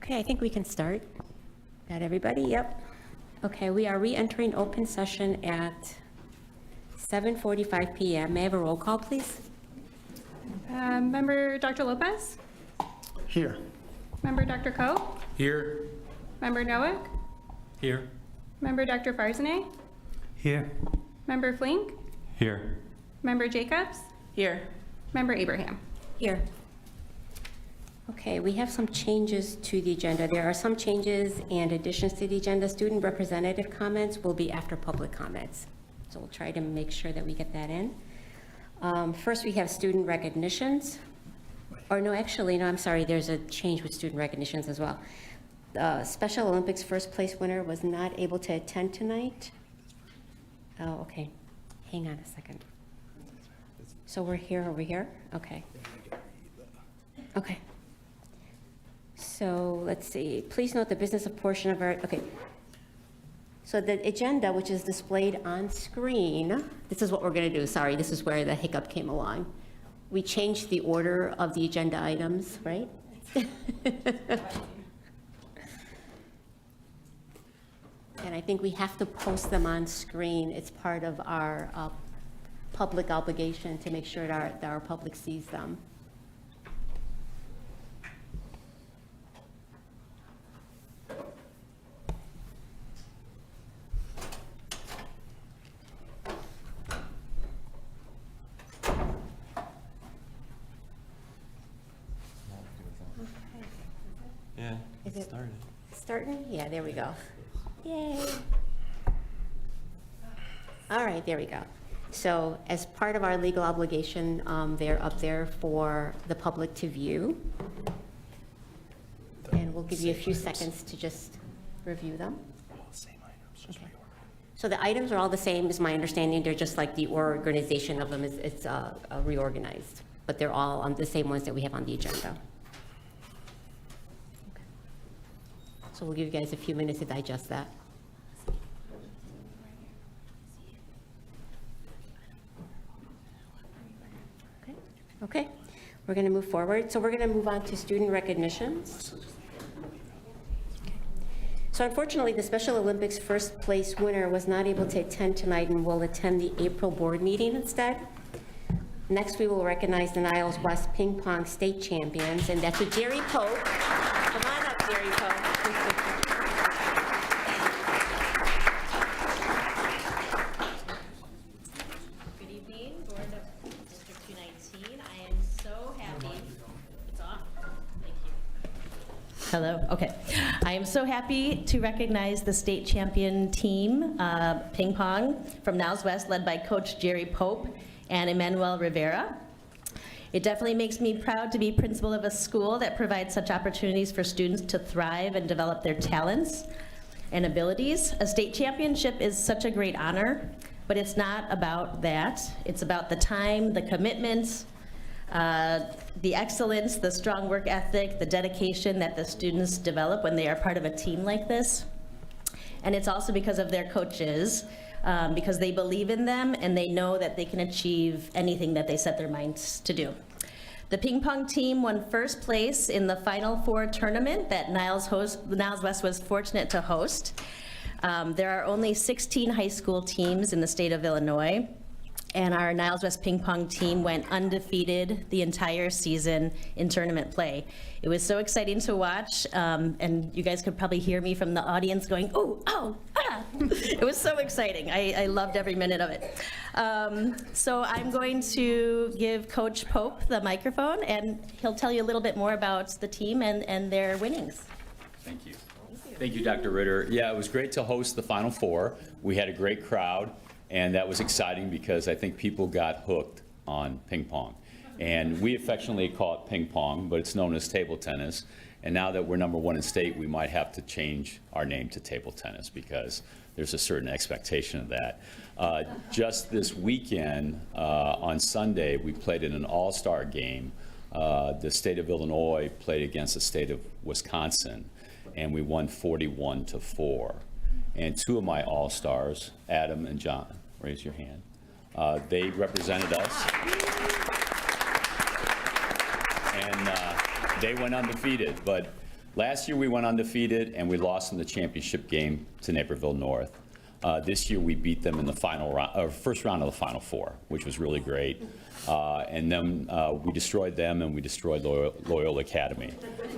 Okay, I think we can start. Got everybody? Yep. Okay, we are re-entering open session at 7:45 PM. May I have a roll call, please? Member Dr. Lopez? Here. Member Dr. Koh? Here. Member Noack? Here. Member Dr. Farzaneh? Here. Member Flink? Here. Member Jacobs? Here. Member Abraham? Here. Okay, we have some changes to the agenda. There are some changes and additions to the agenda. Student representative comments will be after public comments. So we'll try to make sure that we get that in. First, we have student recognitions. Or no, actually, no, I'm sorry, there's a change with student recognitions as well. Special Olympics first place winner was not able to attend tonight. Oh, okay. Hang on a second. So we're here over here? Okay. Okay. So let's see. Please note the business of portion of our, okay. So the agenda, which is displayed on screen, this is what we're going to do. Sorry, this is where the hiccup came along. We changed the order of the agenda items, right? And I think we have to post them on screen. It's part of our public obligation to make sure that our public sees them. Yeah, Is it it- started. Starting? Yeah, there we go. Yay. All right, there we go. So as part of our legal obligation, they're up there for the public to view. And we'll give you a few seconds to just review them. Same items, just reorder. So the items are all the same, is my understanding. They're just like the organization of them is reorganized, but they're all on the same ones that we have on the agenda. So we'll give you guys a few minutes to digest that. Okay, we're going to move forward. So we're going to move on to student recognitions. So unfortunately, the Special Olympics first place winner was not able to attend tonight and will attend the April board meeting instead. Next, we will recognize the Niles West Ping Pong State Champions, and that's with Jerry Pope. Come on up, Jerry Pope. Good evening, Board of District 219. I am so happy. It's off. Thank you. Hello, okay. I am so happy to recognize the state champion team, ping pong, from Niles West, led by Coach Jerry Pope and Emmanuel Rivera. It definitely makes me proud to be principal of a school that provides such opportunities for students to thrive and develop their talents and abilities. A state championship is such a great honor, but it's not about that. It's about the time, the commitment, the excellence, the strong work ethic, the dedication that the students develop when they are part of a team like this. And it's also because of their coaches, because they believe in them and they know that they can achieve anything that they set their minds to do. The ping pong team won first place in the Final Four tournament that Niles West was fortunate to host. There are only 16 high school teams in the state of Illinois, and our Niles West ping pong team went undefeated the entire season in tournament play. It was so exciting to watch, and you guys could probably hear me from the audience going, "Oh, oh, ah!" It was so exciting. I loved every minute of it. So I'm going to give Coach Pope the microphone, and he'll tell you a little bit more about the team and their winnings. Thank you. Thank you, Dr. Ritter. Yeah, it was great to host the Final Four. We had a great crowd, and that was exciting because I think people got hooked on ping pong. And we affectionately call it ping pong, but it's known as table tennis. And now that we're #1 in state, we might have to change our name to table tennis because there's a certain expectation of that. Just this weekend, on Sunday, we played in an all-star game. The state of Illinois played against the state of Wisconsin, and we won 41-4. And two of my all-stars, Adam and John, raise your hand. They represented us. And they went undefeated, but Last year, we went undefeated, and we lost in the championship game to Naperville North. This year, we beat them in the first round of the Final Four, which was really great. And then we destroyed them, and we destroyed Loyola Academy.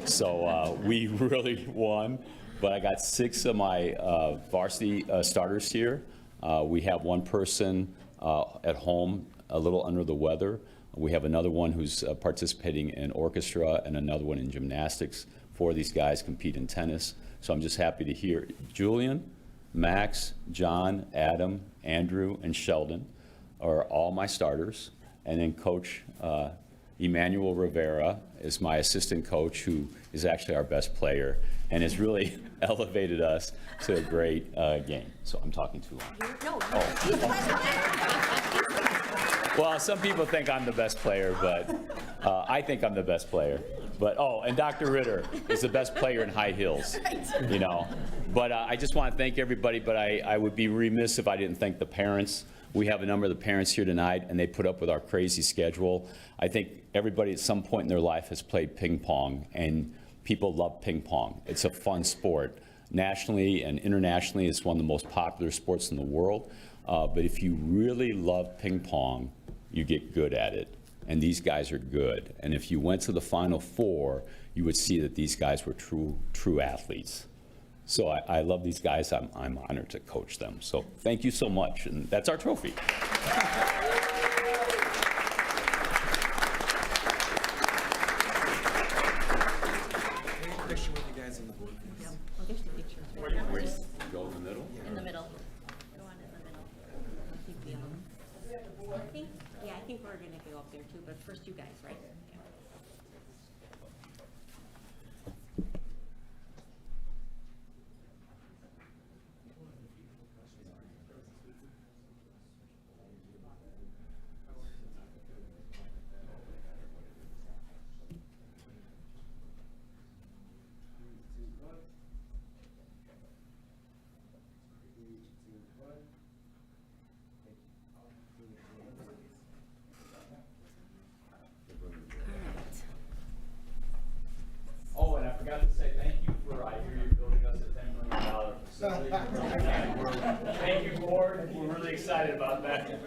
So we really won. But I got 6 of my varsity starters here. We have one person at home a little under the weather. We have another one who's participating in orchestra and another one in gymnastics. 4 of these guys compete in tennis. So I'm just happy to hear Julian, Max, John, Adam, Andrew, and Sheldon are all my starters. And then Coach Emmanuel Rivera is my assistant coach, who is actually our best player and has really elevated us to a great game. So I'm talking too long. Well, some people think I'm the best player, but I think I'm the best player. But, and Dr. Ritter is the best player in high heels, you know. But I just want to thank everybody, but I would be remiss if I didn't thank the parents. We have a number of the parents here tonight, and they put up with our crazy schedule. I think everybody at some point in their life has played ping pong, and people love ping pong. It's a fun sport. Nationally and internationally, it's one of the most popular sports in the world. But if you really love ping pong, you get good at it. And these guys are good. And if you went to the Final Four, you would see that these guys were true athletes. So I love these guys. I'm honored to coach them. So thank you so much. And that's our trophy. Picture with you guys in the blue. Oh, there's the picture. Go in the middle. In the middle. Go on in the middle. I think we're going to go up there too, but first you guys, right? Oh, and I forgot to say thank you for, I hear you're building us a $10 million facility. Thank you, board. We're really excited about that.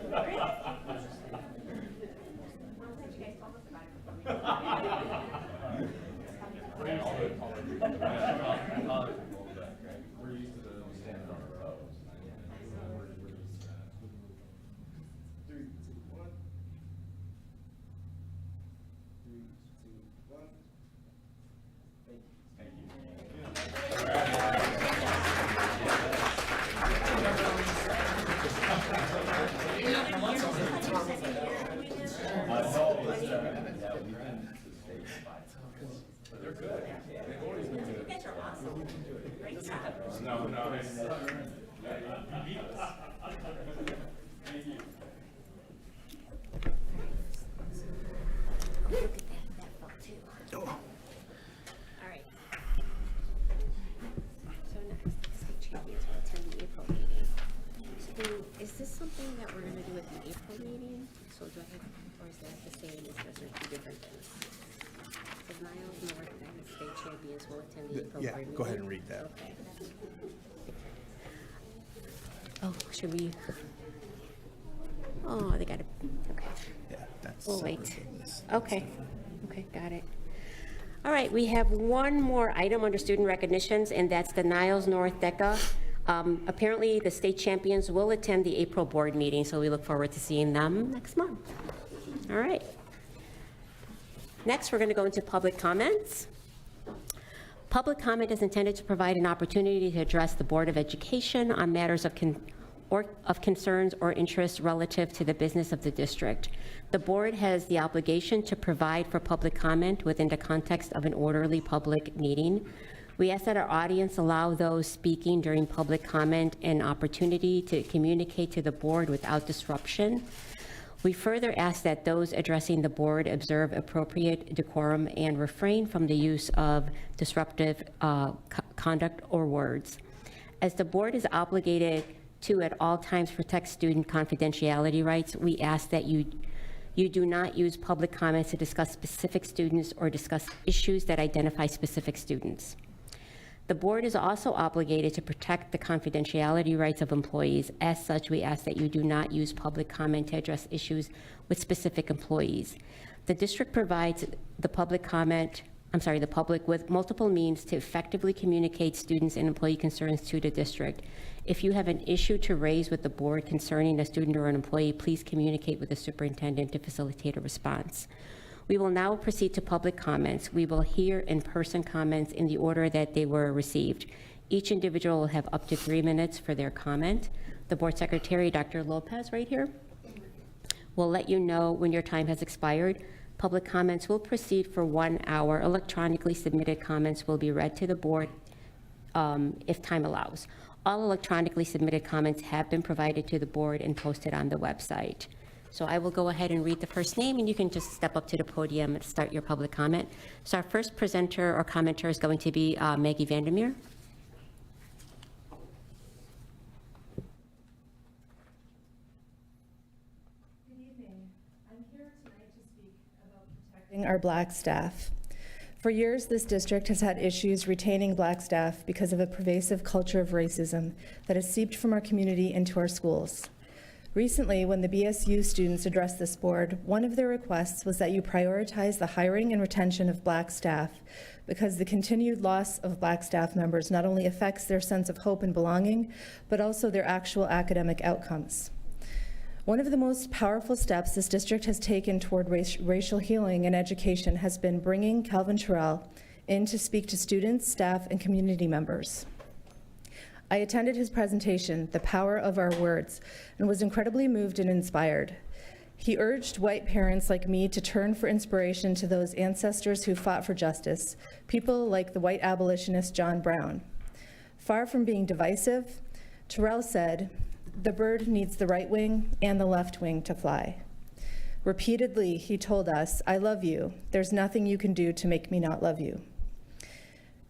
Is this something that we're going to do at the April meeting? So do I have, or is that the same, is those are 2 different things? Says Niles North and the state champions will attend the April board meeting. Go ahead and read that. Okay. Oh, should we? Oh, they got it, okay. Yeah, that's. We'll separate wait. from this. Okay, okay, got it. All right, we have one more item under student recognitions, and that's the Niles North DECA. Apparently, the state champions will attend the April board meeting, so we look forward to seeing them next month. All right. Next, we're going to go into public comments. Public comment is intended to provide an opportunity to address the Board of Education on matters of concerns or interest relative to the business of the district. The board has the obligation to provide for public comment within the context of an orderly public meeting. We ask that our audience allow those speaking during public comment an opportunity to communicate to the board without disruption. We further ask that those addressing the board observe appropriate decorum and refrain from the use of disruptive conduct or words. As the board is obligated to at all times protect student confidentiality rights, we ask that you You do not use public comments to discuss specific students or discuss issues that identify specific students. The board is also obligated to protect the confidentiality rights of employees. As such, we ask that you do not use public comment to address issues with specific employees. The district provides the public with multiple means to effectively communicate students and employee concerns to the district. If you have an issue to raise with the board concerning a student or an employee, please communicate with the superintendent to facilitate a response. We will now proceed to public comments. We will hear in-person comments in the order that they were received. Each individual will have up to 3 minutes for their comment. The board secretary, Dr. Lopez, right here, will let you know when your time has expired. Public comments will proceed for 1 hour. Electronically submitted comments will be read to the board if time allows. All electronically submitted comments have been provided to the board and posted on the website. So I will go ahead and read the first name, and you can just step up to the podium and start your public comment. So our first presenter or commenter is going to be Maggie Vandermeer. Good evening. I'm here tonight to speak about protecting our Black staff. For years, this district has had issues retaining Black staff because of a pervasive culture of racism that has seeped from our community into our schools. Recently, when the BSU students addressed this board, one of their requests was that you prioritize the hiring and retention of Black staff because the continued loss of Black staff members not only affects their sense of hope and belonging, but also their actual academic outcomes. One of the most powerful steps this district has taken toward racial healing in education has been bringing Calvin Terrell in to speak to students, staff, and community members. I attended his presentation, The Power of Our Words, and was incredibly moved and inspired. He urged white parents like me to turn for inspiration to those ancestors who fought for justice, people like the white abolitionist John Brown. Far from being divisive, Terrell said, "The bird needs the right wing and the left wing to fly." Repeatedly, he told us, "I love you. There's nothing you can do to make me not love you."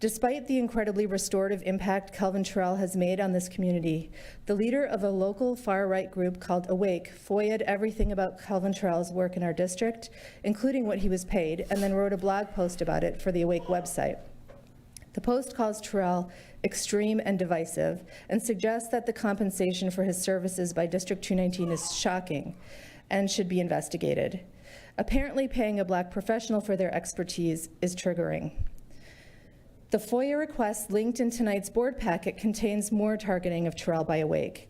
Despite the incredibly restorative impact Calvin Terrell has made on this community, the leader of a local far-right group called Awake FOIA'd everything about Calvin Terrell's work in our district, including what he was paid, and then wrote a blog post about it for the Awake website. The post calls Terrell extreme and divisive and suggests that the compensation for his services by District 219 is shocking and should be investigated. Apparently, paying a Black professional for their expertise is triggering. The FOIA request linked in tonight's board packet contains more targeting of Terrell by Awake,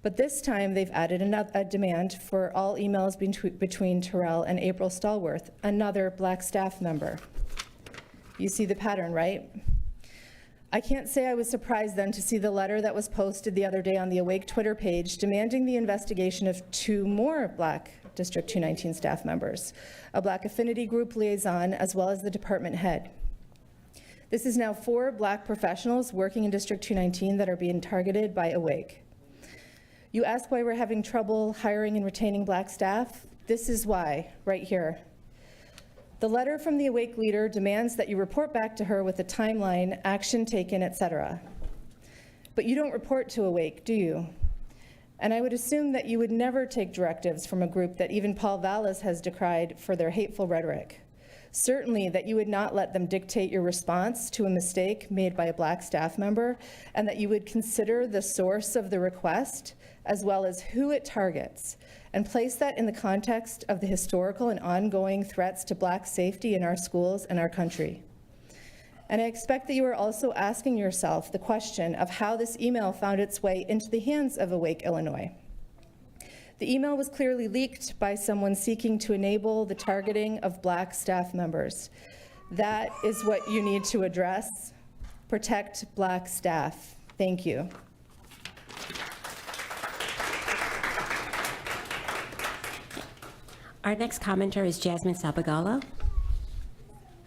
but this time they've added a demand for all emails between Terrell and April Stallworth, another Black staff member. You see the pattern, right? I can't say I was surprised then to see the letter that was posted the other day on the Awake Twitter page demanding the investigation of 2 more Black District 219 staff members, a Black affinity group liaison, as well as the department head. This is now 4 Black professionals working in District 219 that are being targeted by Awake. You ask why we're having trouble hiring and retaining Black staff? This is why, right here. The letter from the Awake leader demands that you report back to her with a timeline, action taken, etc. But you don't report to Awake, do you? And I would assume that you would never take directives from a group that even Paul Vallis has decried for their hateful rhetoric. Certainly that you would not let them dictate your response to a mistake made by a Black staff member, and that you would consider the source of the request as well as who it targets, and place that in the context of the historical and ongoing threats to Black safety in our schools and our country. And I expect that you are also asking yourself the question of how this email found its way into the hands of Awake Illinois. The email was clearly leaked by someone seeking to enable the targeting of Black staff members. That is what you need to address. Protect Black staff. Thank you. Our next commenter is Jasmine Sabagala.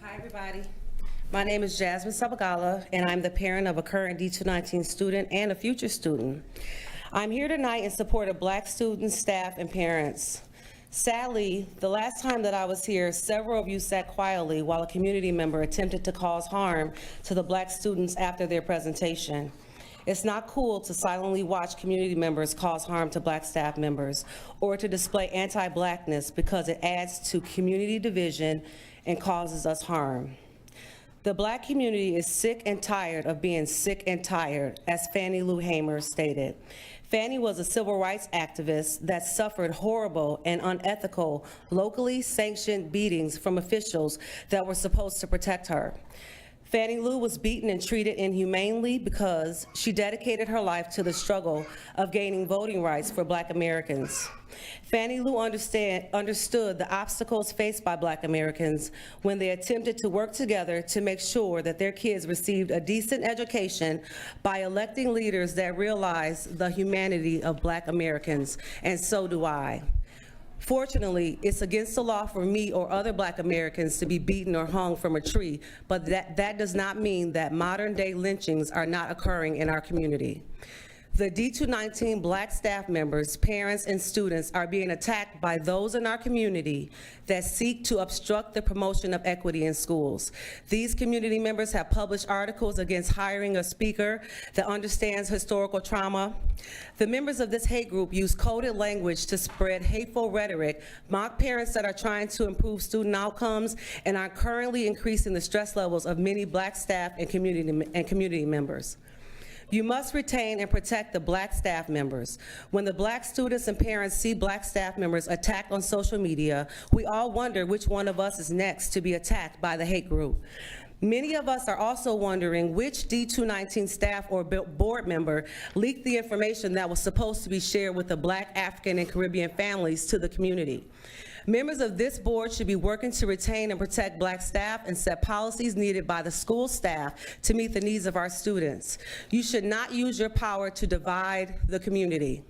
Hi, everybody. My name is Jasmine Sabagala, and I'm the parent of a current D219 student and a future student. I'm here tonight in support of Black students, staff, and parents. Sadly, the last time that I was here, several of you sat quietly while a community member attempted to cause harm to the Black students after their presentation. It's not cool to silently watch community members cause harm to Black staff members or to display anti-Blackness because it adds to community division and causes us harm. The Black community is sick and tired of being sick and tired, as Fannie Lou Hamer stated. Fannie was a civil rights activist that suffered horrible and unethical, locally sanctioned beatings from officials that were supposed to protect her. Fannie Lou was beaten and treated inhumanely because she dedicated her life to the struggle of gaining voting rights for Black Americans. Fannie Lou understood the obstacles faced by Black Americans when they attempted to work together to make sure that their kids received a decent education by electing leaders that realize the humanity of Black Americans, and so do I. Fortunately, it's against the law for me or other Black Americans to be beaten or hung from a tree, but that does not mean that modern-day lynchings are not occurring in our community. The D219 Black staff members, parents, and students are being attacked by those in our community that seek to obstruct the promotion of equity in schools. These community members have published articles against hiring a speaker that understands historical trauma. The members of this hate group use coded language to spread hateful rhetoric, mock parents that are trying to improve student outcomes, and are currently increasing the stress levels of many Black staff and community members. You must retain and protect the Black staff members. When the Black students and parents see Black staff members attacked on social media, we all wonder which one of us is next to be attacked by the hate group. Many of us are also wondering which D219 staff or board member leaked the information that was supposed to be shared with the Black, African, and Caribbean families to the community. Members of this board should be working to retain and protect Black staff and set policies needed by the school staff to meet the needs of our students. You should not use your power to divide the community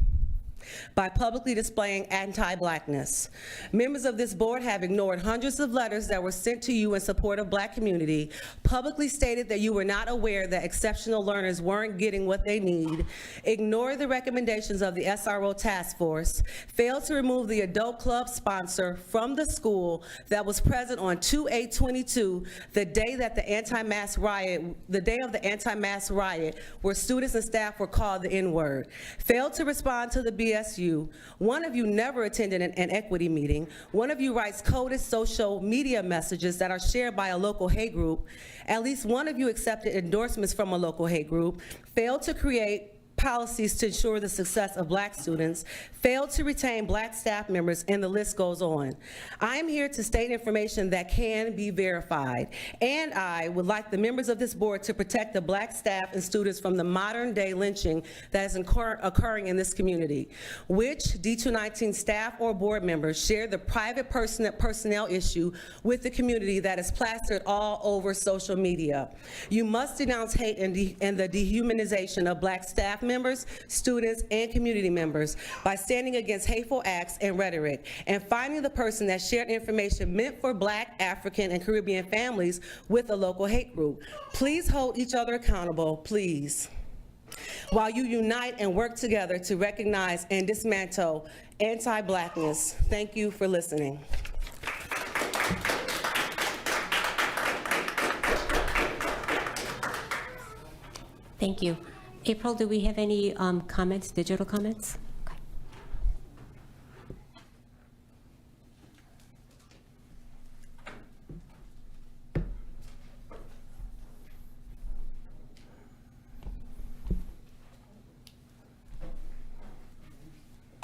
by publicly displaying anti-Blackness. Members of this board have ignored hundreds of letters that were sent to you in support of Black community, publicly stated that you were not aware that exceptional learners weren't getting what they need, ignored the recommendations of the SRO task force, failed to remove the adult club sponsor from the school that was present on 2/8/22, the day of the anti-mask riot, where students and staff were called the N-word, failed to respond to the BSU. One of you never attended an equity meeting. One of you writes coded social media messages that are shared by a local hate group. At least one of you accepted endorsements from a local hate group, failed to create policies to ensure the success of Black students, failed to retain Black staff members, and the list goes on. I am here to state information that can be verified, and I would like the members of this board to protect the Black staff and students from the modern-day lynching that is occurring in this community. Which D219 staff or board members share the private personnel issue with the community that is plastered all over social media? You must denounce hate and the dehumanization of Black staff members, students, and community members by standing against hateful acts and rhetoric and finding the person that shared information meant for Black, African, and Caribbean families with a local hate group. Please hold each other accountable, please, while you unite and work together to recognize and dismantle anti-Blackness. Thank you for listening. Thank you. April, do we have any comments, digital comments?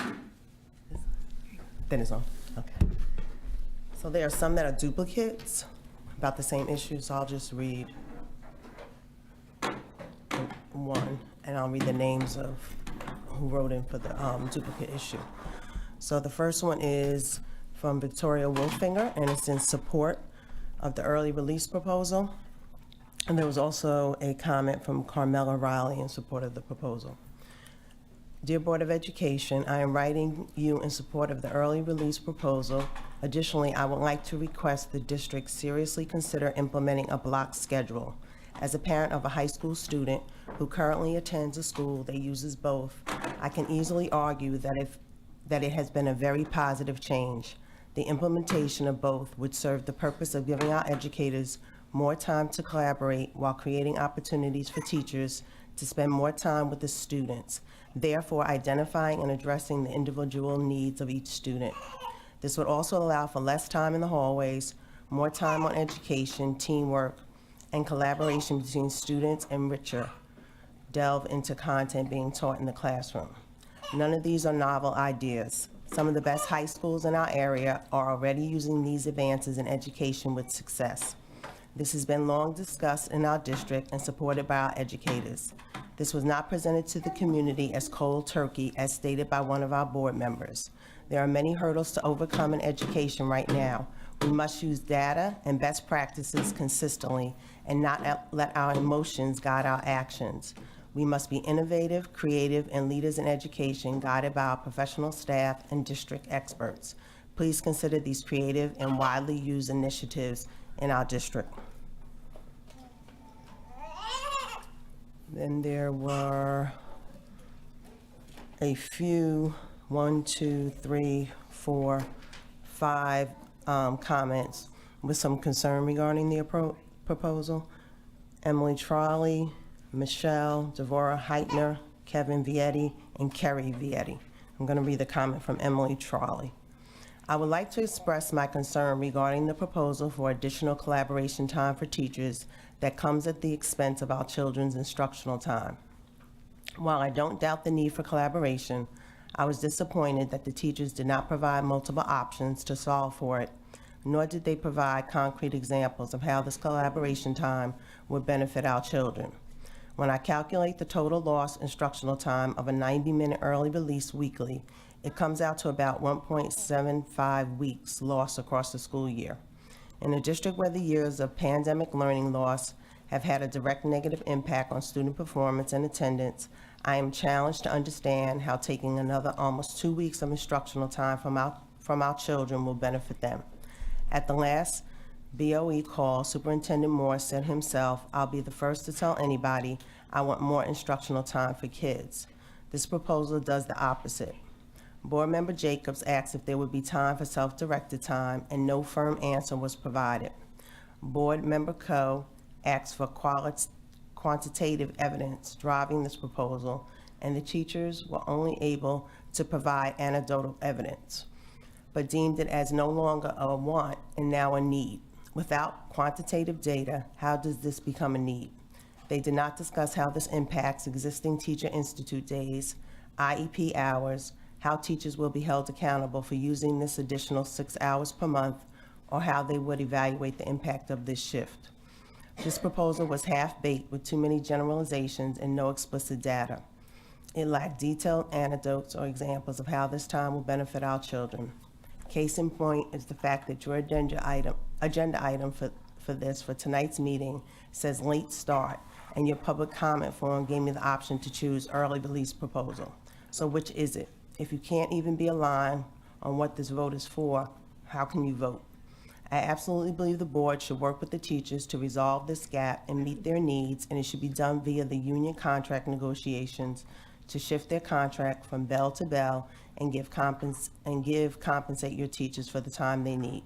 Okay. Then it's on. Okay. So there are some that are duplicates about the same issue, so I'll just read one, and I'll read the names of who wrote in for the duplicate issue. So the first one is from Victoria Wolfinger, and it's in support of the early release proposal. And there was also a comment from Carmela Riley in support of the proposal. Dear Board of Education, I am writing you in support of the early release proposal. Additionally, I would like to request the district seriously consider implementing a block schedule. As a parent of a high school student who currently attends a school that uses both, I can easily argue that it has been a very positive change. The implementation of both would serve the purpose of giving our educators more time to collaborate while creating opportunities for teachers to spend more time with the students, therefore identifying and addressing the individual needs of each student. This would also allow for less time in the hallways, more time on education, teamwork, and collaboration between students, and richer delve into content being taught in the classroom. None of these are novel ideas. Some of the best high schools in our area are already using these advances in education with success. This has been long discussed in our district and supported by our educators. This was not presented to the community as cold turkey, as stated by one of our board members. There are many hurdles to overcome in education right now. We must use data and best practices consistently and not let our emotions guide our actions. We must be innovative, creative, and leaders in education, guided by our professional staff and district experts. Please consider these creative and widely used initiatives in our district. Then there were a few, 5 comments with some concern regarding the proposal. Emily Trolley, Michelle, Devora Heitner, Kevin Vietti, and Kerry Vietti. I'm going to read the comment from Emily Trolley. I would like to express my concern regarding the proposal for additional collaboration time for teachers that comes at the expense of our children's instructional time. While I don't doubt the need for collaboration, I was disappointed that the teachers did not provide multiple options to solve for it, nor did they provide concrete examples of how this collaboration time would benefit our children. When I calculate the total lost instructional time of a 90-minute early release weekly, it comes out to about 1.75 weeks lost across the school year. In a district where the years of pandemic learning loss have had a direct negative impact on student performance and attendance, I am challenged to understand how taking another almost 2 weeks of instructional time from our children will benefit them. At the last BOE call, Superintendent Moore said himself, "I'll be the first to tell anybody I want more instructional time for kids." This proposal does the opposite. Board Member Jacobs asked if there would be time for self-directed time, and no firm answer was provided. Board Member Coe asked for quantitative evidence driving this proposal, and the teachers were only able to provide anecdotal evidence, but deemed it as no longer a want and now a need. Without quantitative data, how does this become a need? They did not discuss how this impacts existing Teacher Institute days, IEP hours, how teachers will be held accountable for using this additional 6 hours per month, or how they would evaluate the impact of this shift. This proposal was half-baked with too many generalizations and no explicit data. It lacked detailed anecdotes or examples of how this time will benefit our children. Case in point is the fact that your agenda item for tonight's meeting says late start, and your public comment form gave me the option to choose early release proposal. So which is it? If you can't even be aligned on what this vote is for, how can you vote? I absolutely believe the board should work with the teachers to resolve this gap and meet their needs, and it should be done via the union contract negotiations to shift their contract from bell to bell and compensate your teachers for the time they need.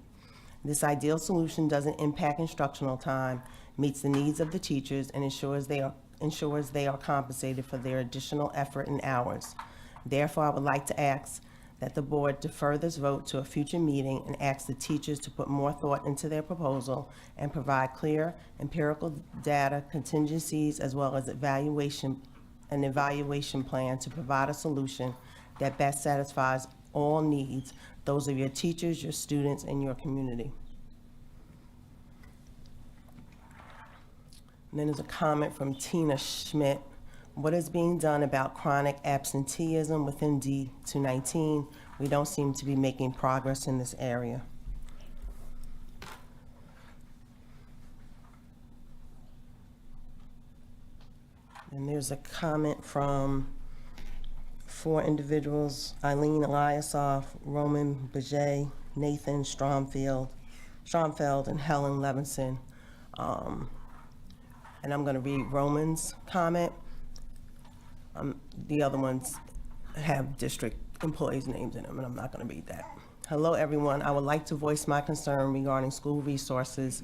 This ideal solution doesn't impact instructional time, meets the needs of the teachers, and ensures they are compensated for their additional effort and hours. Therefore, I would like to ask that the board defer this vote to a future meeting and ask the teachers to put more thought into their proposal and provide clear empirical data, contingencies, as well as an evaluation plan to provide a solution that best satisfies all needs, those of your teachers, your students, and your community. And then there's a comment from Tina Schmidt. What is being done about chronic absenteeism within D219? We don't seem to be making progress in this area. And there's a comment from 4 individuals: Eileen Eliasoff, Roman Bajet, Nathan Stromfeld, and Helen Levinson. And I'm going to read Roman's comment. The other ones have district employees' names in them, and I'm not going to read that. Hello, everyone. I would like to voice my concern regarding school resources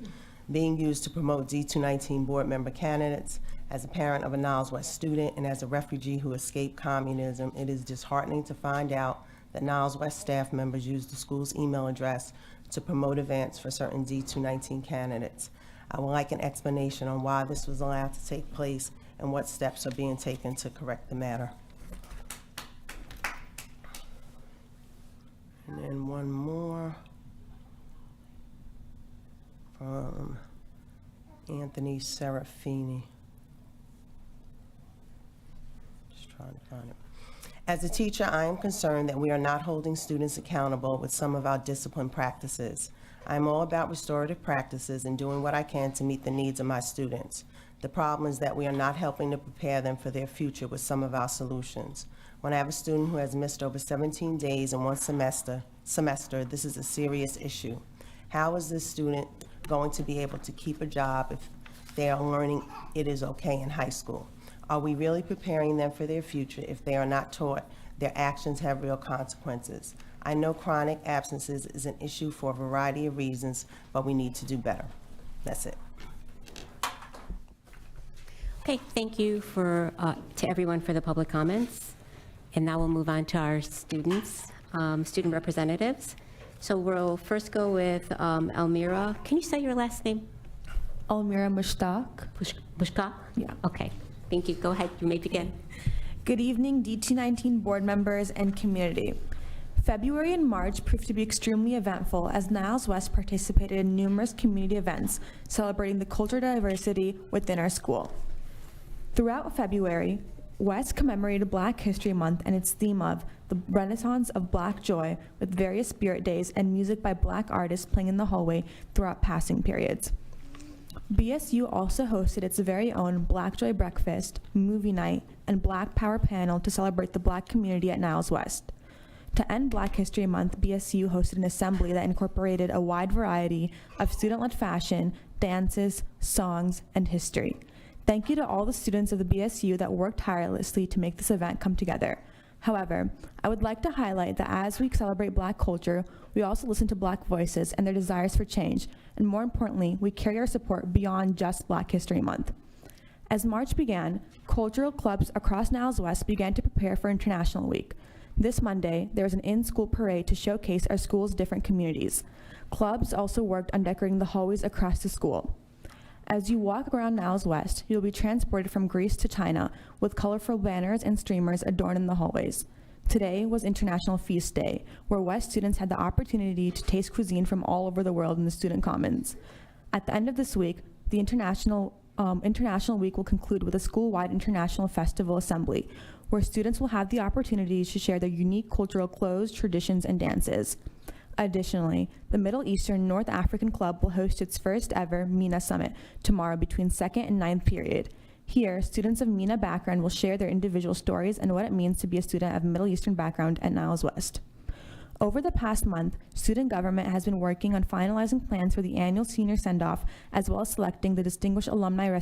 being used to promote D219 board member candidates. As a parent of a Niles West student and as a refugee who escaped communism, it is disheartening to find out that Niles West staff members use the school's email address to promote events for certain D219 candidates. I would like an explanation on why this was allowed to take place and what steps are being taken to correct the matter. And then one more from Anthony Serafini. Just trying to find it. As a teacher, I am concerned that we are not holding students accountable with some of our discipline practices. I am all about restorative practices and doing what I can to meet the needs of my students. The problem is that we are not helping to prepare them for their future with some of our solutions. When I have a student who has missed over 17 days in one semester, this is a serious issue. How is this student going to be able to keep a job if they are learning it is okay in high school? Are we really preparing them for their future if they are not taught their actions have real consequences? I know chronic absences is an issue for a variety of reasons, but we need to do better. That's it. Okay, thank you to everyone for the public comments. And now we'll move on to our students, student representatives. So we'll first go with Elmira. Can you say your last name? Almira Mushtaq. Bushka? Yeah. Okay, thank you. Go ahead, you may begin. Good evening, D219 board members and community. February and March proved to be extremely eventful as Niles West participated in numerous community events celebrating the cultural diversity within our school. Throughout February, West commemorated Black History Month and its theme of the Renaissance of Black Joy with various spirit days and music by Black artists playing in the hallway throughout passing periods. BSU also hosted its very own Black Joy Breakfast, movie night, and Black Power panel to celebrate the Black community at Niles West. To end Black History Month, BSU hosted an assembly that incorporated a wide variety of student-led fashion, dances, songs, and history. Thank you to all the students of the BSU that worked tirelessly to make this event come together. However, I would like to highlight that as we celebrate Black culture, we also listen to Black voices and their desires for change, and more importantly, we carry our support beyond just Black History Month. As March began, cultural clubs across Niles West began to prepare for International Week. This Monday, there was an in-school parade to showcase our school's different communities. Clubs also worked on decorating the hallways across the school. As you walk around Niles West, you'll be transported from Greece to China with colorful banners and streamers adorning the hallways. Today was International Feast Day, where West students had the opportunity to taste cuisine from all over the world in the student commons. At the end of this week, the International Week will conclude with a school-wide International Festival Assembly, where students will have the opportunity to share their unique cultural clothes, traditions, and dances. Additionally, the Middle Eastern North African Club will host its first ever MENA Summit tomorrow between 2nd and 9th period. Here, students of MENA background will share their individual stories and what it means to be a student of Middle Eastern background at Niles West. Over the past month, student government has been working on finalizing plans for the annual senior send-off, as well as selecting the Distinguished Alumni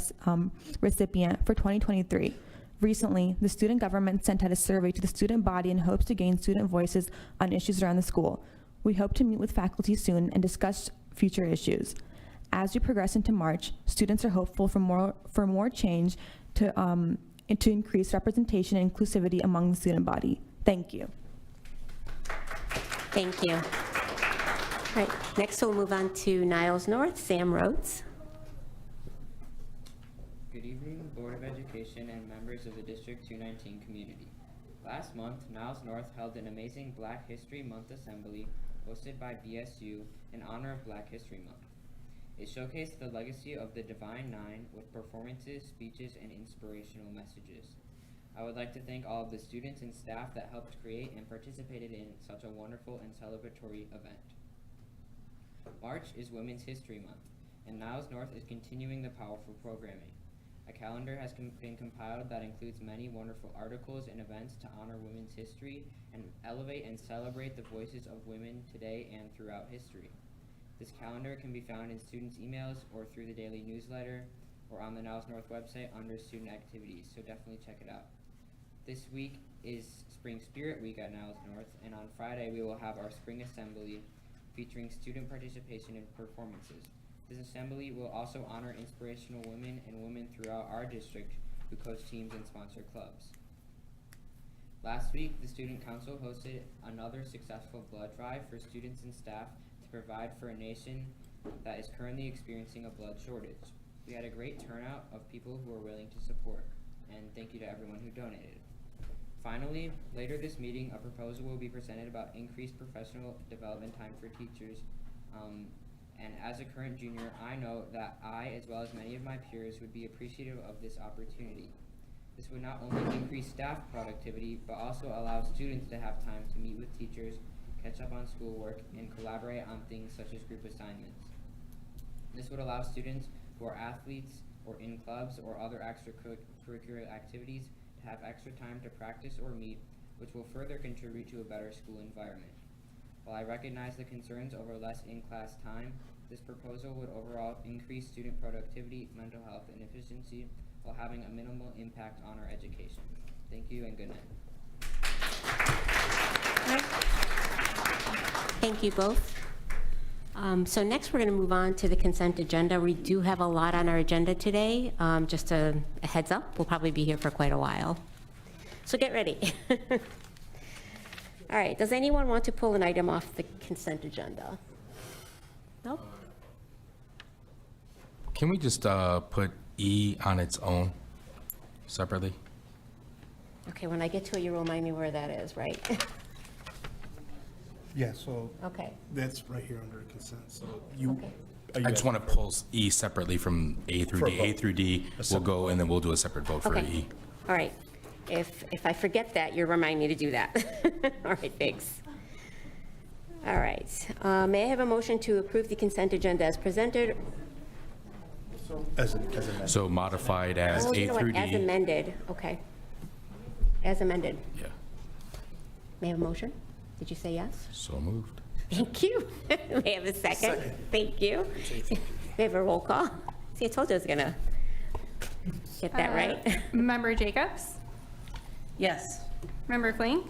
recipient for 2023. Recently, the student government sent out a survey to the student body in hopes to gain student voices on issues around the school. We hope to meet with faculty soon and discuss future issues. As we progress into March, students are hopeful for more change to increase representation and inclusivity among the student body. Thank you. Thank you. All right, next we'll move on to Niles North, Sam Rhodes. Good evening, Board of Education and members of the District 219 community. Last month, Niles North held an amazing Black History Month assembly hosted by BSU in honor of Black History Month. It showcased the legacy of the Divine Nine with performances, speeches, and inspirational messages. I would like to thank all of the students and staff that helped create and participated in such a wonderful and celebratory event. March is Women's History Month, and Niles North is continuing the powerful programming. A calendar has been compiled that includes many wonderful articles and events to honor women's history and elevate and celebrate the voices of women today and throughout history. This calendar can be found in students' emails or through the daily newsletter or on the Niles North website under student activities, so definitely check it out. This week is Spring Spirit Week at Niles North, and on Friday we will have our Spring Assembly featuring student participation and performances. This assembly will also honor inspirational women and women throughout our district who coach teams and sponsor clubs. Last week, the Student Council hosted another successful blood drive for students and staff to provide for a nation that is currently experiencing a blood shortage. We had a great turnout of people who were willing to support, and thank you to everyone who donated. Finally, later this meeting, a proposal will be presented about increased professional development time for teachers. And as a current junior, I know that I, as well as many of my peers, would be appreciative of this opportunity. This would not only increase staff productivity, but also allow students to have time to meet with teachers, catch up on schoolwork, and collaborate on things such as group assignments. This would allow students who are athletes or in clubs or other extracurricular activities to have extra time to practice or meet, which will further contribute to a better school environment. While I recognize the concerns over less in-class time, this proposal would overall increase student productivity, mental health, and efficiency while having a minimal impact on our education. Thank you and good night. Thank you both. So next, we're going to move on to the consent agenda. We do have a lot on our agenda today. Just a heads up, we'll probably be here for quite a while. So get ready. All right, does anyone want to pull an item off the consent agenda? No? Can we just put E on its own separately? Okay, when I get to it, you remind me where that is, right? Yeah, so Okay, that's right here under consent, so you. Okay. are you I just guys- want to pull E separately from A through For a D. A vote. through D A will separate go, vote. and then we'll do a separate vote for okay, E. all right. If I forget that, you remind me to do that. All right, thanks. All right, may I have a motion to approve the consent agenda as presented? As amended. So modified as Oh, you A know what, through as D. amended, okay. As amended. Yeah, May I have a motion? Did you say yes? so moved. Thank you. May I have a second? Thank you. May I have a roll call? See, I told you I was gonna get that right. Member Jacobs? Yes. Member Fling?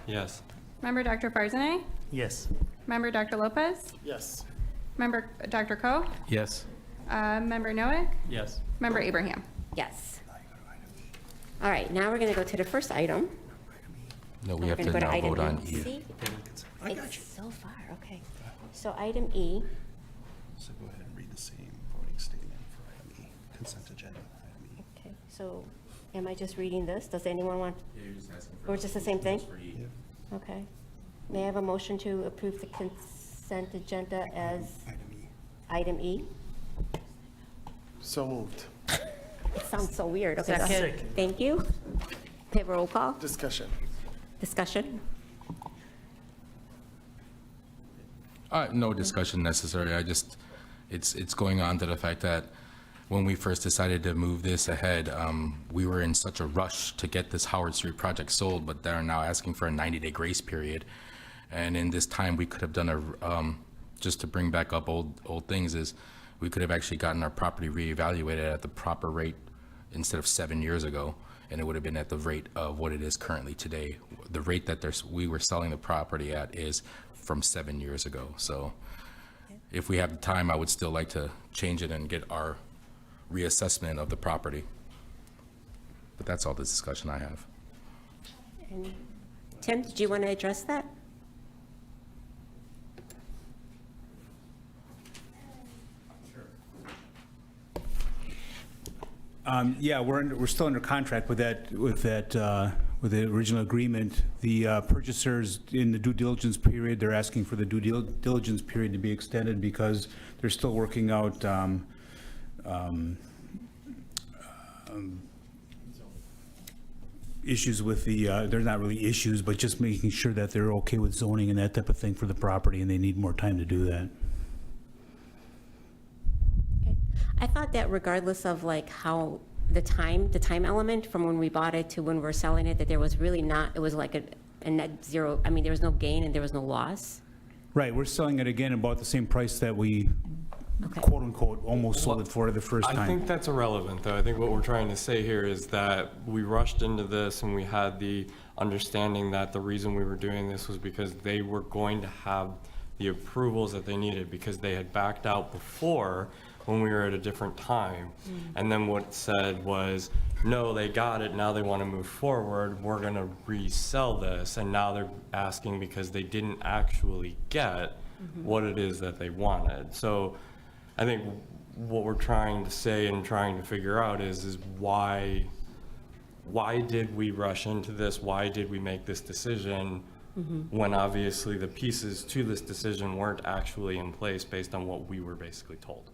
Yes. Member Dr. Farzaneh? Yes. Member Dr. Lopez? Yes. Member Dr. Koh? Yes. Member Noack? Yes. Member Abraham? Yes. All right, now we're gonna go to the first item. No, we We're have gonna to go to now item vote on E. E. See? I got It's you. so far, okay. So item E, So go ahead and read the same voting statement for item E, consent agenda, item E. okay, so am I just reading this? Does anyone want, or just the same thing? Yeah. Okay. May I have a motion to approve the consent agenda as Item E. item E? So moved. It sounds so weird. Okay, go ahead. Thank you. May I have a roll call? Discussion. Discussion? No discussion necessary. It's going on to the fact that when we first decided to move this ahead, we were in such a rush to get this Howard Street project sold, but they're now asking for a 90-day grace period. And in this time, we could have done just to bring back up old things, is we could have actually gotten our property reevaluated at the proper rate instead of 7 years ago, and it would have been at the rate of what it is currently today. The rate that we were selling the property at is from 7 years ago. So if we have the time, I would still like to change it and get our reassessment of the property. But that's all the discussion I have. And Tim, did you want to address that? Yeah, we're still under contract with the original agreement. The purchasers in the due diligence period, they're asking for the due diligence period to be extended because they're still working out issues with they're not really issues, but just making sure that they're okay with zoning and that type of thing for the property, and they need more time to do that. Okay. I thought that regardless of like how the time element from when we bought it to when we're selling it, that there was really not, it was like a net zero, I mean, there was no gain and there was no loss. Right, we're selling it again about the same price that we, Okay. quote unquote, almost sold it for the first time. I think that's irrelevant, though. I think what we're trying to say here is that we rushed into this and we had the understanding that the reason we were doing this was because they were going to have the approvals that they needed because they had backed out before when we were at a different time. And then what it said was, no, they got it, now they want to move forward, we're going to resell this. And now they're asking because they didn't actually get what it is that they wanted. So I think what we're trying to say and trying to figure out is why did we rush into this? Why did we make this decision when obviously the pieces to this decision weren't actually in place based on what we were basically told?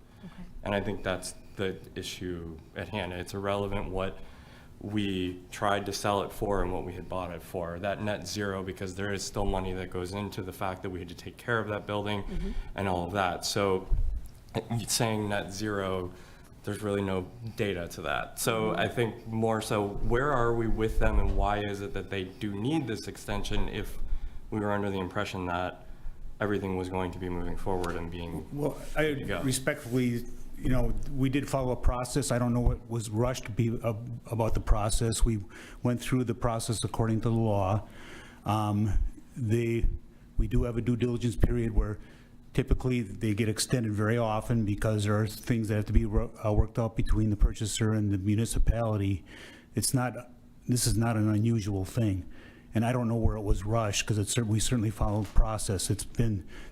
And I think that's the issue at hand. It's irrelevant what we tried to sell it for and what we had bought it for. That net zero, because there is still money that goes into the fact that we had to take care of that building and all of that. So saying net zero, there's really no data to that. So I think more so, where are we with them and why is it that they do need this extension if we were under the impression that everything was going to be moving forward and being Well, ready to go? respectfully, we did follow a process. I don't know what was rushed about the process. We went through the process according to the law. We do have a due diligence period where typically they get extended very often because there are things that have to be worked out between the purchaser and the municipality. This is not an unusual thing. And I don't know where it was rushed because we certainly followed the process.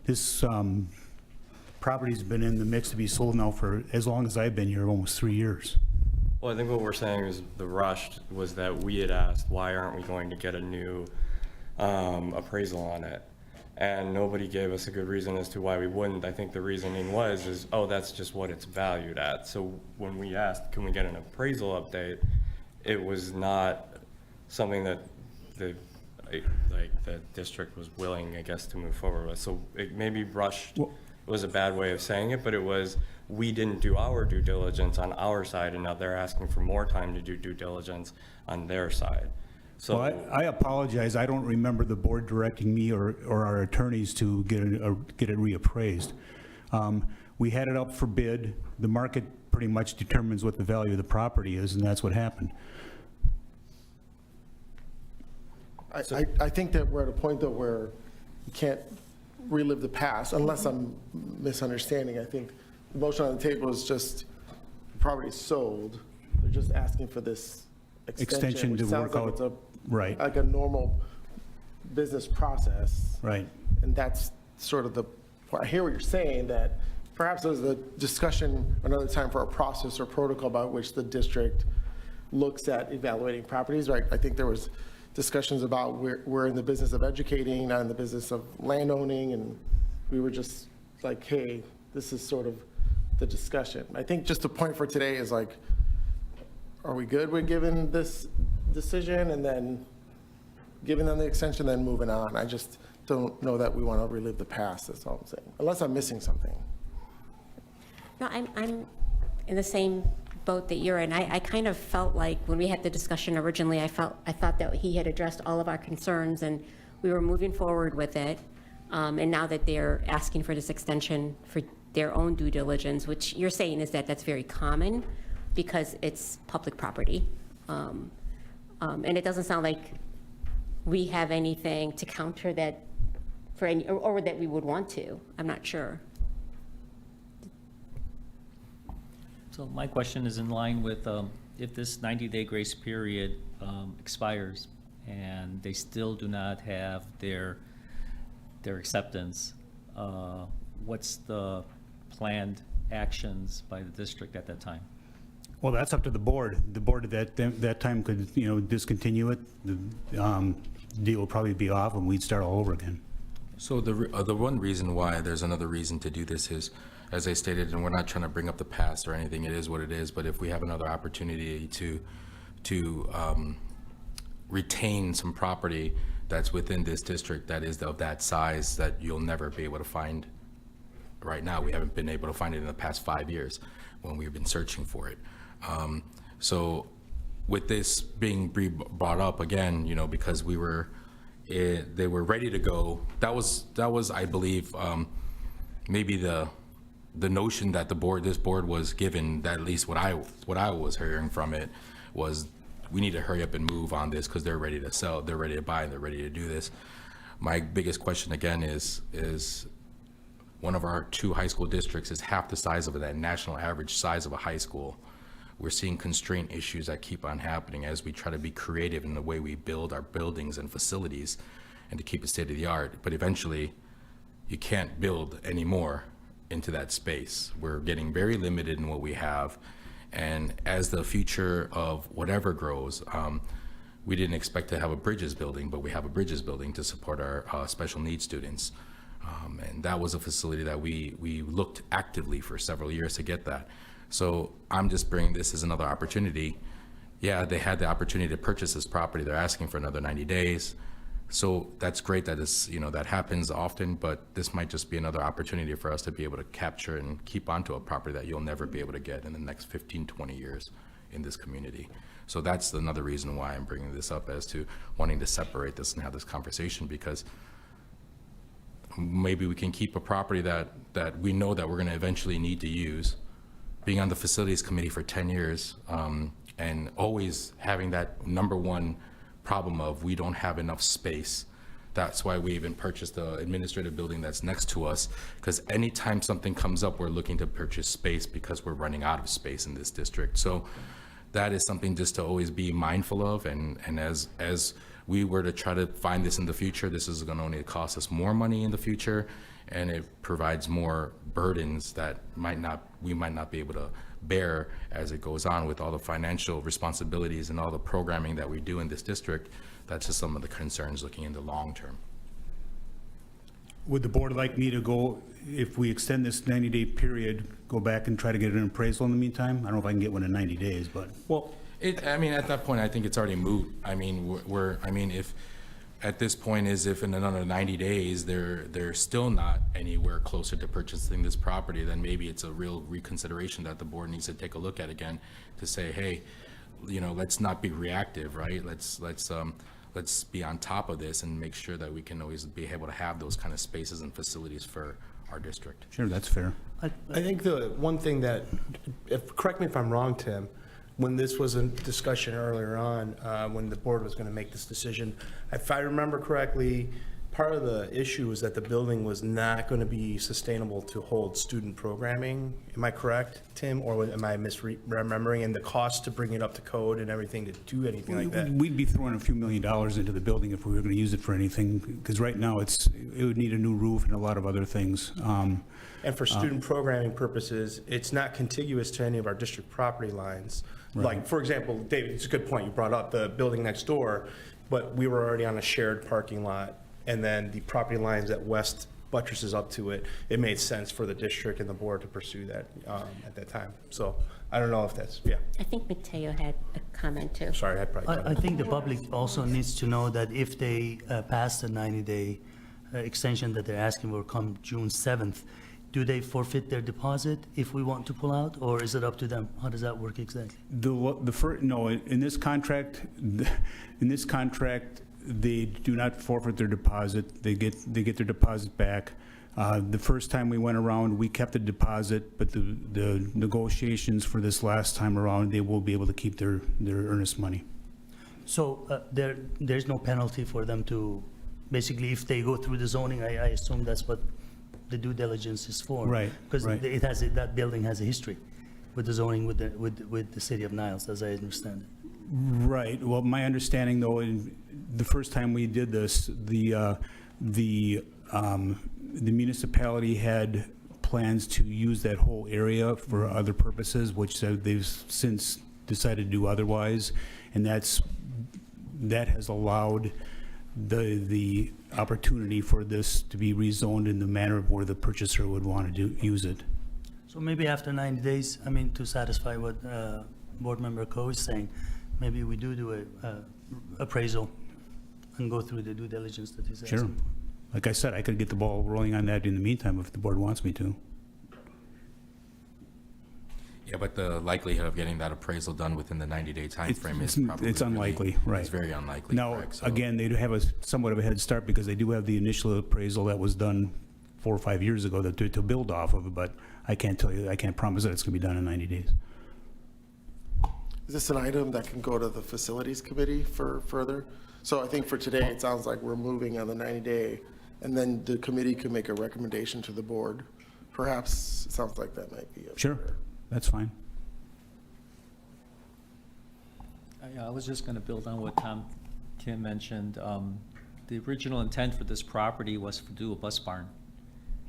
This property's been in the mix to be sold now for as long as I've been here, almost 3 years. Well, I think what we're saying is the rush was that we had asked, why aren't we going to get a new appraisal on it? And nobody gave us a good reason as to why we wouldn't. I think the reasoning is, oh, that's just what it's valued at. So when we asked, can we get an appraisal update, it was not something that the district was willing, I guess, to move forward with. So it maybe rushed was a bad way of saying it, but it was, we didn't do our due diligence on our side, and now they're asking for more time to do due diligence on their side. So Well, I apologize. I don't remember the board directing me or our attorneys to get it reappraised. We had it up for bid. The market pretty much determines what the value of the property is, and that's what happened. I think that we're at a point though where you can't relive the past, unless I'm misunderstanding. I think the motion on the table is just, the property is sold, they're just asking for this extension, which to sounds work like it's out, right, like a normal business process. right. And that's sort of I hear what you're saying, that perhaps there's a discussion another time for a process or protocol by which the district looks at evaluating properties, right? I think there was discussions about we're in the business of educating, not in the business of land owning, and we were just like, hey, this is sort of the discussion. I think just the point for today is like, are we good with giving this decision and then giving them the extension, then moving on? I just don't know that we want to relive the past, that's all I'm saying, unless I'm missing something. No, I'm in the same boat that you're in. I kind of felt like when we had the discussion originally, I thought that he had addressed all of our concerns and we were moving forward with it. And now that they're asking for this extension for their own due diligence, which you're saying is that that's very common because it's public property. And it doesn't sound like we have anything to counter that for any, or that we would want to. I'm not sure. So my question is in line with if this 90-day grace period expires and they still do not have their acceptance, what's the planned actions by the district at that time? Well, that's up to the board. The board at that time could, discontinue it. The deal will probably be off and we'd start all over again. So the one reason why there's another reason to do this is, as I stated, and we're not trying to bring up the past or anything, it is what it is, but if we have another opportunity to retain some property that's within this district that is of that size that you'll never be able to find right now. We haven't been able to find it in the past 5 years when we've been searching for it. So with this being brought up again, because they were ready to go, that was I believe, maybe the notion that this board was given, that at least what I was hearing from it was, we need to hurry up and move on this because they're ready to sell, they're ready to buy, and they're ready to do this. My biggest question again is one of our 2 high school districts is half the size of that national average size of a high school. We're seeing constraint issues that keep on happening as we try to be creative in the way we build our buildings and facilities and to keep it state of the art. But eventually, you can't build anymore into that space. We're getting very limited in what we have. And as the future of whatever grows, we didn't expect to have a Bridges building, but we have a Bridges building to support our special needs students. And that was a facility that we looked actively for several years to get that. So I'm just bringing this as another opportunity. Yeah, they had the opportunity to purchase this property. They're asking for another 90 days. So that's great that it's, that happens often, but this might just be another opportunity for us to be able to capture and keep onto a property that you'll never be able to get in the next 15, 20 years in this community. So that's another reason why I'm bringing this up, as to wanting to separate this and have this conversation, because maybe we can keep a property that we know that we're going to eventually need to use, being on the facilities committee for 10 years, and always having that number one problem of we don't have enough space. That's why we even purchased the administrative building that's next to us, because anytime something comes up, we're looking to purchase space because we're running out of space in this district. So that is something just to always be mindful of, and as we were to try to find this in the future, this is going to only cost us more money in the future, and it provides more burdens that we might not be able to bear as it goes on with all the financial responsibilities and all the programming that we do in this district. That's just some of the concerns looking in the long term. Would the board like me to go, if we extend this 90-day period, go back and try to get an appraisal in the meantime? I don't know if I can get one in 90 days, but. Well, at that point, I think it's already moot. If at this point if in another 90 days, they're still not anywhere closer to purchasing this property, then maybe it's a real reconsideration that the board needs to take a look at again to say, hey, let's not be reactive, right? Let's be on top of this and make sure that we can always be able to have those kind of spaces and facilities for our district. Sure, that's fair. I think the one thing that, correct me if I'm wrong, Tim, when this was a discussion earlier on, when the board was going to make this decision, if I remember correctly, part of the issue was that the building was not going to be sustainable to hold student programming. Am I correct, Tim, or am I misremembering? And the cost to bring it up to code and everything to do anything like that? We'd be throwing a few $1 million into the building if we were going to use it for anything, because right now it would need a new roof and a lot of other things. And for student programming purposes, it's not contiguous to any of our district property lines. Right. Like, for example, David, it's a good point you brought up, the building next door, but we were already on a shared parking lot, and then the property lines at west buttresses up to it. It made sense for the district and the board to pursue that at that time. So I don't know if that's, yeah. I think Mateo had a comment too. Sorry, I probably. I think the public also needs to know that if they pass the 90-day extension that they're asking for come June 7th, do they forfeit their deposit if we want to pull out, or is it up to them? How does that work exactly? In this contract, they do not forfeit their deposit. They get their deposit back. The first time we went around, we kept the deposit, but the negotiations for this last time around, they will be able to keep their earnest money. So there's no penalty for them to, basically, if they go through the zoning, I assume that's what the due diligence is for. Right, Because right. that building has a history with the zoning with the city of Niles, as I understand it. Right. Well, my understanding, though, the first time we did this, the municipality had plans to use that whole area for other purposes, which they've since decided to do otherwise, and that has allowed the opportunity for this to be rezoned in the manner of where the purchaser would want to use it. So maybe after 90 days, to satisfy what Board Member Coe is saying, maybe we do a appraisal and go through the due diligence that he's asking. Sure. Like I said, I could get the ball rolling on that in the meantime if the board wants me to. Yeah, but the likelihood of getting that appraisal done within the 90-day timeframe is probably It's unlikely, right. It's very unlikely. Now, correct, so- again, they do have somewhat of a head start because they do have the initial appraisal that was done 4 or 5 years ago to build off of, but I can't promise that it's going to be done in 90 days. Is this an item that can go to the facilities committee for further? So I think for today, it sounds like we're moving on the 90-day And then the committee could make a recommendation to the board. Perhaps, it sounds like that might be. Sure, that's fine. I was just going to build on what Tim mentioned. The original intent for this property was to do a bus barn,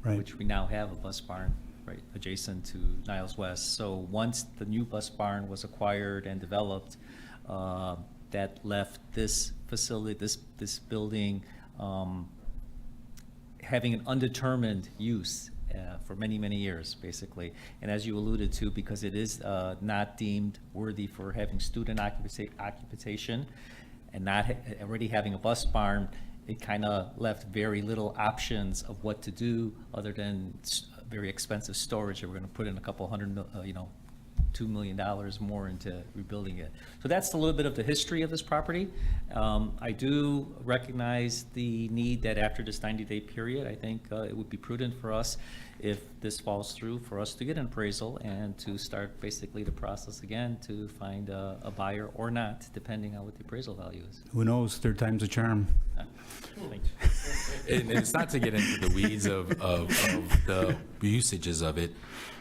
Right. which we now have a bus barn right adjacent to Niles West. So once the new bus barn was acquired and developed, that left this facility, this building, having an undetermined use for many, many years, basically. And as you alluded to, because it is not deemed worthy for having student occupation and not already having a bus barn, it kind of left very little options of what to do other than very expensive storage that we're going to put in a couple $2 million more into rebuilding it. So that's a little bit of the history of this property. I do recognize the need that after this 90-day period, I think it would be prudent for us, if this falls through, for us to get an appraisal and to start basically the process again to find a buyer or not, depending on what the appraisal value is. Who knows, third time's a charm. And it's not to get into the weeds of the usages of it,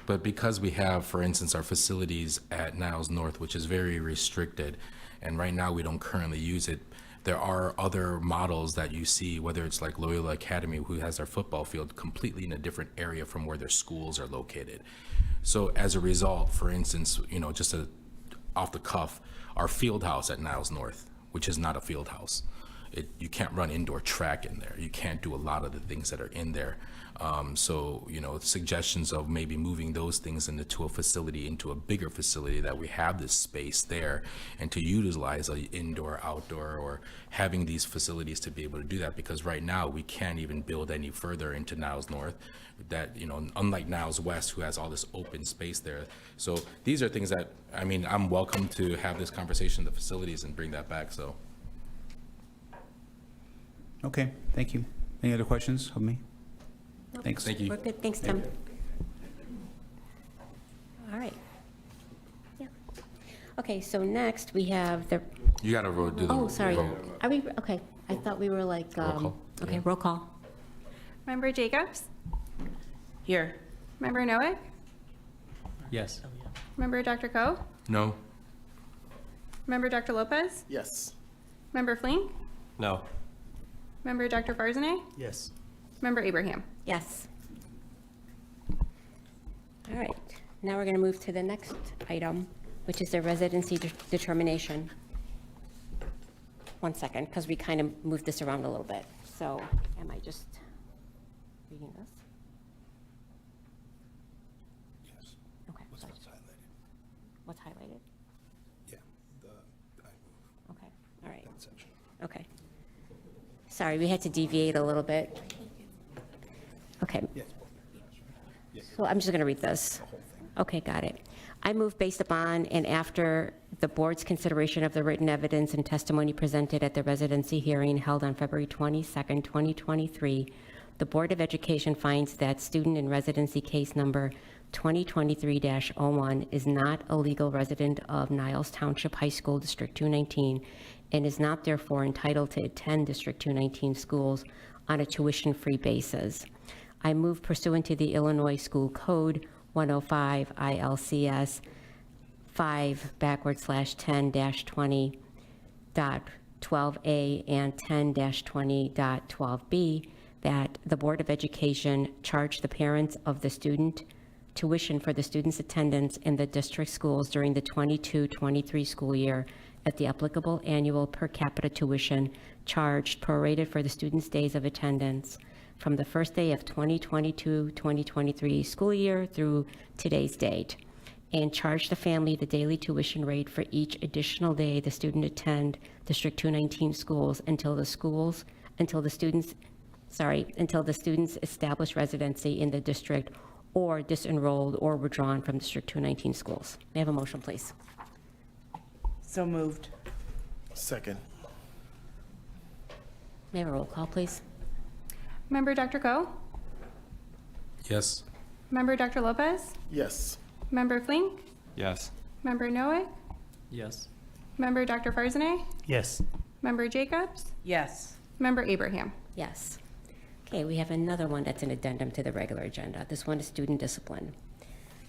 but because we have, for instance, our facilities at Niles North, which is very restricted, and right now we don't currently use it, there are other models that you see, whether it's like Loyola Academy, who has their football field completely in a different area from where their schools are located. So as a result, for instance, just off the cuff, our field house at Niles North, which is not a field house. You can't run indoor track in there. You can't do a lot of the things that are in there. So, suggestions of maybe moving those things into a facility, into a bigger facility that we have this space there, and to utilize an indoor, outdoor, or having these facilities to be able to do that, because right now we can't even build any further into Niles North, that, unlike Niles West, who has all this open space there. So these are things that, I'm welcome to have this conversation in the facilities and bring that back, so. Okay, thank you. Any other questions of me? Nope. Thanks. Thank you. We're good, thanks, Tim. All right. Yeah. Okay, so next we have the, You gotta do the. oh, sorry. vote. Are we, okay, I thought we were like, Roll call. okay, Yeah. roll call. Member Jacobs? Here. Member Noack? Yes. Member Dr. Koh? No. Member Dr. Lopez? Yes. Member Flink? No. Member Dr. Farzaneh? Yes. Member Abraham? Yes. All right, now we're going to move to the next item, which is the residency determination. One second, because we kind of moved this around a little bit. So am I just reading this? Yes. Okay. What's sorry. highlighted? What's highlighted? Yeah, I move Okay, all right, that section. okay. Sorry, we had to deviate a little bit. Okay. Yes. So I'm just going to read this. Okay, got it. I move based upon and after the board's consideration of the written evidence and testimony presented at the residency hearing held on February 22nd, 2023, the Board of Education finds that student in residency case number 2023-01 is not a legal resident of Niles Township High School, District 219, and is not therefore entitled to attend District 219 schools on a tuition-free basis. I move pursuant to the Illinois School Code 105 ILCS 5/10-20.12a and 10-20.12b that the Board of Education charge the parents of the student tuition for the student's attendance in the district schools during the 22-23 school year at the applicable annual per capita tuition charged prorated for the student's days of attendance from the first day of 2022-2023 school year through today's date, and charge the family the daily tuition rate for each additional day the student attend District 219 schools until the student's established residency in the district or disenrolled or withdrawn from District 219 schools. May I have a motion, please? So moved. Second. May I have a roll call, please? Member Dr. Koh? Yes. Member Dr. Lopez? Yes. Member Flink? Yes. Member Noack? Yes. Member Dr. Farzaneh? Yes. Member Jacobs? Yes. Member Abraham? Yes. Okay, we have another one that's an addendum to the regular agenda. This one is student discipline.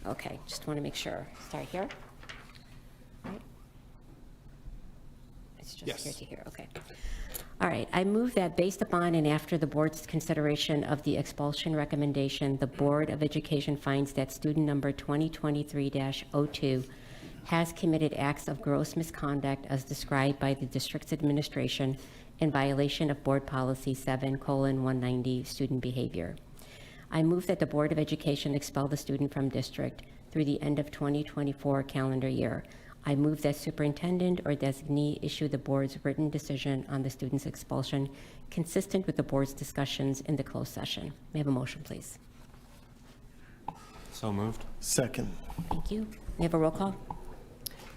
Okay, just want to make sure. Start here. Right. It's just Yes. here to here, okay. All right, I move that based upon and after the board's consideration of the expulsion recommendation, the Board of Education finds that student number 2023-02 has committed acts of gross misconduct as described by the district's administration in violation of Board Policy 7:190, student behavior. I move that the Board of Education expel the student from district through the end of 2024 calendar year. I move that superintendent or designee issue the board's written decision on the student's expulsion consistent with the board's discussions in the closed session. May I have a motion, please? So moved. Second. Thank you. May I have a roll call?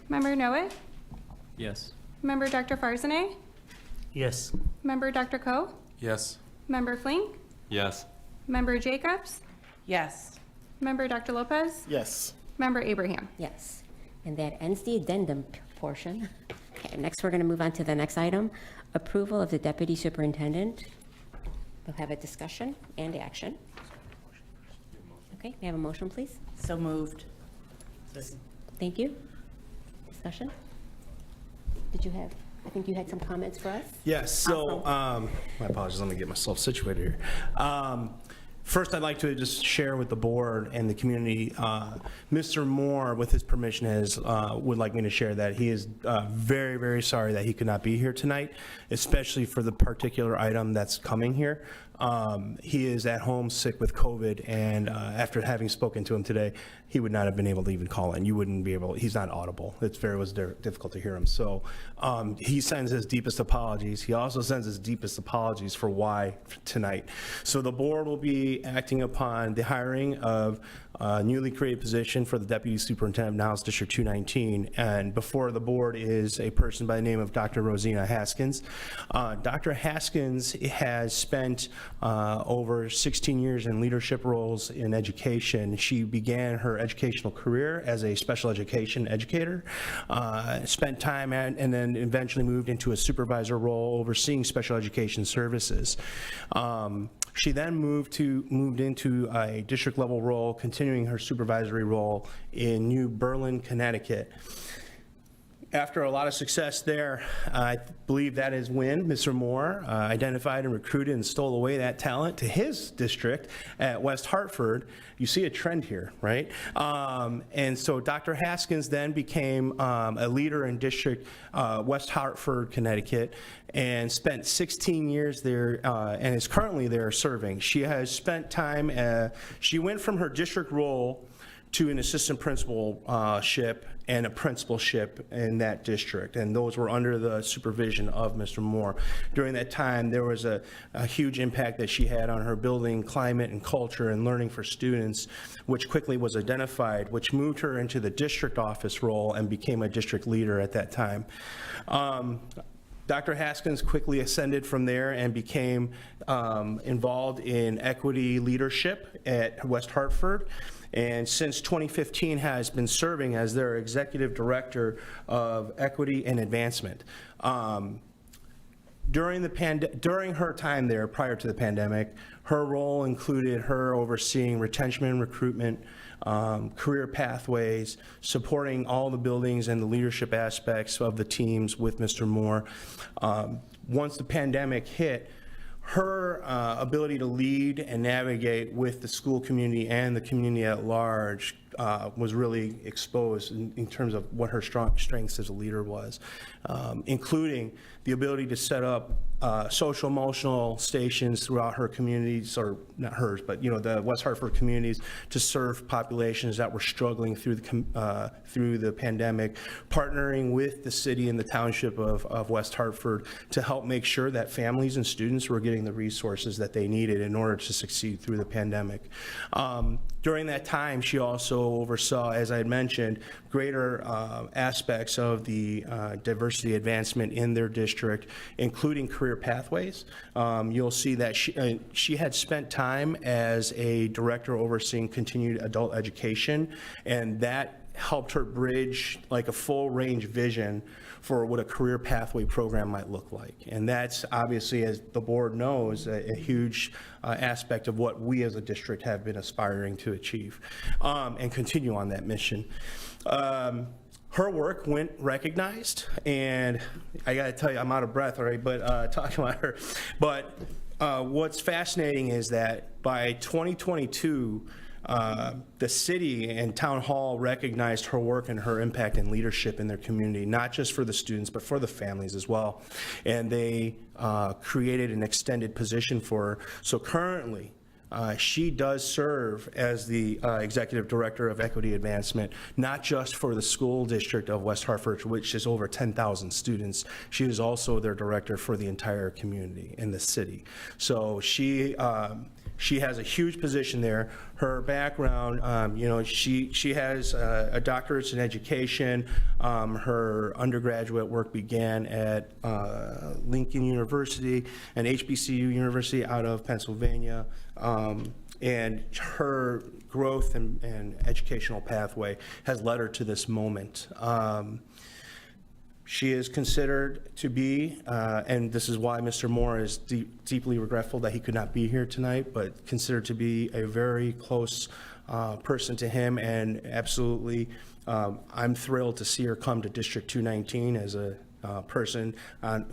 Member Noe? Yes. Member Dr. Farzaneh? Yes. Member Dr. Koh? Yes. Member Flink? Yes. Member Jacobs? Yes. Member Dr. Lopez? Yes. Member Abraham? Yes. And that ends the addendum portion. Okay, next we're going to move on to the next item, approval of the deputy superintendent. We'll have a discussion and action. Okay, may I have a motion, please? So moved. Thank you. Discussion? Did you have, I think you had some comments for us? Yes, so, my apologies, let me get myself situated here. First, I'd like to just share with the board and the community, Mr. Moore, with his permission, would like me to share that he is very, very sorry that he could not be here tonight, especially for the particular item that's coming here. He is at home sick with COVID, and after having spoken to him today, he would not have been able to even call in. You wouldn't be able, he's not audible. It was difficult to hear him. So he sends his deepest apologies. He also sends his deepest apologies for why tonight. So the board will be acting upon the hiring of a newly created position for the Deputy Superintendent of Niles District 219. And before the board is a person by the name of Dr. Rosina Haskins. Dr. Haskins has spent over 16 years in leadership roles in education. She began her educational career as a special education educator, spent time and then eventually moved into a supervisor role overseeing special education services. She then moved into a district level role, continuing her supervisory role in New Berlin, Connecticut. After a lot of success there, I believe that is when Mr. Moore identified and recruited and stole away that talent to his district at West Hartford. You see a trend here, right? And so Dr. Haskins then became a leader in District West Hartford, Connecticut, and spent 16 years there and is currently there serving. She has spent time, she went from her district role to an assistant principalship and a principalship in that district, and those were under the supervision of Mr. Moore. During that time, there was a huge impact that she had on her building climate and culture and learning for students, which quickly was identified, which moved her into the district office role and became a district leader at that time. Dr. Haskins quickly ascended from there and became involved in equity leadership at West Hartford, and since 2015 has been serving as their executive director of equity and advancement. During her time there, prior to the pandemic, her role included her overseeing retention and recruitment, career pathways, supporting all the buildings and the leadership aspects of the teams with Mr. Moore. Once the pandemic hit, her ability to lead and navigate with the school community and the community at large was really exposed in terms of what her strengths as a leader was, including the ability to set up social emotional stations throughout her communities, or not hers, but the West Hartford communities, to serve populations that were struggling through the pandemic, partnering with the city and the township of West Hartford to help make sure that families and students were getting the resources that they needed in order to succeed through the pandemic. During that time, she also oversaw, as I had mentioned, greater aspects of the diversity advancement in their district, including career pathways. You'll see that she had spent time as a director overseeing continued adult education, and that helped her bridge like a full range vision for what a career pathway program might look like. And that's obviously, as the board knows, a huge aspect of what we as a district have been aspiring to achieve and continue on that mission. Her work went recognized, and I gotta tell you, I'm out of breath already, but talking about her. But what's fascinating is that by 2022, the city and town hall recognized her work and her impact and leadership in their community, not just for the students, but for the families as well. And they created an extended position for her. So currently, she does serve as the Executive Director of Equity Advancement, not just for the school district of West Hartford, which is over 10,000 students. She is also their director for the entire community in the city. So she has a huge position there. Her background, she has a doctorate in education. Her undergraduate work began at Lincoln University and HBCU University out of Pennsylvania. And her growth and educational pathway has led her to this moment. She is considered to be, and this is why Mr. Moore is deeply regretful that he could not be here tonight, but considered to be a very close person to him, and absolutely, I'm thrilled to see her come to District 219 as a person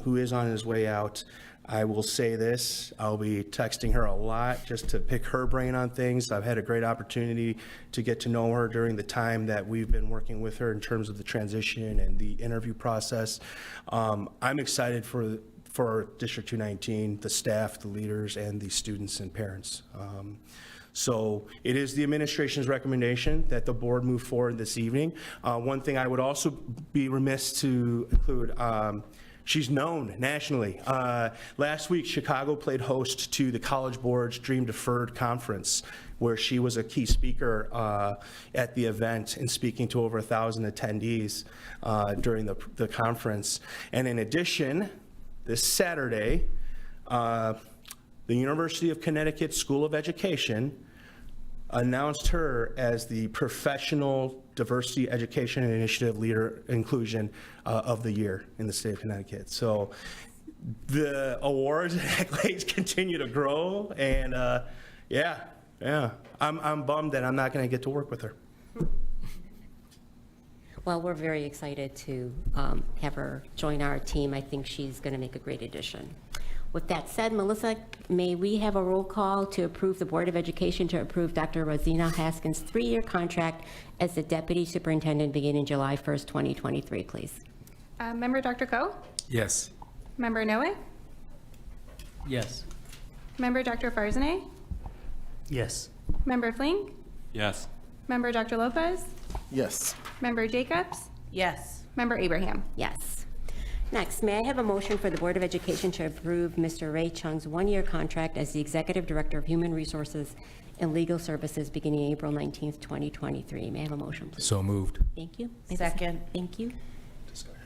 who is on his way out. I will say this, I'll be texting her a lot just to pick her brain on things. I've had a great opportunity to get to know her during the time that we've been working with her in terms of the transition and the interview process. I'm excited for District 219, the staff, the leaders, and the students and parents. So it is the administration's recommendation that the board move forward this evening. One thing I would also be remiss to include, she's known nationally. Last week, Chicago played host to the College Board's Dream Deferred Conference, where she was a key speaker at the event and speaking to over 1,000 attendees during the conference. And in addition, this Saturday, the University of Connecticut School of Education announced her as the Professional Diversity Education Initiative Leader Inclusion of the Year in the state of Connecticut. So the awards and accolades continue to grow, and I'm bummed that I'm not going to get to work with her. Well, we're very excited to have her join our team. I think she's going to make a great addition. With that said, Melissa, may we have a roll call to approve the Board of Education to approve Dr. Rosina Haskins' 3-year contract as the Deputy Superintendent beginning July 1st, 2023, please? Member Dr. Koh? Yes. Member Noe? Yes. Member Dr. Farzaneh? Yes. Member Flink? Yes. Member Dr. Lopez? Yes. Member Jacobs? Yes. Member Abraham? Yes. Next, may I have a motion for the Board of Education to approve Mr. Ray Chung's 1-year contract as the Executive Director of Human Resources and Legal Services beginning April 19th, 2023? May I have a motion, please? So moved. Thank you. May I have a Second. Thank you.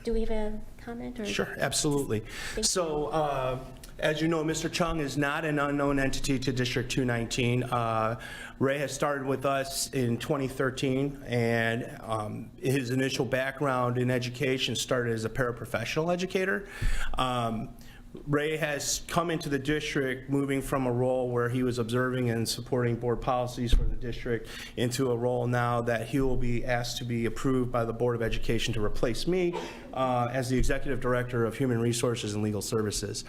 Do we have a comment? Or Sure, absolutely. So, as you know, Mr. Chung is not an unknown entity to District 219. Ray has started with us in 2013, and his initial background in education started as a paraprofessional educator. Ray has come into the district moving from a role where he was observing and supporting board policies for the district into a role now that he will be asked to be approved by the Board of Education to replace me as the Executive Director of Human Resources and Legal Services.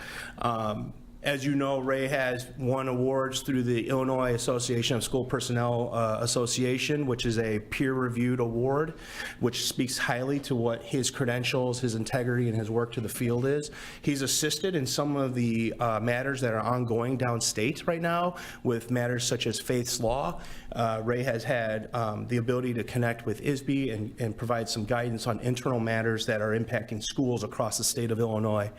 As you know, Ray has won awards through the Illinois Association of School Personnel Association, which is a peer-reviewed award, which speaks highly to what his credentials, his integrity, and his work to the field is. He's assisted in some of the matters that are ongoing downstate right now with matters such as Faith's Law. Ray has had the ability to connect with ISB and provide some guidance on internal matters that are impacting schools across the state of Illinois.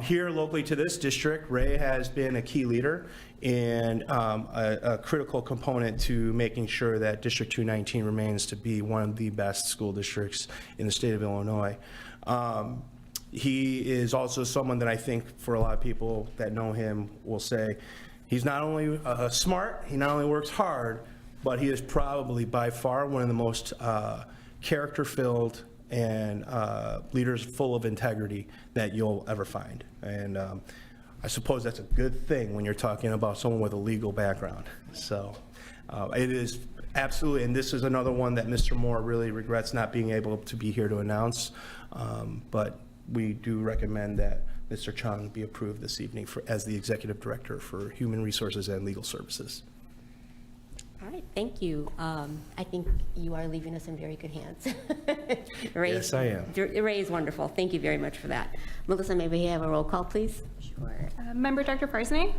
Here locally to this district, Ray has been a key leader and a critical component to making sure that District 219 remains to be one of the best school districts in the state of Illinois. He is also someone that I think for a lot of people that know him will say, he's not only smart, he not only works hard, but he is probably by far one of the most character-filled and leaders full of integrity that you'll ever find. And I suppose that's a good thing when you're talking about someone with a legal background. So it is absolutely, and this is another one that Mr. Moore really regrets not being able to be here to announce. But we do recommend that Mr. Chung be approved this evening as the Executive Director for Human Resources and Legal Services. All right, thank you. I think you are leaving us in very good hands. Yes, I am. Ray is wonderful. Thank you very much for that. Melissa, may we have a roll call, please? Sure. Member Dr. Farsney?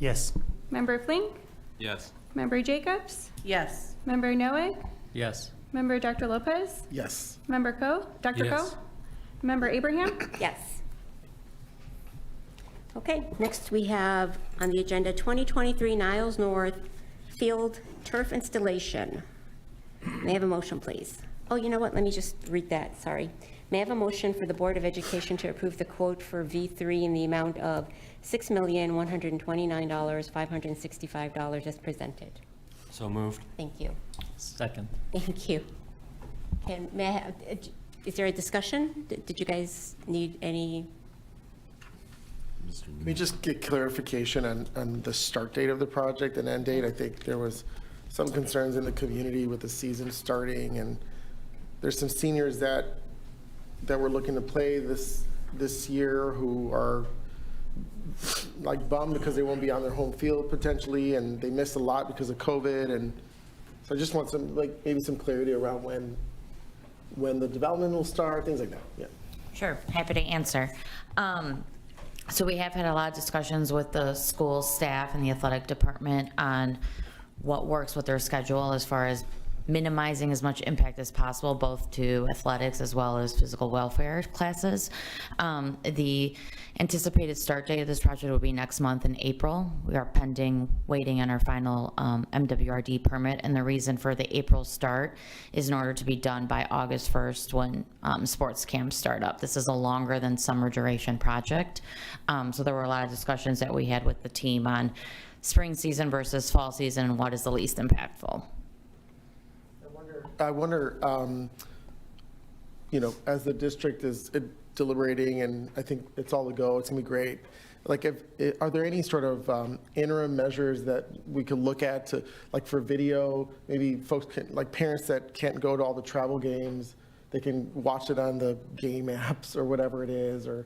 Yes. Member Flink? Yes. Member Jacobs? Yes. Member Noack? Yes. Member Dr. Lopez? Yes. Member Coe? Dr. Yes. Coe? Member Abraham? Yes. Okay, next we have on the agenda 2023 Niles North Field Turf Installation. May I have a motion, please? Oh, you know what, let me just read that, sorry. May I have a motion for the Board of Education to approve the quote for V3 in the amount of $6,129,565 as presented? So moved. Thank you. Second. Thank you. May I have, is there a discussion? Did you guys need any? Let me just get clarification on the start date of the project and end date. I think there was some concerns in the community with the season starting, and there's some seniors that were looking to play this year who are like bummed because they won't be on their home field potentially, and they missed a lot because of COVID. And so I just want some, like, maybe some clarity around when the development will start, things like that. Yeah. Sure, happy to answer. So we have had a lot of discussions with the school staff and the athletic department on what works with their schedule as far as minimizing as much impact as possible, both to athletics as well as physical welfare classes. The anticipated start date of this project will be next month in April. We are waiting on our final MWRD permit, and the reason for the April start is in order to be done by August 1st when sports camps start up. This is a longer than summer duration project. So there were a lot of discussions that we had with the team on spring season versus fall season and what is the least impactful. I wonder, as the district is deliberating, and I think it's all a go, it's gonna be great. Like, are there any sort of interim measures that we could look at to, like, for video, maybe folks can, like parents that can't go to all the travel games, they can watch it on the game apps or whatever it is, or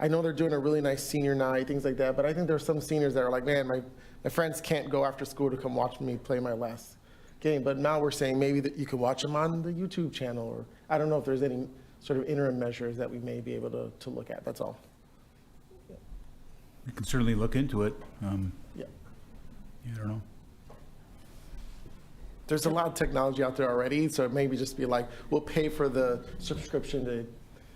I know they're doing a really nice senior night, things like that, but I think there's some seniors that are like, man, my friends can't go after school to come watch me play my last game, but now we're saying maybe that you can watch them on the YouTube channel, or I don't know if there's any sort of interim measures that we may be able to look at, that's all. You can certainly look into it. Yeah. I don't know. There's a lot of technology out there already, so it maybe just be like, we'll pay for the subscription to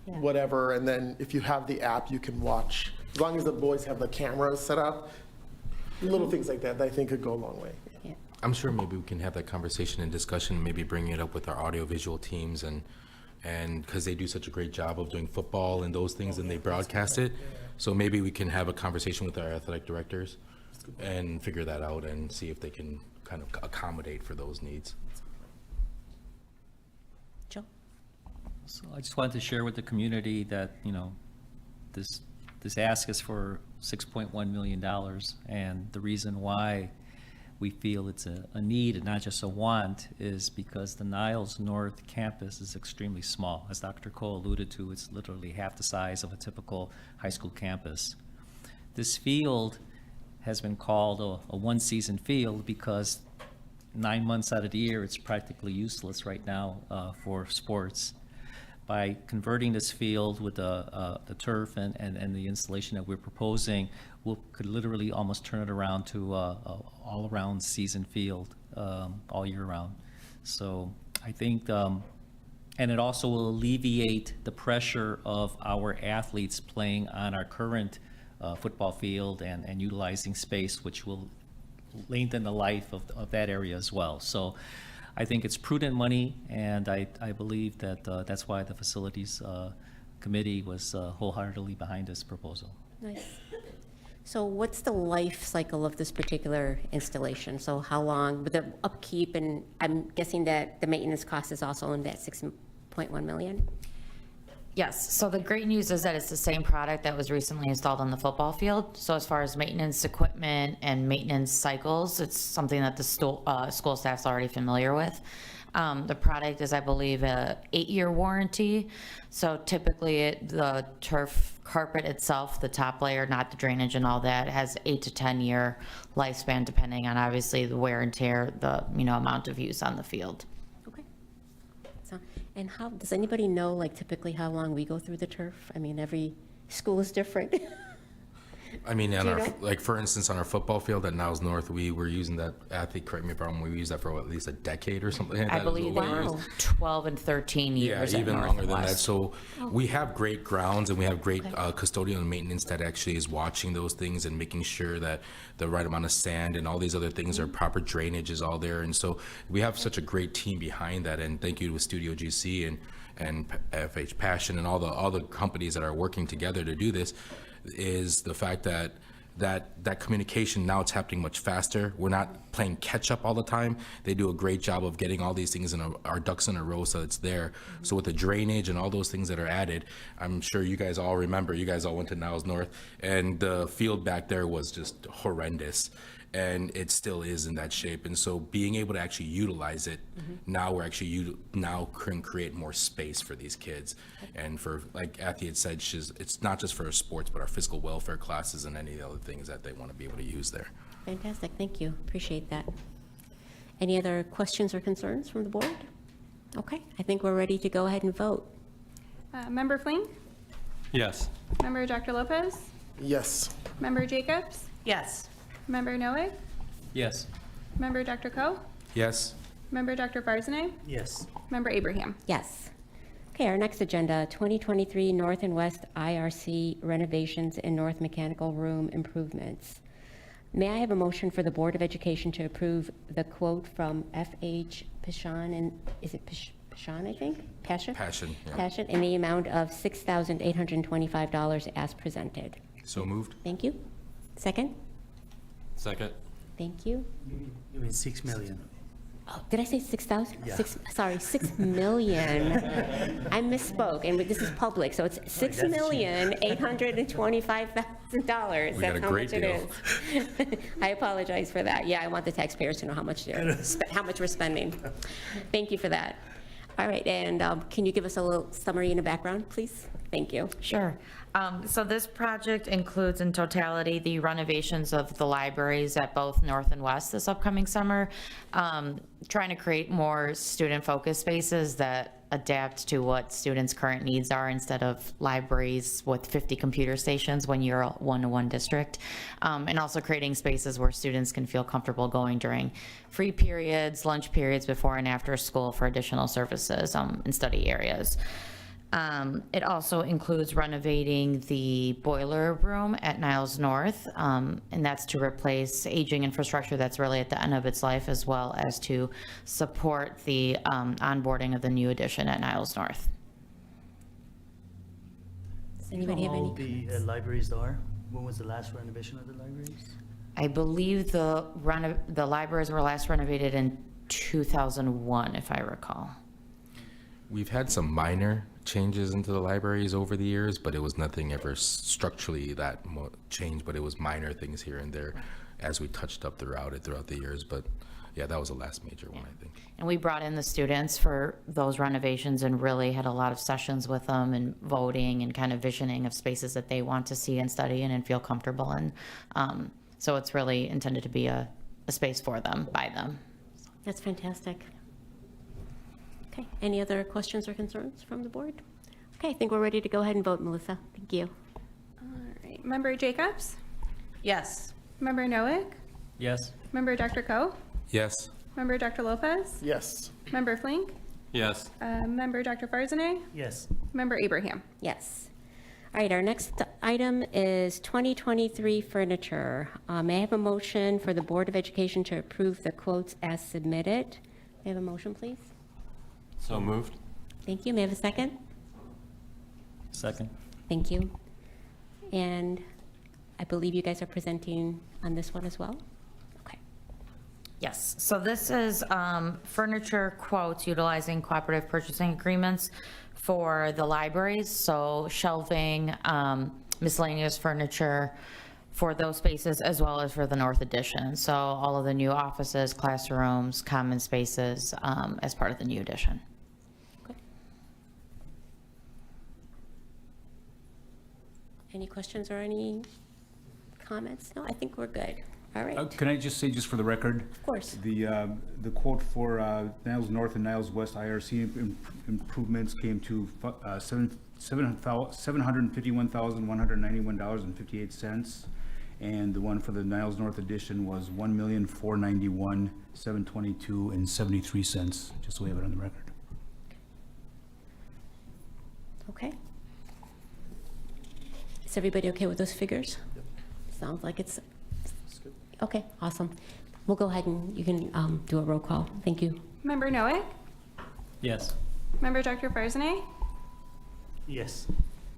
whatever, and then if you have the app, you can watch, as long as the boys have the cameras set up, little things like that I think could go a long way. Yeah. I'm sure maybe we can have that conversation and discussion, maybe bring it up with our audiovisual teams, and because they do such a great job of doing football and those things, and they broadcast it. So maybe we can have a conversation with our athletic directors and figure that out and see if they can kind of accommodate for those needs. Joe? So I just wanted to share with the community that, this ask is for $6.1 million, and the reason why we feel it's a need and not just a want is because the Niles North campus is extremely small. As Dr. Cole alluded to, it's literally half the size of a typical high school campus. This field has been called a one-season field because 9 months out of the year, it's practically useless right now for sports. By converting this field with the turf and the installation that we're proposing, we could literally almost turn it around to all-around season field all year round. So I think, and it also will alleviate the pressure of our athletes playing on our current football field and utilizing space, which will lengthen the life of that area as well. So I think it's prudent money, and I believe that that's why the Facilities Committee was wholeheartedly behind this proposal. Nice. So what's the life cycle of this particular installation? So how long, with the upkeep, and I'm guessing that the maintenance cost is also in that $6 2.1 million. Yes, so the great news is that it's the same product that was recently installed on the football field. So as far as maintenance equipment and maintenance cycles, it's something that the school staff's already familiar with. The product is, I believe, a 8-year warranty. So typically the turf carpet itself, the top layer, not the drainage and all that, has 8 to 10 year lifespan, depending on obviously the wear and tear, the amount of use on the field. So, and how, does anybody know, like, typically how long we go through the turf? I mean, every school is different. I mean, Do on you our, know? like, for instance, on our football field at Niles North, we were using that, athlete, correct me if I'm wrong, we used that for at least a decade or something like that. I believe they Wow. were 12 and 13 years Yeah, at even longer than that. Northwest. So Oh. we have great grounds and we have great custodial and maintenance that actually is watching those things and making sure that the right amount of sand and all these other things are proper drainage is all there. And so we have such a great team behind that. And thank you to Studio GC and FH Passion and all the companies that are working together to do this, is the fact that communication now, it's happening much faster. We're not playing catch up all the time. They do a great job of getting all these things in our ducks in a row so it's there. So with the drainage and all those things that are added, I'm sure you guys all remember, you guys all went to Niles North and the field back there was just horrendous. And it still is in that shape. And so being able to actually utilize it, now we're actually now can create more space for these kids. And for, like Athy had said, it's not just for our sports, but our physical welfare classes and any other things that they want to be able to use there. Fantastic, thank you, appreciate that. Any other questions or concerns from the board? Okay, I think we're ready to go ahead and vote. Member Fling? Yes. Member Dr. Lopez? Yes. Member Jacobs? Yes. Member Noe? Yes. Member Dr. Koh? Yes? Member Dr. Farzaneh? Yes. Member Abraham? Yes. Okay, our next agenda, 2023 North and West IRC renovations and North Mechanical Room improvements. May I have a motion for the Board of Education to approve the quote from FH Pashan, and is it Pashan, I think? Passion? Passion, yeah. Passion, in the amount of $6,825 as presented. So moved? Thank you. Second? Second. Thank you. You mean 6 million? Oh, did I say 6,000? Yeah. Sorry, 6 million. I misspoke, and this is public, so it's $6,825,000. We got a great deal. I apologize for that. Yeah, I want the taxpayers to know how much we're spending. Thank you for that. All right, and can you give us a little summary and a background, please? Thank you. Sure. So this project includes in totality the renovations of the libraries at both North and West this upcoming summer, trying to create more student-focused spaces that adapt to what students' current needs are instead of libraries with 50 computer stations when you're a one-to-one district, and also creating spaces where students can feel comfortable going during free periods, lunch periods, before and after school for additional services in study areas. It also includes renovating the boiler room at Niles North, and that's to replace aging infrastructure that's really at the end of its life, as well as to support the onboarding of the new addition at Niles North. Does anybody have any How the comments? libraries are? When was the last renovation of the libraries? I believe the libraries were last renovated in 2001, if I recall. We've had some minor changes into the libraries over the years, but it was nothing ever structurally that changed, but it was minor things here and there as we touched up throughout the years. But yeah, that was the last major one, I think. And we brought in the students for those renovations and really had a lot of sessions with them and voting and kind of visioning of spaces that they want to see and study in and feel comfortable in. So it's really intended to be a space for them, by them. That's fantastic. Okay, any other questions or concerns from the board? Okay, I think we're ready to go ahead and vote, Melissa. Thank you. All right. Member Jacobs? Yes. Member Noack? Yes. Member Dr. Koh? Yes? Member Dr. Lopez? Yes. Member Flink? Yes. Member Dr. Farzaneh? Yes. Member Abraham? Yes. All right, our next item is 2023 furniture. May I have a motion for the Board of Education to approve the quotes as submitted? May I have a motion, please? So moved. Thank you. May I have a second? Second. Thank you. And I believe you guys are presenting on this one as well? Okay. Yes, so this is furniture quotes utilizing cooperative purchasing agreements for the libraries, so shelving, miscellaneous furniture for those spaces, as well as for the North Addition. So all of the new offices, classrooms, common spaces as part of the new addition. Any questions or any comments? No, I think we're good. All right. Can I just say, just for the record? Of course. The quote for Niles North and Niles West IRC improvements came to $751,191.58. And the one for the Niles North Addition was $1,491,722.73, just so we have it on the record. Okay. Is everybody okay with those figures? Sounds like it's, okay, awesome. We'll go ahead and you can do a roll call. Thank you. Member Noack? Yes. Member Dr. Farzaneh? Yes.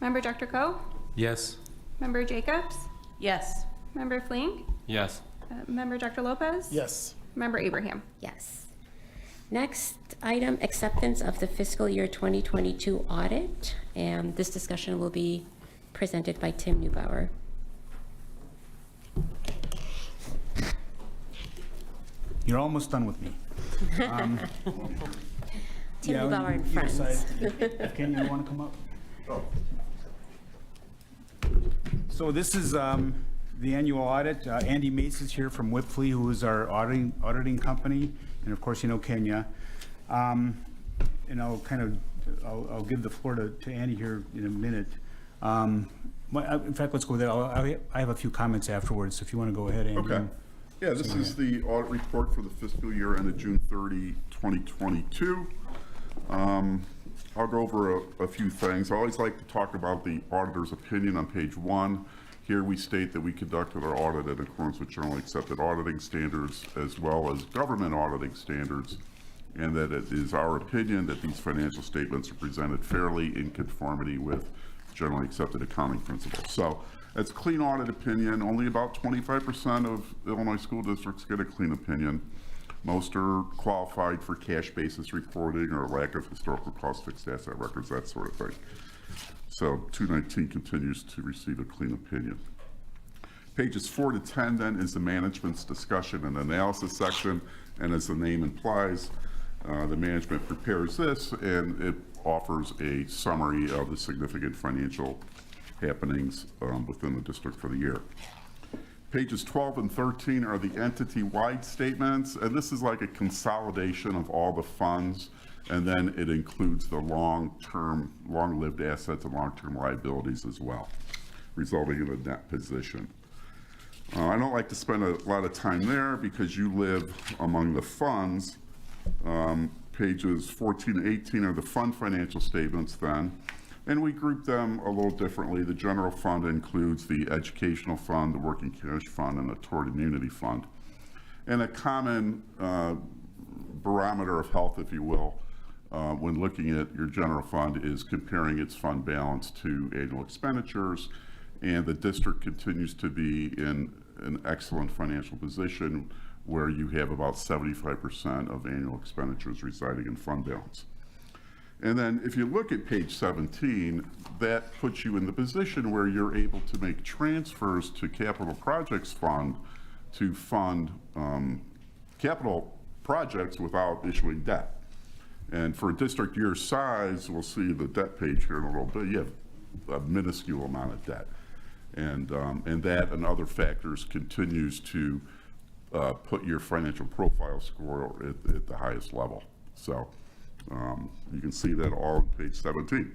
Member Dr. Koh? Yes. Member Jacobs? Yes. Member Flink? Yes. Member Dr. Lopez? Yes. Member Abraham? Yes. Next item, acceptance of the fiscal year 2022 audit. And this discussion will be presented by Tim Neubauer. You're almost done with me. Tim Yeah, Neubauer and either friends. side. Ken, you want to come up? So this is the annual audit. Andy Mace is here from Whipfley, who is our auditing company, and of course, you know Kenya. And I'll give the floor to Andy here in a minute. In fact, let's go there. I have a few comments afterwards, so if you want to go ahead, Andy. Okay. Yeah, this is the audit report for the fiscal year ended June 30, 2022. I'll go over a few things. I always like to talk about the auditor's opinion on page 1. Here we state that we conducted our audit in accordance with generally accepted auditing standards as well as government auditing standards, and that it is our opinion that these financial statements are presented fairly in conformity with generally accepted accounting principles. So it's a clean audit opinion. Only about 25% of Illinois school districts get a clean opinion. Most are qualified for cash basis reporting or lack of historical cost fixed asset records, that sort of thing. So 219 continues to receive a clean opinion. Pages 4 to 10 then is the management's discussion and analysis section, and as the name implies, the management prepares this and it offers a summary of the significant financial happenings within the district for the year. Pages 12 and 13 are the entity-wide statements, and this is like a consolidation of all the funds, and then it includes the long-term, long-lived assets and long-term liabilities as well, resulting in a net position. I don't like to spend a lot of time there because you live among the funds. Pages 14 and 18 are the fund financial statements then, and we group them a little differently. The general fund includes the educational fund, the working cash fund, and the tort immunity fund. And a common barometer of health, if you will, when looking at your general fund is comparing its fund balance to annual expenditures, and the district continues to be in an excellent financial position where you have about 75% of annual expenditures residing in fund balance. And then if you look at page 17, that puts you in the position where you're able to make transfers to capital projects fund to fund capital projects without issuing debt. And for a district your size, we'll see the debt page here in a little bit, you have a minuscule amount of debt. And that and other factors continues to put your financial profile score at the highest level. So you can see that all on page 17.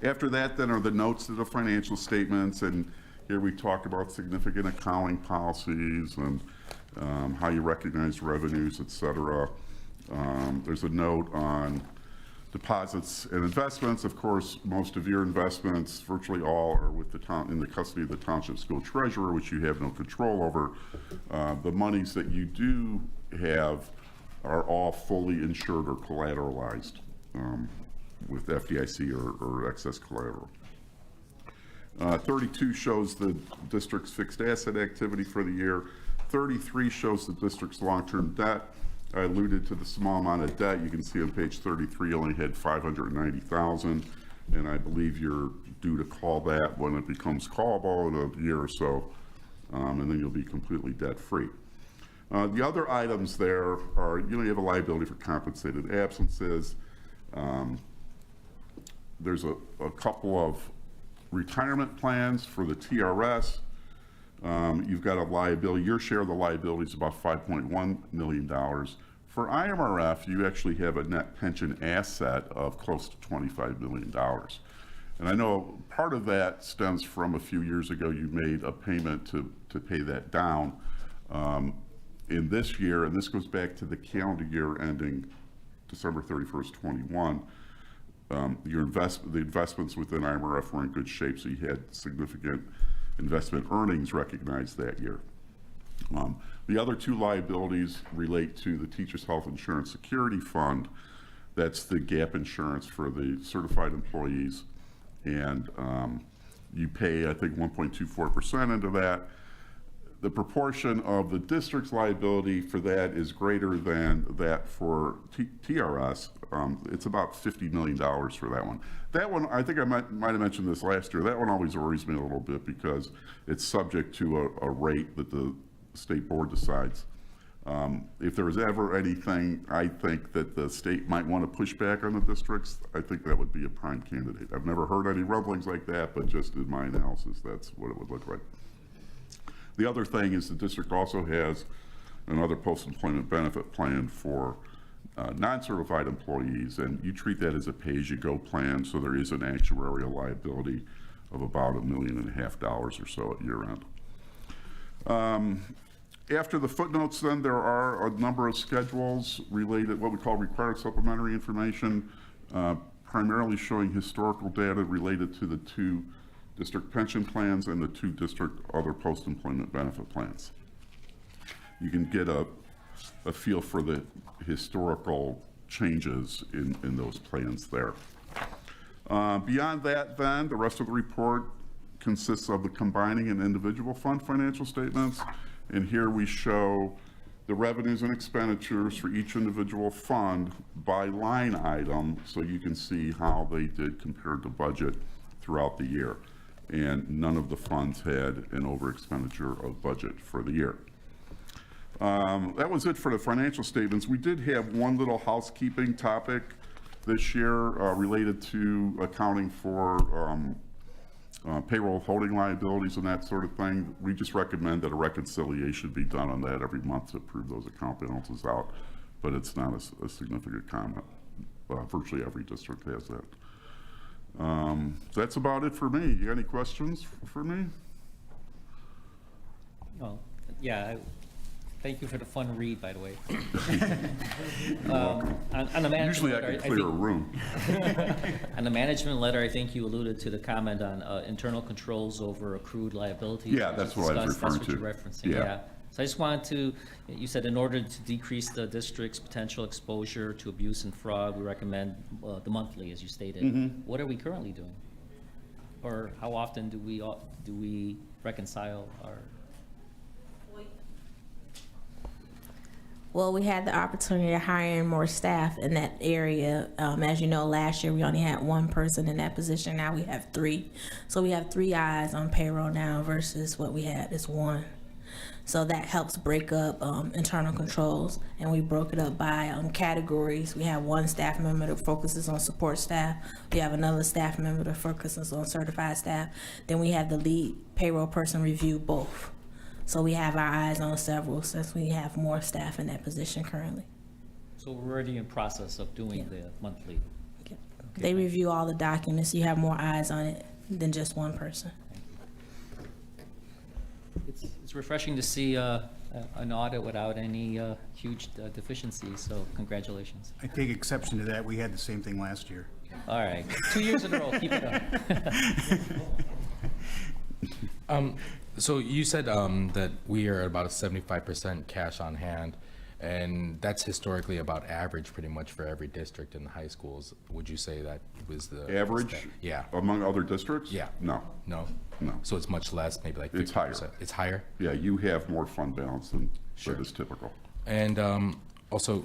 After that then are the notes to the financial statements, and here we talk about significant accounting policies and how you recognize revenues, etc. There's a note on deposits and investments. Of course, most of your investments, virtually all, are with the in the custody of the Township School Treasurer, which you have no control over. The monies that you do have are all fully insured or collateralized with FDIC or excess collateral. 32 shows the district's fixed asset activity for the year. 33 shows the district's long-term debt. I alluded to the small amount of debt. You can see on page 33 only had $590,000, and I believe you're due to call that when it becomes callable in a year or so, and then you'll be completely debt-free. The other items there are, you have a liability for compensated absences. There's a couple of retirement plans for the TRS. You've got a liability, your share of the liability is about $5.1 million. For IMRF, you actually have a net pension asset of close to $25 million. And I know part of that stems from a few years ago, you made a payment to pay that down. In this year, and this goes back to the calendar year ending December 31st, 21, the investments within IMRF were in good shape, so you had significant investment earnings recognized that year. The other two liabilities relate to the Teachers Health Insurance Security Fund. That's the gap insurance for the certified employees, and you pay, I think, 1.24% into that. The proportion of the district's liability for that is greater than that for TRS. It's about $50 million for that one. That one, I think I might have mentioned this last year, that one always worries me a little bit because it's subject to a rate that the state board decides. If there was ever anything I think that the state might want to push back on the districts, I think that would be a prime candidate. I've never heard any rumblings like that, but just in my analysis, that's what it would look like. The other thing is the district also has another post-employment benefit plan for non-certified employees, and you treat that as a pay-as-you-go plan, so there is an actuarial liability of about $1.5 million or so at year end. After the footnotes, then, there are a number of schedules related, what we call required supplementary information, primarily showing historical data related to the two district pension plans and the two district other post-employment benefit plans. You can get a feel for the historical changes in those plans there. Beyond that, then, the rest of the report consists of the combining and individual fund financial statements, and here we show the revenues and expenditures for each individual fund by line item, so you can see how they did compared to budget throughout the year. And none of the funds had an over expenditure of budget for the year. That was it for the financial statements. We did have one little housekeeping topic this year related to accounting for payroll holding liabilities and that sort of thing. We just recommend that a reconciliation be done on that every month to prove those account balances out, but it's not a significant comment. Virtually every district has that. So that's about it for me. You got any questions for me? Well, yeah, thank you for the fun read, by the way. On the management Usually I letter, can clear a room. On the management letter, I think you alluded to the comment on internal controls over accrued liabilities. Yeah, that's what I was referring That's what you're referencing, yeah. So I just wanted to, you said in order to decrease the district's potential exposure to abuse and fraud, we recommend the monthly, as you stated. Mm-hmm. What are we currently doing? Or how often do we reconcile our? Well, we had the opportunity to hire in more staff in that area. As you know, last year we only had one person in that position. Now we have 3. So we have 3 eyes on payroll now versus what we had is 1. So that helps break up internal controls, and we broke it up by categories. We have one staff member that focuses on support staff. We have another staff member that focuses on certified staff. Then we have the lead payroll person review both. So we have our eyes on several since we have more staff in that position currently. So we're already in process of doing the monthly. Okay. They review all the documents. You have more eyes on it than just one person. It's refreshing to see an audit without any huge deficiencies, so congratulations. I take exception to that. We had the same thing last year. All right, 2 years in a row, keep it up. So you said that we are at about a 75% cash on hand. And that's historically about average pretty much for every district in the high schools. Would you say that was the Average? Yeah. Among other districts? Yeah. No. No? No. So it's much less, maybe like 50%? It's higher. It's higher? Yeah, you have more fund balance than Sure. is typical. And also,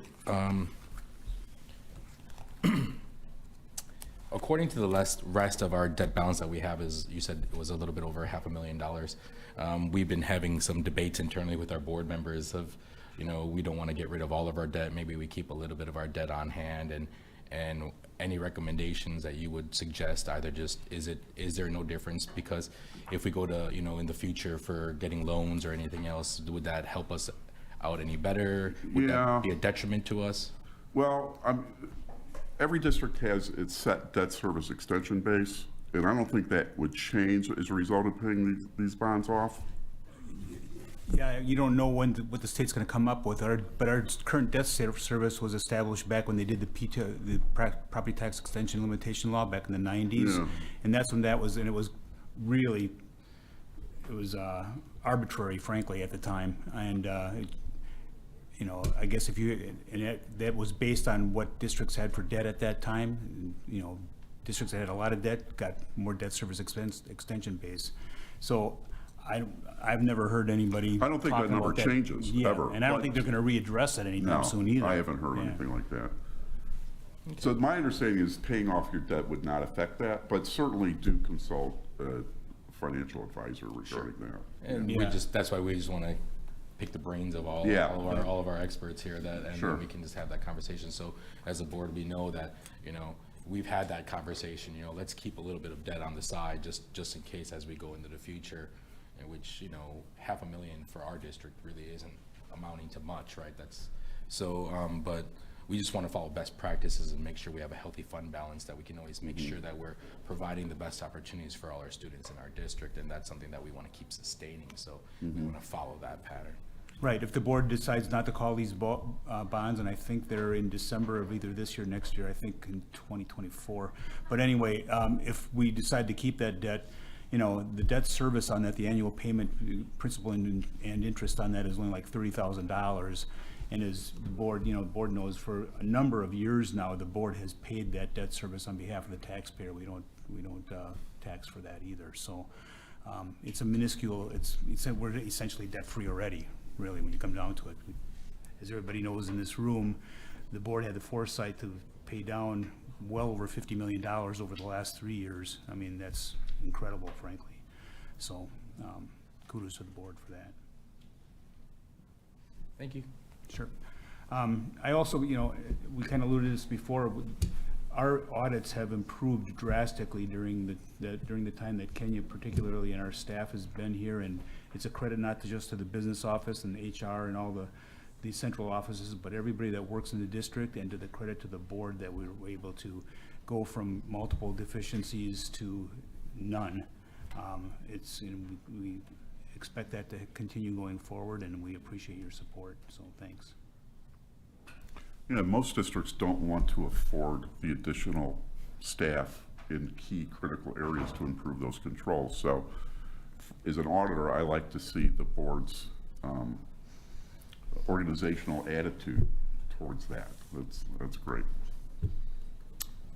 according to the rest of our debt balance that we have is, you said it was a little bit over $500,000. We've been having some debates internally with our board members of, we don't want to get rid of all of our debt. Maybe we keep a little bit of our debt on hand, and any recommendations that you would suggest, either just, is there no difference? Because if we go to, in the future for getting loans or anything else, would that help us out any better? Would that be a detriment to us? Well, every district has its set debt service extension base, and I don't think that would change as a result of paying these bonds off. Yeah, you don't know what the state's going to come up with, but our current debt service was established back when they did the property tax extension limitation law back in the 90s. Yeah. And that's when that was, and it was really, arbitrary, frankly, at the time. And, I guess that was based on what districts had for debt at that time. Districts that had a lot of debt got more debt service extension base. So I've never heard anybody. I don't think that number changes, ever. And I don't think they're going to readdress it anytime soon either. I haven't heard anything like that. Okay. So my understanding is paying off your debt would not affect that, but certainly do consult a financial advisor regarding that. And that's why we just want to pick the brains of all of our experts here, then we can just have that conversation. So as a board, we know that, we've had that conversation, let's keep a little bit of debt on the side just in case as we go into the future, in which, $500,000 for our district really isn't amounting to much, right? But we just want to follow best practices and make sure we have a healthy fund balance, that we can always make sure that we're providing the best opportunities for all our students in our district, and that's something that we want to keep sustaining, so we want to follow that pattern. Right, if the board decides not to call these bonds, and I think they're in December of either this year or next year, I think in 2024. But anyway, if we decide to keep that debt, the debt service on that, the annual payment, principal and interest on that is only like $30,000. And as the board, the board knows, for a number of years now, the board has paid that debt service on behalf of the taxpayer. We don't tax for that either. So it's a minuscule. We're essentially debt free already, really, when you come down to it. As everybody knows in this room, the board had the foresight to pay down well over $50 million over the last 3 years. I mean, that's incredible, frankly. So kudos to the board for that. Thank you. Sure. I also, we kind of alluded to this before. Our audits have improved drastically during the time that Kenya, particularly, and our staff has been here, and it's a credit not just to the business office and the HR and all the central offices, but everybody that works in the district, and to the credit to the board that we were able to go from multiple deficiencies to none. We expect that to continue going forward, and we appreciate your support, so thanks. Most districts don't want to afford the additional staff in key critical areas to improve those controls. So as an auditor, I like to see the board's organizational attitude towards that. That's great.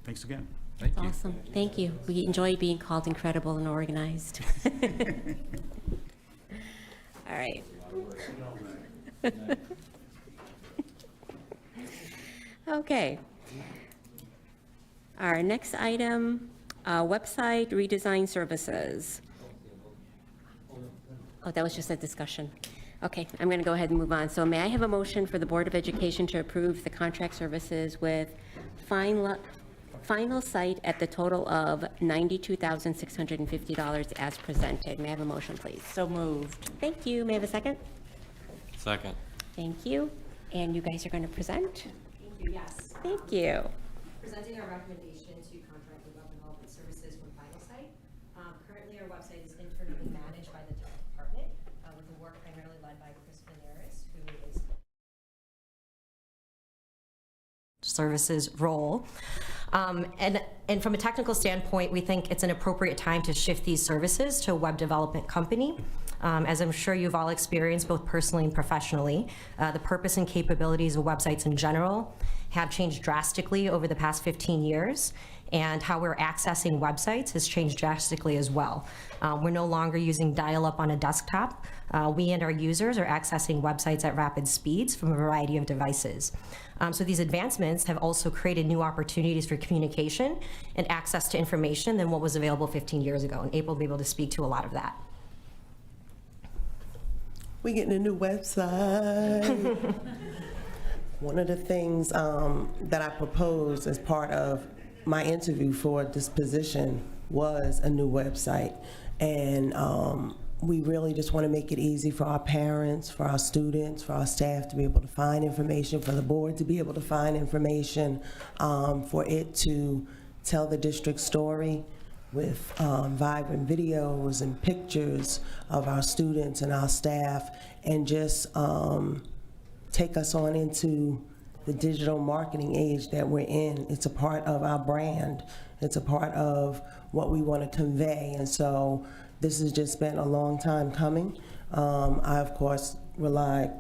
Thanks again. Thank you. Awesome. Thank you. We enjoy being called incredible and organized. All right. Okay. Our next item, website redesign services. Oh, that was just a discussion. Okay, I'm going to go ahead and move on. So may I have a motion for the Board of Education to approve the contract services with Final Site at the total of $92,650 as presented? May I have a motion, please? So moved. Thank you. May I have a second? Second. Thank you. And you guys are going to present? Thank you, yes. Thank you. Presenting our recommendation to contract with web development services from Final Site. Currently, our website is internally managed by the tech department, with the work primarily led by Chris Veneris, who is services role. And from a technical standpoint, we think it's an appropriate time to shift these services to a web development company. As I'm sure you've all experienced both personally and professionally, the purpose and capabilities of websites in general have changed drastically over the past 15 years, and how we're accessing websites has changed drastically as well. We're no longer using dial-up on a desktop. We and our users are accessing websites at rapid speeds from a variety of devices. So these advancements have also created new opportunities for communication and access to information than what was available 15 years ago, and April will be able to speak to a lot of that. We're getting a new website. One of the things that I proposed as part of my interview for this position was a new website. And we really just want to make it easy for our parents, for our students, for our staff to be able to find information, for the board to be able to find information, for it to tell the district story with vibrant videos and pictures of our students and our staff, and just take us on into the digital marketing age that we're in. It's a part of our brand. It's a part of what we want to convey. And so this has just been a long time coming. I, of course, rely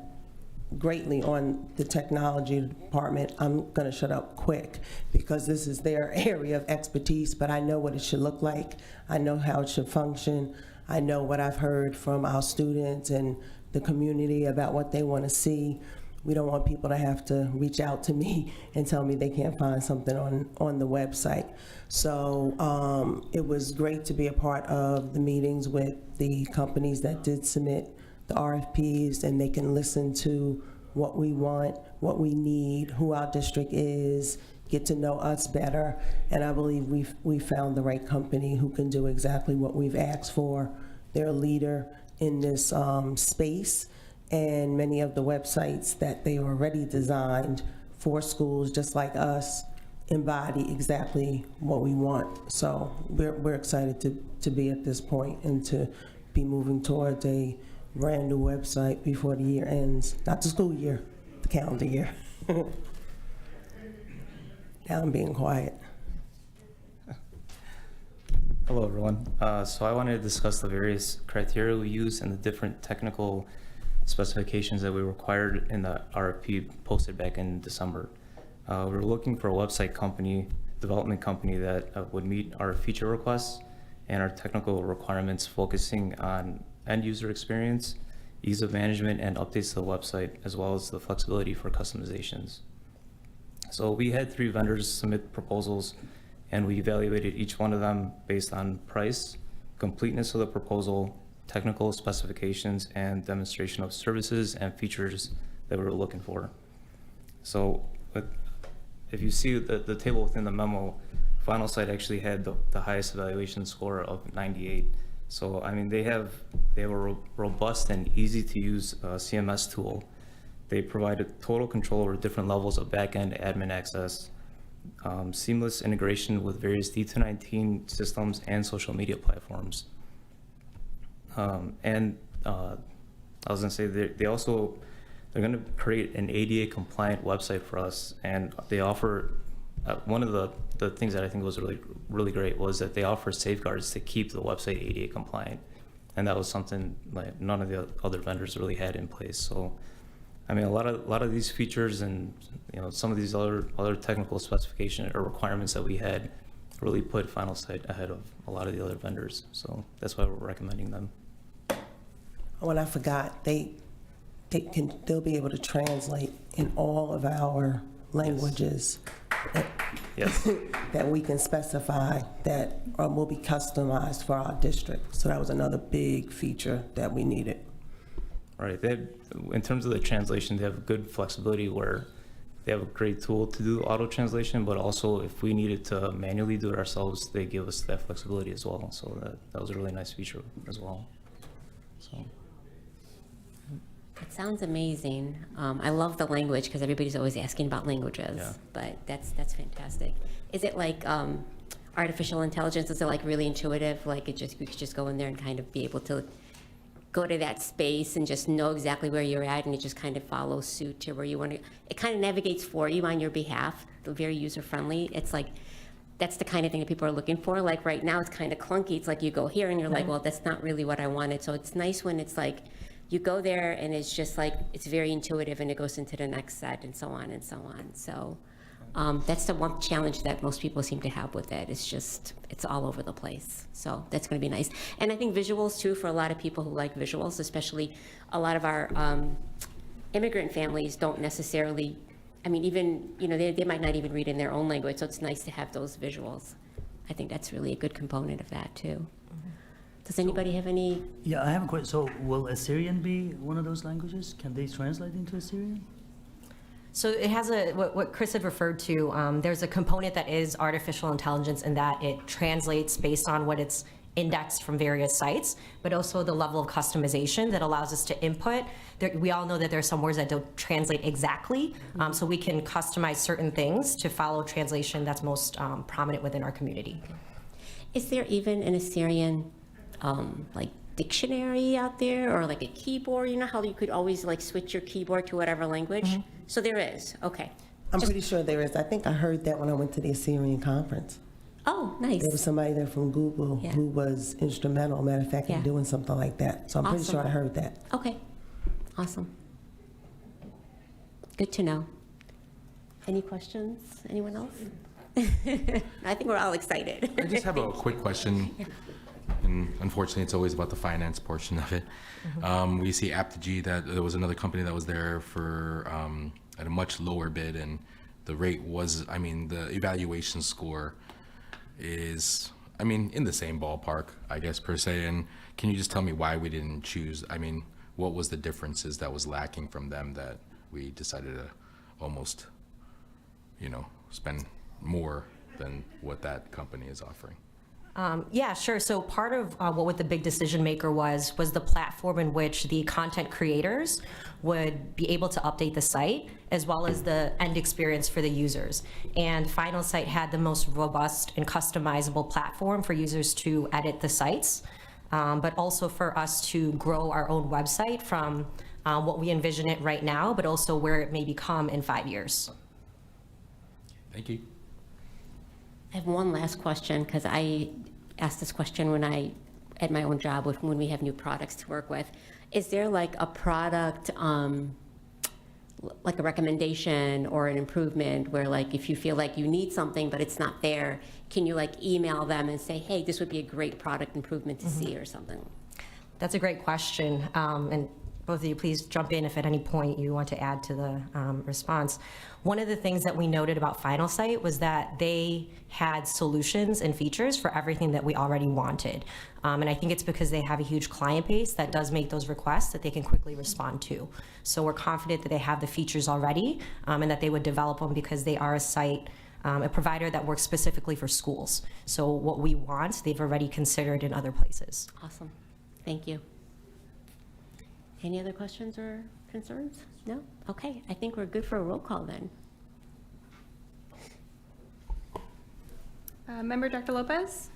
greatly on the technology department. I'm going to shut up quick because this is their area of expertise, but I know what it should look like. I know how it should function. I know what I've heard from our students and the community about what they want to see. We don't want people to have to reach out to me and tell me they can't find something on the website. So it was great to be a part of the meetings with the companies that did submit the RFPs, and they can listen to what we want, what we need, who our district is, get to know us better. And I believe we found the right company who can do exactly what we've asked for. They're a leader in this space. And many of the websites that they already designed for schools just like us embody exactly what we want. So we're excited to be at this point and to be moving towards a brand new website before the year ends. Not the school year, the calendar year. Now I'm being quiet. Hello, everyone. So I wanted to discuss the various criteria we use and the different technical specifications that we required in the RFP posted back in December. We were looking for a website company, development company that would meet our feature requests and our technical requirements, focusing on end user experience, ease of management, and updates to the website, as well as the flexibility for customizations. So we had 3 vendors submit proposals, and we evaluated each one of them based on price, completeness of the proposal, technical specifications, and demonstration of services and features that we were looking for. So if you see the table within the memo, Final Site actually had the highest evaluation score of 98. So I mean, they have a robust and easy to use CMS tool. They provided total control over different levels of back-end admin access, seamless integration with various D219 systems and social media platforms. And I was gonna say they're gonna create an ADA compliant website for us, and they offer, one of the things that I think was really great was that they offer safeguards to keep the website ADA compliant. And that was something like none of the other vendors really had in place. So, I mean, a lot of these features and, you know, some of these other technical specification or requirements that we had really put Final Site ahead of a lot of the other vendors. So that's why we're recommending them. Oh, and I forgot, they'll be able to translate in all of our languages. Yes. That we can specify that will be customized for our district. So that was another big feature that we needed. Right. In terms of the translation, they have good flexibility where they have a great tool to do auto translation, but also if we needed to manually do it ourselves, they give us that flexibility as well. So that was a really nice feature as well. So. It sounds amazing. I love the language because everybody's always asking about languages, Yeah. but that's fantastic. Is it like artificial intelligence? Is it like really intuitive? Like we could just go in there and kind of be able to go to that space and just know exactly where you're at, and it just kind of follows suit to where you want to. It kind of navigates for you on your behalf. Very user friendly. It's like that's the kind of thing that people are looking for. Like right now, it's kind of clunky. It's like you go here and you're like, well, that's not really what I wanted. So it's nice when it's like, you go there and it's just like, it's very intuitive and it goes into the next set and so on and so on. So that's the one challenge that most people seem to have with it. It's just, it's all over the place. So that's going to be nice. And I think visuals too, for a lot of people who like visuals, especially a lot of our immigrant families don't necessarily, I mean, even, you know, they might not even read in their own language. So it's nice to have those visuals. I think that's really a good component of that too. Does anybody have any? Yeah, I have a question. So will Assyrian be one of those languages? Can they translate into Assyrian? So it has what Chris had referred to, there's a component that is artificial intelligence in that it translates based on what it's indexed from various sites, but also the level of customization that allows us to input. We all know that there are some words that don't translate exactly, so we can customize certain things to follow translation that's most prominent within our community. Is there even an Assyrian like dictionary out there, or like a keyboard? You know how you could always like switch your keyboard to whatever language? So there is, okay. I'm pretty sure there is. I think I heard that when I went to the Assyrian conference. Oh, nice. There was somebody there from Google who was instrumental, matter of fact, in doing something like that. So I'm pretty sure I heard that. Okay, awesome. Good to know. Any questions? Anyone else? I think we're all excited. I just have a quick question. And unfortunately, it's always about the finance portion of it. We see Aptigee, that there was another company that was there for at a much lower bid, and the rate was, I mean, the evaluation score is, I mean, in the same ballpark, I guess, per se. And can you just tell me why we didn't choose? I mean, what was the differences that was lacking from them that we decided to almost, you know, spend more than what that company is offering? Yeah, sure. So part of what the big decision maker was the platform in which the content creators would be able to update the site, as well as the end experience for the users. And Final Site had the most robust and customizable platform for users to edit the sites, but also for us to grow our own website from what we envision it right now, but also where it may become in 5 years. Thank you. I have one last question, because I asked this question when at my own job, when we have new products to work with. Is there like a product, like a recommendation or an improvement where, like, if you feel like you need something but it's not there, can you like email them and say, hey, this would be a great product improvement to see or something? That's a great question. And both of you, please jump in if at any point you want to add to the response. One of the things that we noted about Final Site was that they had solutions and features for everything that we already wanted. And I think it's because they have a huge client base that does make those requests that they can quickly respond to. So we're confident that they have the features already and that they would develop them because they are a site, a provider that works specifically for schools. So what we want, they've already considered in other places. Awesome. Thank you. Any other questions or concerns? No? Okay, I think we're good for a roll call then. Member Dr. Lopez?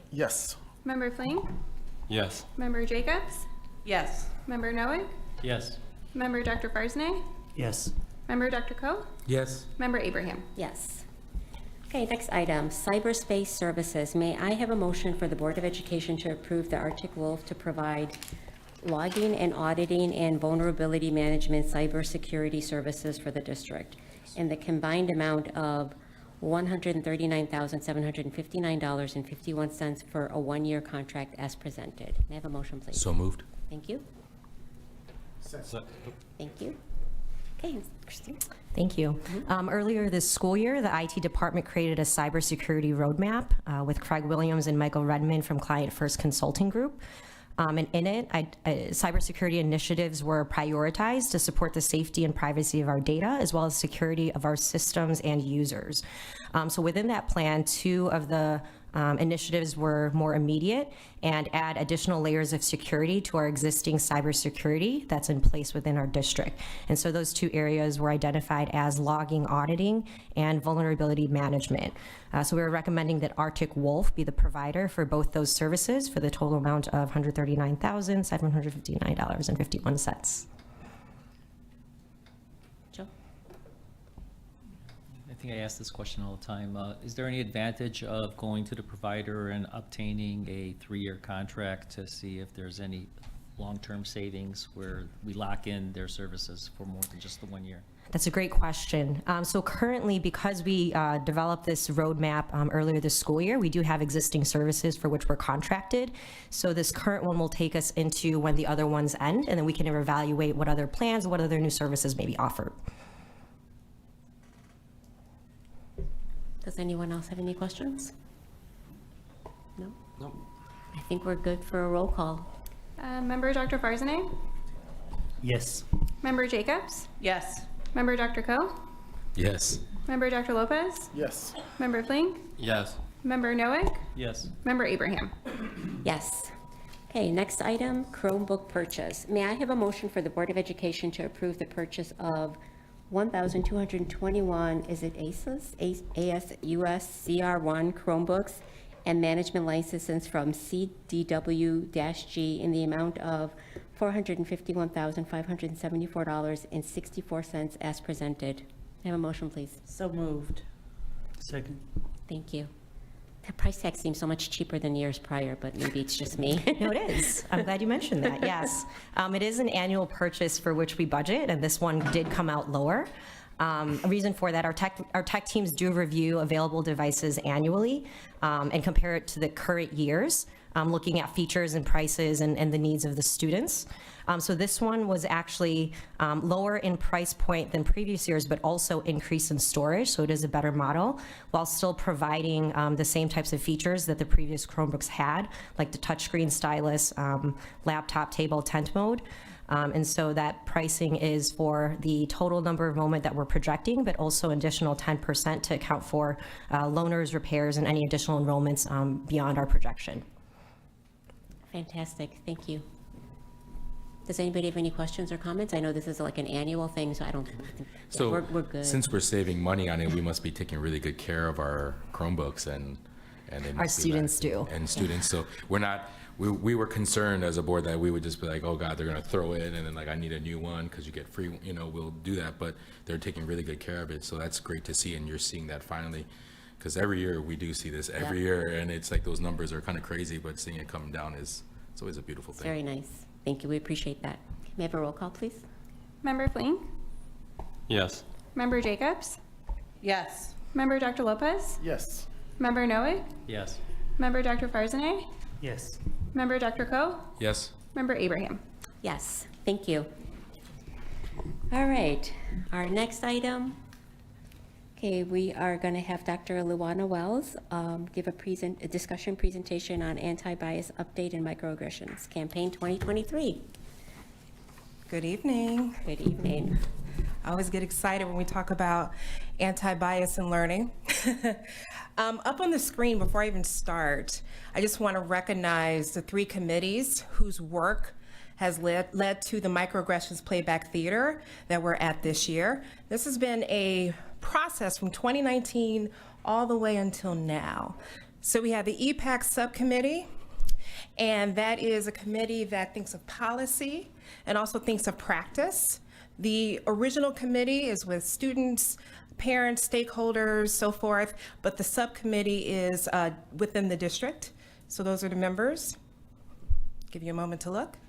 Yes. Member Fling? Yes. Member Jacobs? Yes. Member Noack? Yes. Member Dr. Farsney? Yes. Member Dr. Koh? Yes. Member Abraham? Yes. Okay, next item, cyberspace services. May I have a motion for the Board of Education to approve the Arctic Wolf to provide logging and auditing and vulnerability management cybersecurity services for the district in the combined amount of $139,759.51 for a one-year contract as presented. May I have a motion, please? So moved. Thank you. Thank you. Okay, Christine. Thank you. Earlier this school year, the IT department created a cybersecurity roadmap with Craig Williams and Michael Redmond from Client First Consulting Group. And in it, cybersecurity initiatives were prioritized to support the safety and privacy of our data, as well as security of our systems and users. So within that plan, 2 of the initiatives were more immediate and add additional layers of security to our existing cybersecurity that's in place within our district. And so those 2 areas were identified as logging, auditing, and vulnerability management. So we were recommending that Arctic Wolf be the provider for both those services for the total amount of $139,759.51. Joe? I think I ask this question all the time. Is there any advantage of going to the provider and obtaining a 3-year contract to see if there's any long-term savings where we lock in their services for more than just the 1 year? That's a great question. So currently, because we developed this roadmap earlier this school year, we do have existing services for which we're contracted. So this current one will take us into when the other ones end, and then we can evaluate what other plans, what other new services may be offered. Does anyone else have any questions? No? Nope. I think we're good for a roll call. Member Dr. Farzaneh? Yes. Member Jacobs? Yes. Member Dr. Koh? Yes. Member Dr. Lopez? Yes. Member Flink? Yes. Member Noack? Yes. Member Abraham? Yes. Okay, next item, Chromebook purchase. May I have a motion for the Board of Education to approve the purchase of 1,221, is it ASUS CR1 Chromebooks and management licenses from CDW-G in the amount of $451,574.64 as presented. May I have a motion, please? So moved. Second. Thank you. That price tag seems so much cheaper than years prior, but maybe it's just me. No, it is. I'm glad you mentioned that, yes. It is an annual purchase for which we budget, and this one did come out lower. A reason for that, our tech teams do review available devices annually and compare it to the current years, looking at features and prices and the needs of the students. So this one was actually lower in price point than previous years, but also increase in storage, so it is a better model, while still providing the same types of features that the previous Chromebooks had, like the touchscreen stylus, laptop table tent mode. And so that pricing is for the total number of enrollment that we're projecting, but also additional 10% to account for loaners, repairs, and any additional enrollments beyond our projection. Fantastic, thank you. Does anybody have any questions or comments? I know this is like an annual thing, so I don't think, So we're good. since we're saving money on it, we must be taking really good care of our Chromebooks and they Our must be students lasting. do. And students, so we're not, we were concerned as a board that we would just be like, oh God, they're gonna throw it and then like, I need a new one because you get free, we'll do that, but they're taking really good care of it. So that's great to see, and you're seeing that finally. Because every year we do see this every year, and it's like those numbers are kind of crazy, but seeing it come down it's always a beautiful thing. Very nice, thank you, we appreciate that. May I have a roll call, please? Member Flink? Yes. Member Jacobs? Yes. Member Dr. Lopez? Yes. Member Noack? Yes. Member Dr. Farzaneh? Yes. Member Dr. Koh? Yes. Member Abraham? Yes, thank you. All right, our next item. Okay, we are going to have Dr. Luana Wells give a discussion presentation on anti-bias update and microaggressions, campaign 2023. Good evening. Good evening. I always get excited when we talk about anti-bias in learning. Up on the screen, before I even start, I just want to recognize the 3 committees whose work has led to the microaggressions playback theater that we're at this year. This has been a process from 2019 all the way until now. So we have the EPAC subcommittee, and that is a committee that thinks of policy and also thinks of practice. The original committee is with students, parents, stakeholders, so forth, but the subcommittee is within the district. So those are the members. Give you a moment to look.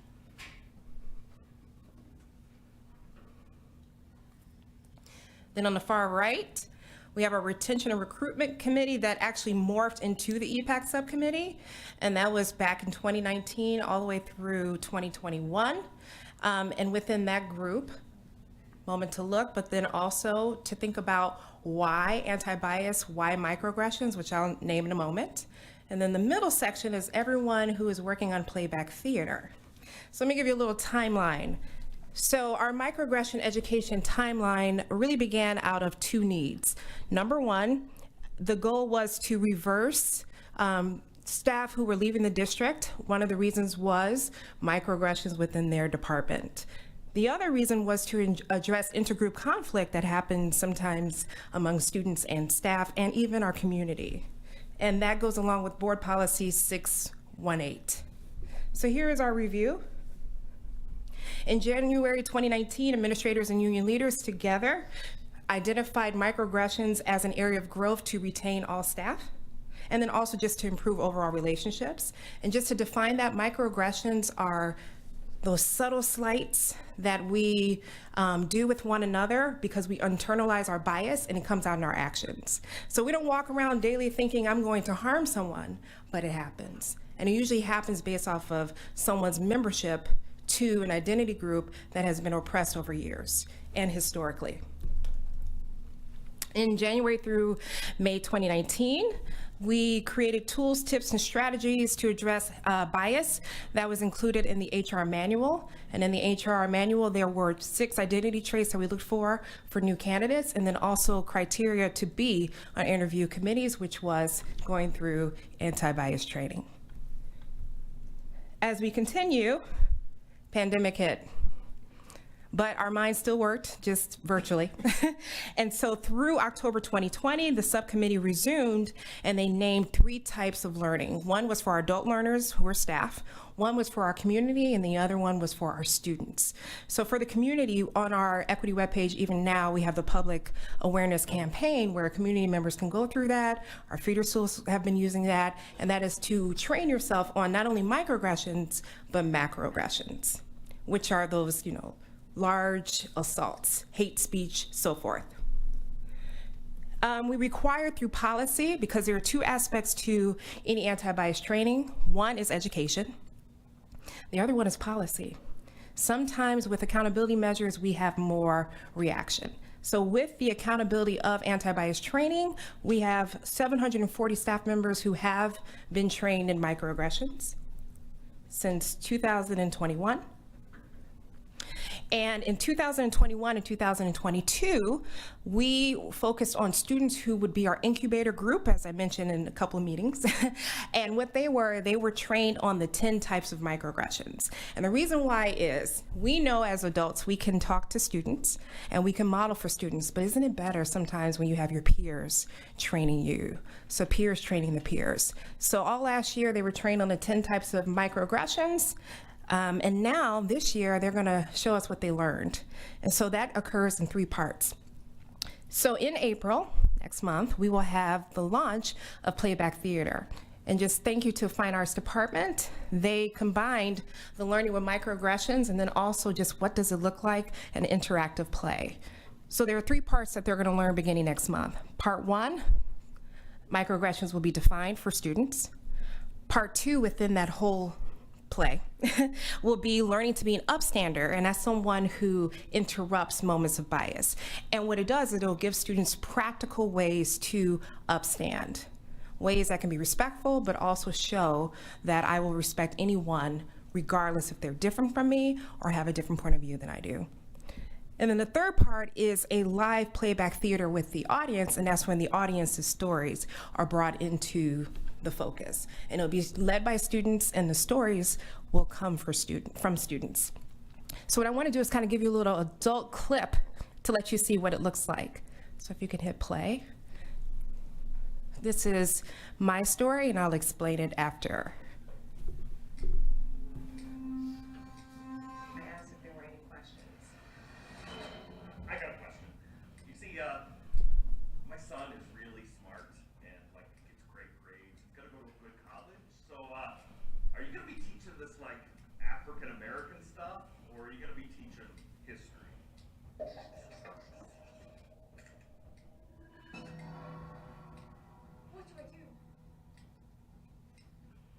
Then on the far right, we have a retention and recruitment committee that actually morphed into the EPAC subcommittee, and that was back in 2019 all the way through 2021. And within that group, moment to look, but then also to think about why anti-bias, why microaggressions, which I'll name in a moment. And then the middle section is everyone who is working on playback theater. So let me give you a little timeline. So our microaggression education timeline really began out of 2 needs. Number 1, the goal was to reverse staff who were leaving the district. One of the reasons was microaggressions within their department. The other reason was to address intergroup conflict that happens sometimes among students and staff and even our community. And that goes along with Board Policy 618. So here is our review. In January 2019, administrators and union leaders together identified microaggressions as an area of growth to retain all staff, and then also just to improve overall relationships. And just to define that, microaggressions are those subtle slights that we do with one another because we internalize our bias and it comes out in our actions. So we don't walk around daily thinking I'm going to harm someone, but it happens. And it usually happens based off of someone's membership to an identity group that has been oppressed over years and historically. In January through May 2019, we created tools, tips, and strategies to address bias that was included in the HR manual. And in the HR manual, there were 6 identity traits that we looked for new candidates, and then also criteria to be on interview committees, which was going through anti-bias training. As we continue, pandemic hit. But our minds still worked, just virtually. And so through October 2020, the subcommittee resumed and they named 3 types of learning. One was for our adult learners who are staff, one was for our community, and the other one was for our students. So for the community, on our equity webpage, even now, we have the public awareness campaign where community members can go through that. Our feeder schools have been using that, and that is to train yourself on not only microaggressions, but macroaggressions, which are those, large assaults, hate speech, so forth. We require through policy, because there are 2 aspects to any anti-bias training. One is education. The other one is policy. Sometimes with accountability measures, we have more reaction. So with the accountability of anti-bias training, we have 740 staff members who have been trained in microaggressions since 2021. And in 2021 and 2022, we focused on students who would be our incubator group, as I mentioned in a couple of meetings. And what they were trained on the 10 types of microaggressions. And the reason why is we know as adults we can talk to students and we can model for students, but isn't it better sometimes when you have your peers training you? So peers training the peers. So all last year they were trained on the 10 types of microaggressions. And now, this year, they're going to show us what they learned. And so that occurs in 3 parts. So in April, next month, we will have the launch of Playback Theater. And just thank you to the Fine Arts Department. They combined the learning with microaggressions and then also just what does it look like, an interactive play. So there are 3 parts that they're going to learn beginning next month. Part 1, microaggressions will be defined for students. Part 2, within that whole play will be learning to be an upstander, and that's someone who interrupts moments of bias. And what it does is it'll give students practical ways to upstand, ways that can be respectful, but also show that I will respect anyone regardless if they're different from me or have a different point of view than I do. And then the third part is a live playback theater with the audience, and that's when the audience's stories are brought into the focus. And it'll be led by students, and the stories will come from students. So what I want to do is kind of give you a little adult clip to let you see what it looks like. So if you can hit play. This is my story, and I'll explain it after. I asked if there were any questions. I got a question. You see, my son is really smart and gets great grades. He's gonna go to a good college. So, are you gonna be teaching this African American stuff, or are you gonna be teaching history? What do I do?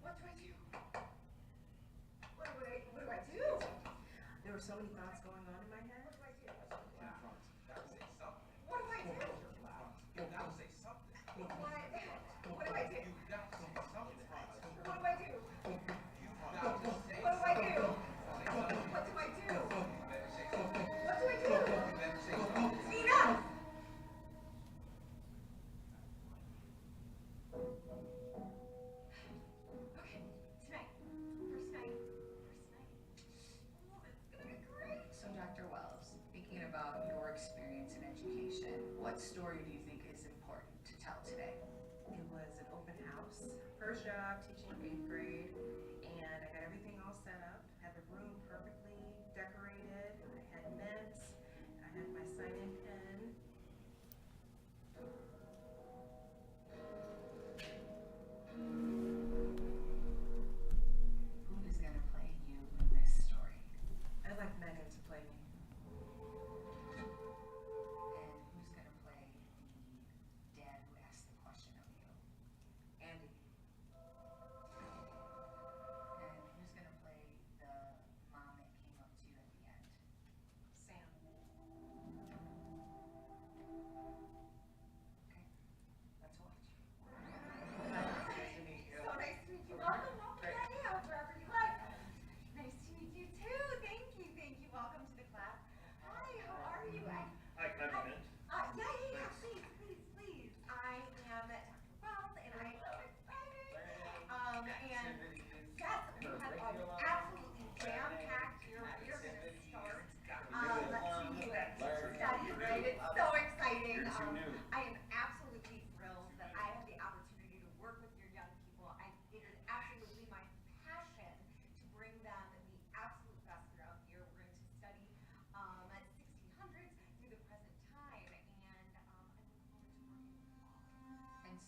What do I do? What do I do? There were so many thoughts going on in my head. What do I do? What do I do? You gotta say something. What do I do? What do I do? You gotta say something. What do I do? What do I do? What do I do? What do I do? Enough! Okay, tonight. First night. Oh, it's gonna be great. So Dr. Wells, thinking about your experience in education, what story do you think is important to tell today? It was an open house, first job teaching 8th grade, and I got everything all set up, had the room perfectly decorated, I had mints, I had my sign-in pen,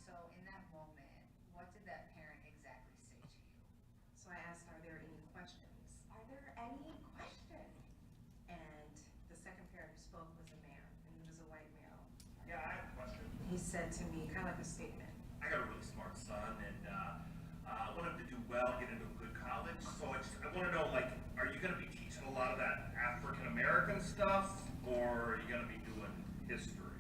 so in that moment, what did that parent exactly say to you? So I asked, are there any questions? Are there any questions? And the second parent who spoke was a male, and he was a white male. Yeah, I have a question. He said to me, kind of like a statement. I got a really smart son, and I want him to do well, get into a good college. So I want to know, like, are you going to be teaching a lot of that African American stuff, or are you going to be doing history?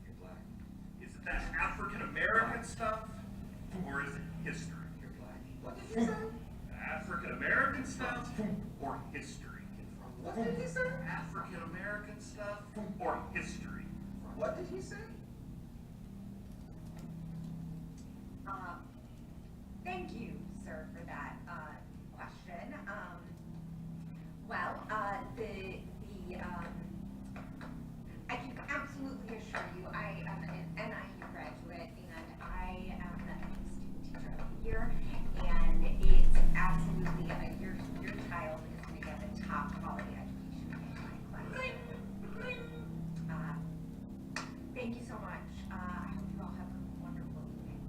You're black. Is it that African American stuff, or is it history? You're black. What did you say? African American stuff or history? What did he say? African American stuff or history? What did he say? Thank you, sir, for that question. I can absolutely assure you, I am an NIU graduate, and I am the student teacher of the year, and it's absolutely, your child is going to get the top quality education in my class. Thank you so much. I hope you all have a wonderful evening.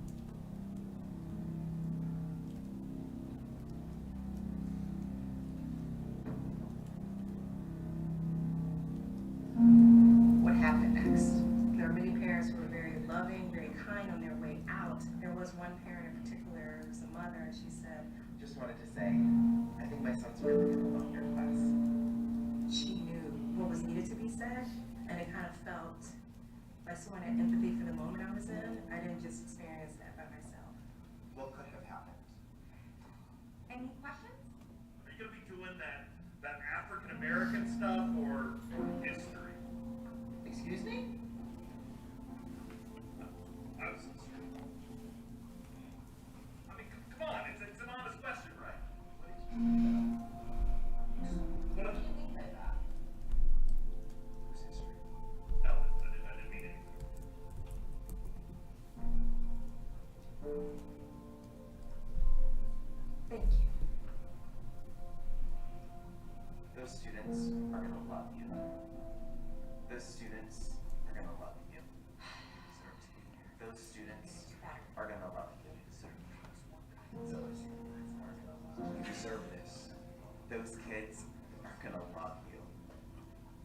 What happened next? There are many parents who were very loving, very kind on their way out. There was one parent in particular, it was a mother, and she said, Just wanted to say, I think my son's really gonna love your class. she knew what was needed to be said, and it kind of felt like someone had empathy for the moment I was in. I didn't just experience that by myself. What could have happened? Any questions? Are you going to be doing that African American stuff or history? Excuse me? I mean, come on, it's an honest question, right? What did you mean by that? It was history. No, I didn't mean anything. Thank you. Those students are gonna love you. Those students are gonna love you. Those students are gonna love you. You deserve this. Those kids are gonna love you.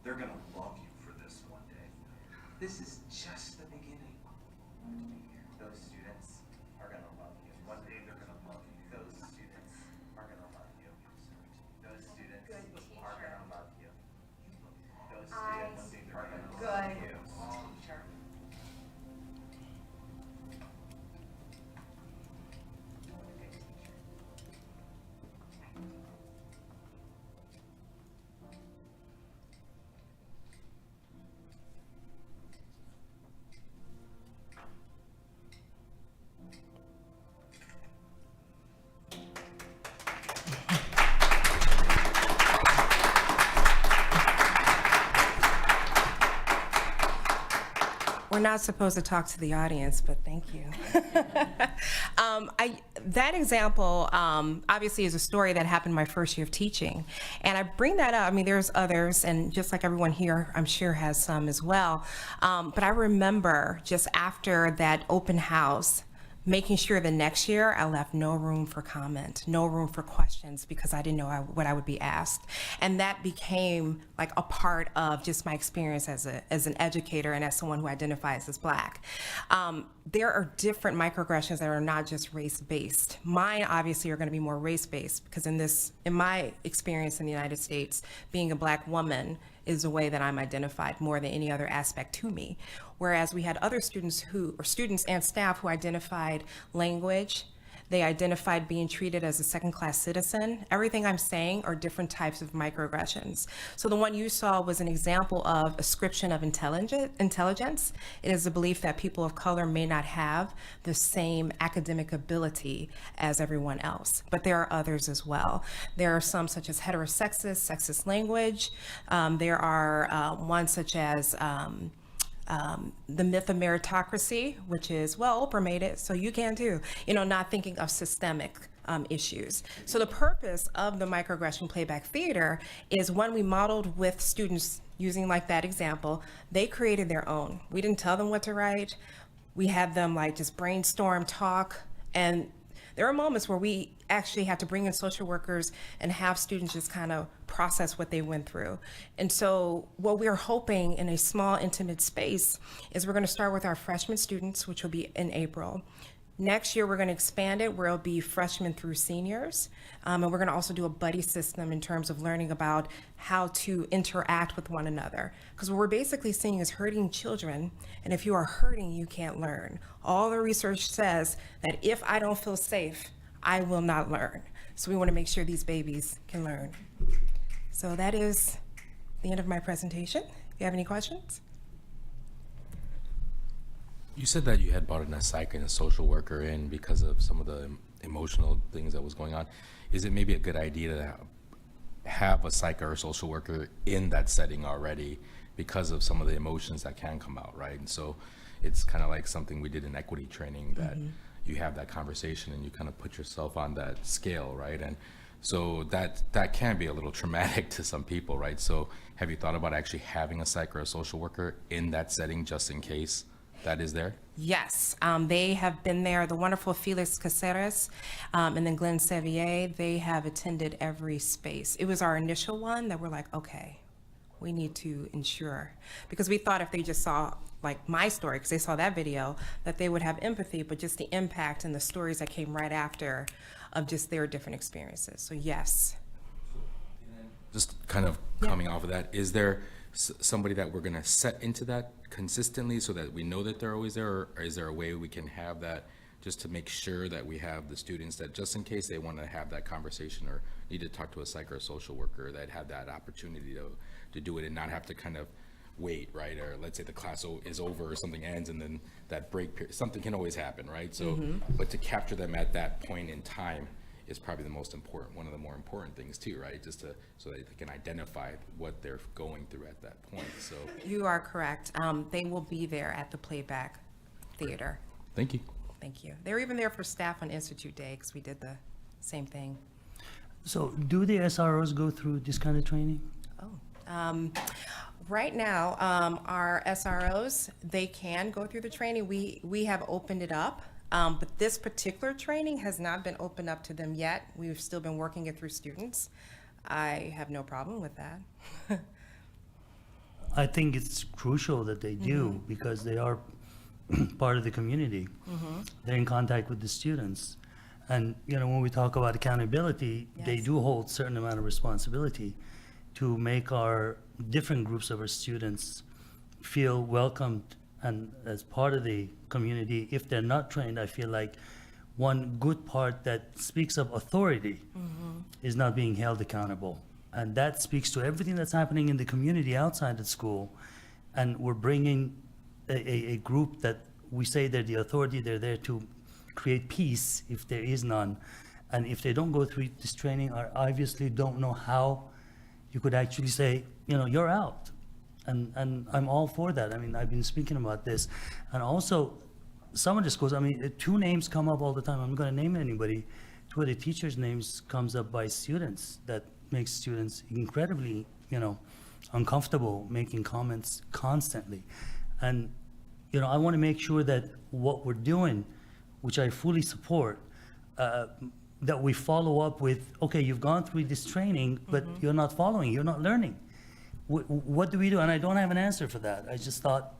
They're going to love you for this one day. This is just the beginning. Those students are gonna love you. One day they're gonna love you. Those students are gonna love you. Those students Good are teacher. gonna love you. Those I- students are gonna love Good you. teacher. We're not supposed to talk to the audience, but thank you. That example obviously is a story that happened my first year of teaching. And I bring that up, I mean, there's others, and just like everyone here, I'm sure has some as well. But I remember just after that open house, making sure the next year I left no room for comment, no room for questions, because I didn't know what I would be asked. And that became like a part of just my experience as an educator and as someone who identifies as Black. There are different microaggressions that are not just race-based. Mine obviously are going to be more race-based, because in my experience in the United States, being a Black woman is a way that I'm identified more than any other aspect to me. Whereas we had other students and staff who identified language, they identified being treated as a second-class citizen. Everything I'm saying are different types of microaggressions. So the one you saw was an example of ascription of intelligence. It is a belief that people of color may not have the same academic ability as everyone else, but there are others as well. There are some such as heterosexist, sexist language. There are ones such as the myth of meritocracy, which is, well, Oprah made it, so you can too. Not thinking of systemic issues. So the purpose of the microaggression playback theater is when we modeled with students using like that example, they created their own. We didn't tell them what to write. We had them like just brainstorm, talk, and there are moments where we actually had to bring in social workers and have students just kind of process what they went through. And so what we're hoping in a small, intimate space is we're going to start with our freshman students, which will be in April. Next year, we're going to expand it where it'll be freshmen through seniors. And we're going to also do a buddy system in terms of learning about how to interact with one another. Because what we're basically seeing is hurting children. And if you are hurting, you can't learn. All the research says that if I don't feel safe, I will not learn. So we want to make sure these babies can learn. So that is the end of my presentation. If you have any questions? You said that you had brought in a psych and a social worker in because of some of the emotional things that was going on. Is it maybe a good idea to have a psych or a social worker in that setting already because of some of the emotions that can come out, right? And so it's kind of like something we did in equity training that you have that conversation and you kind of put yourself on that scale, right? And so that can be a little traumatic to some people, right? So have you thought about actually having a psych or a social worker in that setting just in case that is there? Yes, they have been there. The wonderful Felix Caceres and then Glenn Sevier, they have attended every space. It was our initial one that we're like, okay, we need to ensure. Because we thought if they just saw like my story, because they saw that video, that they would have empathy, but just the impact and the stories that came right after of just their different experiences. So yes. Just kind of coming off of that, is there somebody that we're gonna set into that consistently so that we know that they're always there, or is there a way we can have that just to make sure that we have the students that just in case they want to have that conversation or need to talk to a psych or a social worker that have that opportunity to do it and not have to kind of wait, right? Or let's say the class is over or something ends and then that break period, something can always happen, right? So, but to capture them at that point in time is probably the most important, one of the more important things too, right? Just to, so that they can identify what they're going through at that point, so. You are correct. They will be there at the playback theater. Thank you. Thank you. They were even there for staff on Institute Day because we did the same thing. So do the SROs go through this kind of training? Right now, our SROs, they can go through the training. We have opened it up, but this particular training has not been opened up to them yet. We've still been working it through students. I have no problem with that. I think it's crucial that they do because they are part of the community. They're in contact with the students. And, you know, when we talk about accountability, they do hold a certain amount of responsibility to make our different groups of our students feel welcomed and as part of the community. If they're not trained, I feel like one good part that speaks of authority is not being held accountable. And that speaks to everything that's happening in the community outside the school. And we're bringing a group that we say they're the authority, they're there to create peace if there is none. And if they don't go through this training, I obviously don't know how you could actually say, you know, you're out. And I'm all for that. I mean, I've been speaking about this. And also, some of the schools, I mean, two names come up all the time. I'm going to name anybody. Two of the teachers' names comes up by students. That makes students incredibly, you know, uncomfortable making comments constantly. And, you know, I want to make sure that what we're doing, which I fully support, that we follow up with, okay, you've gone through this training, but you're not following, you're not learning. What do we do? And I don't have an answer for that. I just thought,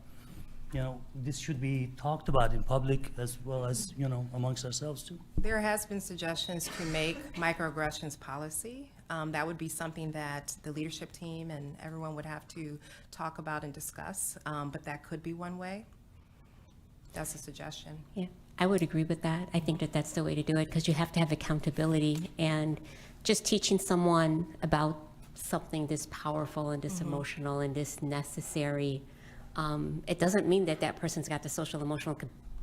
you know, this should be talked about in public as well as, you know, amongst ourselves too. There has been suggestions to make microaggressions policy. That would be something that the leadership team and everyone would have to talk about and discuss, but that could be one way. That's a suggestion. Yeah, I would agree with that. I think that that's the way to do it because you have to have accountability, and just teaching someone about something this powerful and this emotional and this necessary, it doesn't mean that that person's got the social emotional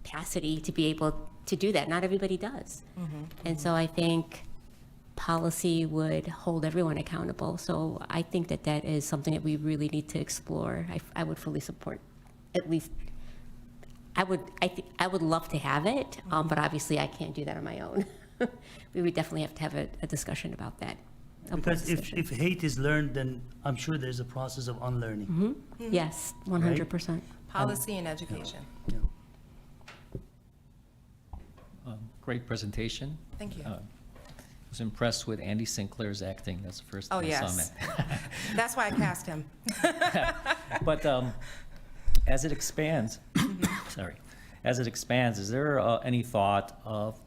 capacity to be able to do that. Not everybody does. And so I think policy would hold everyone accountable. So I think that that is something that we really need to explore. I would fully support, at least I would love to have it, but obviously I can't do that on my own. we would definitely have to have a discussion about that. a board Because decision. if hate is learned, then I'm sure there's a process of unlearning. Yes, 100%. Policy and education. Great presentation. Thank you. Was impressed with Andy Sinclair's acting. That's the first Oh, time I saw yes. him. That's why I cast him. But as it expands, sorry, as it expands, is there any thought of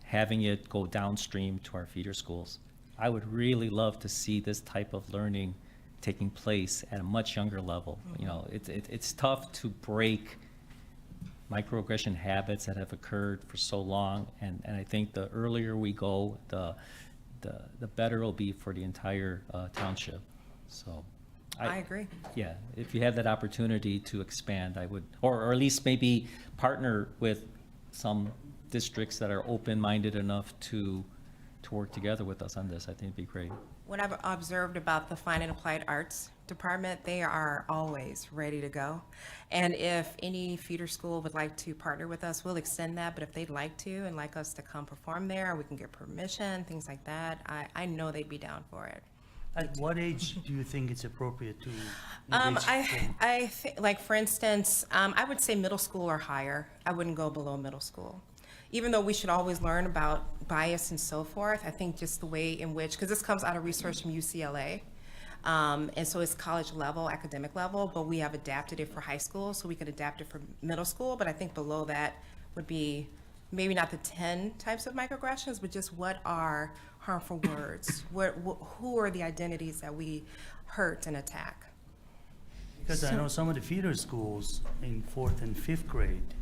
having it go downstream to our feeder schools? I would really love to see this type of learning taking place at a much younger level. You know, it's tough to break microaggression habits that have occurred for so long, and I think the earlier we go, the better it'll be for the entire township. So I agree. Yeah, if you have that opportunity to expand, I would, or at least maybe partner with some districts that are open-minded enough to work together with us on this. I think it'd be great. What I've observed about the Fine and Applied Arts Department, they are always ready to go. And if any feeder school would like to partner with us, we'll extend that. But if they'd like to and like us to come perform there, we can get permission, things like that. I know they'd be down for it. At what age do you think it's appropriate to engage I think, like, for instance, I would say middle school or higher. I wouldn't go below middle school. Even though we should always learn about bias and so forth, I think just the way in which, because this comes out of research from UCLA, and so it's college level, academic level, but we have adapted it for high school, so we could adapt it for middle school, but I think below that would be maybe not the 10 types of microaggressions, but just what are harmful words? Who are the identities that we hurt and attack? Because I know some of the feeder schools in 4th and 5th grade,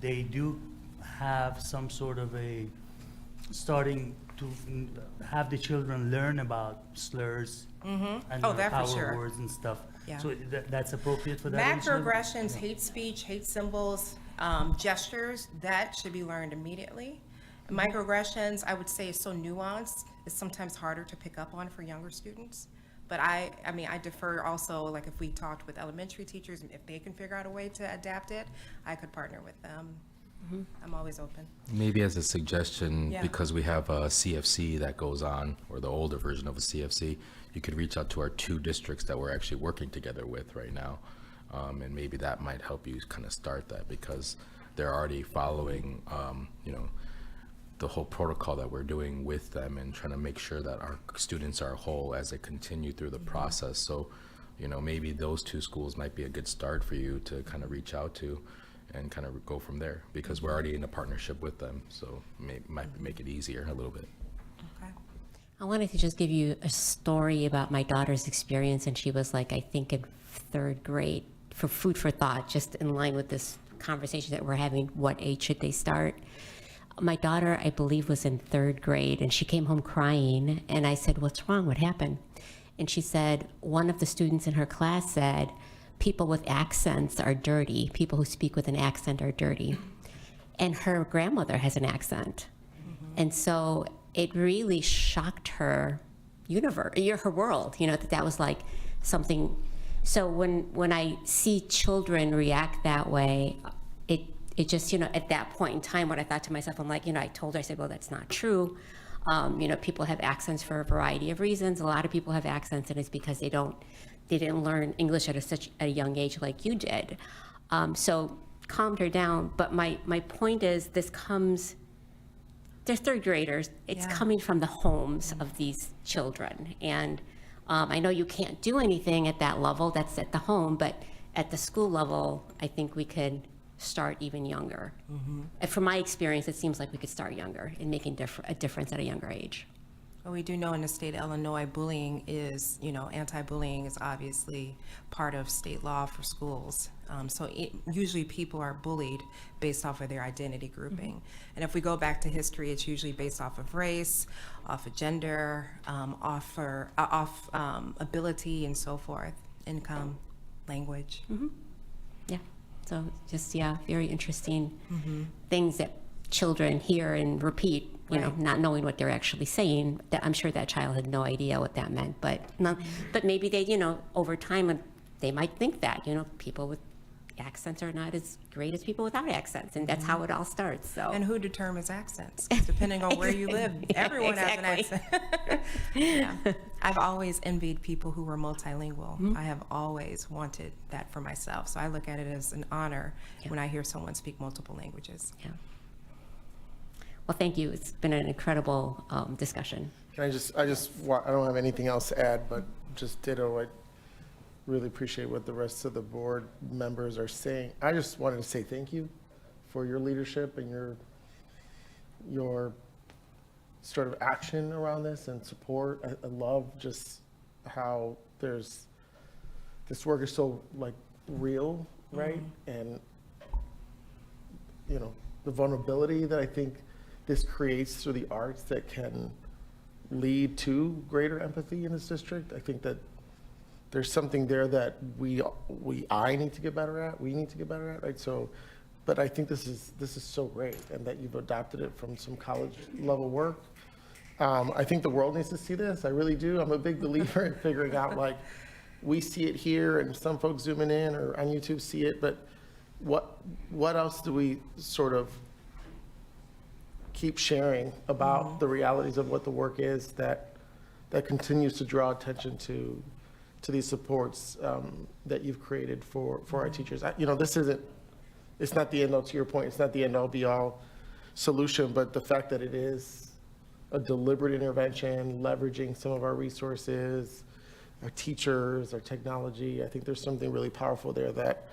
they do have some sort of a starting to have the children learn about slurs and Oh, that for power sure. words and stuff. Yeah. So that's appropriate for that age level? Macroaggressions, hate speech, hate symbols, gestures, that should be learned immediately. Microaggressions, I would say, is so nuanced, it's sometimes harder to pick up on for younger students. But I mean, I defer also, like if we talked with elementary teachers, and if they can figure out a way to adapt it, I could partner with them. I'm always open. Maybe as a suggestion, Yeah. because we have a CFC that goes on, or the older version of a CFC, you could reach out to our 2 districts that we're actually working together with right now. And maybe that might help you kind of start that, because they're already following, you know, the whole protocol that we're doing with them and trying to make sure that our students are whole as they continue through the process. So, you know, maybe those 2 schools might be a good start for you to kind of reach out to and kind of go from there, because we're already in a partnership with them. So might make it easier a little bit. Okay. I wanted to just give you a story about my daughter's experience, and she was like, I think in 3rd grade, for food for thought, just in line with this conversation that we're having, what age should they start? My daughter, I believe, was in 3rd grade, and she came home crying, and I said, what's wrong? What happened? And she said, one of the students in her class said, people with accents are dirty. People who speak with an accent are dirty. And her grandmother has an accent. And so it really shocked her universe, her world, you know, that was like something. So when I see children react that way, it just, you know, at that point in time, what I thought to myself, I'm like, you know, I told her, I said, well, that's not true. You know, people have accents for a variety of reasons. A lot of people have accents, and it's because they didn't learn English at such a young age like you did. So calmed her down. But my point is, they're 3rd graders. It's coming from the homes of these children. And I know you can't do anything at that level, that's at the home, but at the school level, I think we could start even younger. And from my experience, it seems like we could start younger and making a difference at a younger age. Well, we do know in the state of Illinois, bullying is, you know, anti-bullying is obviously part of state law for schools. So usually people are bullied based off of their identity grouping. And if we go back to history, it's usually based off of race, off of gender, off ability and so forth, income, language. Yeah, so just, very interesting things that children hear and repeat, you know, not knowing what they're actually saying. That I'm sure that child had no idea what that meant, but maybe they, you know, over time, they might think that, you know, people with accents are not as great as people without accents, and that's how it all starts, so. And who determines accents? 'Cause depending on where you live, everyone has an accent. Yeah. I've always envied people who were multilingual. I have always wanted that for myself. So I look at it as an honor when I hear someone speak multiple languages. Yeah. Well, thank you. It's been an incredible discussion. Can I don't have anything else to add, but just ditto, I really appreciate what the rest of the board members are saying. I just wanted to say thank you for your leadership and your sort of action around this and support. I love just how this work is so like real, right? And, you know, the vulnerability that I think this creates through the arts that can lead to greater empathy in this district. I think that there's something there that I need to get better at, we need to get better at, right? So, but I think this is so great, and that you've adopted it from some college level work. I think the world needs to see this, I really do. I'm a big believer in figuring out, like, we see it here, and some folks zooming in or on YouTube see it, but what else do we sort of keep sharing about the realities of what the work is that continues to draw attention to these supports that you've created for our teachers. You know, it's not the end all, to your point, it's not the end all be all solution, but the fact that it is a deliberate intervention, leveraging some of our resources, our teachers, our technology, I think there's something really powerful there that,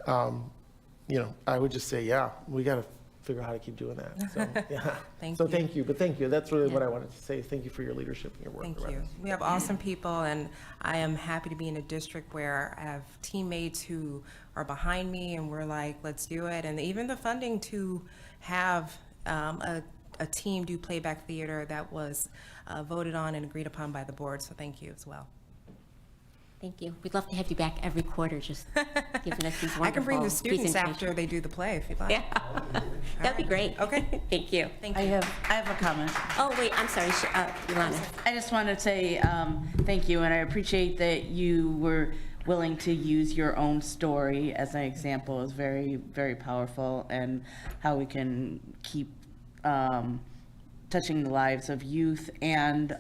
you know, I would just say, yeah, we got to figure out how to keep doing that. So, yeah. Thank you. But thank you. That's really what I wanted to say. Thank you for your leadership and your work. Thank you. We have awesome people, and I am happy to be in a district where I have teammates who are behind me, and we're like, let's do it. And even the funding to have a team do playback theater that was voted on and agreed upon by the board. So thank you as well. Thank you. We'd love to have you back every quarter, just giving us these wonderful I can bring the students presentations. after they do the play if you'd like. Yeah, that'd be great. Okay. Thank you. Thank you. I have a comment. Oh, wait, I'm sorry, Ilana. I just want to say thank you, and I appreciate that you were willing to use your own story as an example. Is very, very powerful, and how we can keep touching the lives of youth and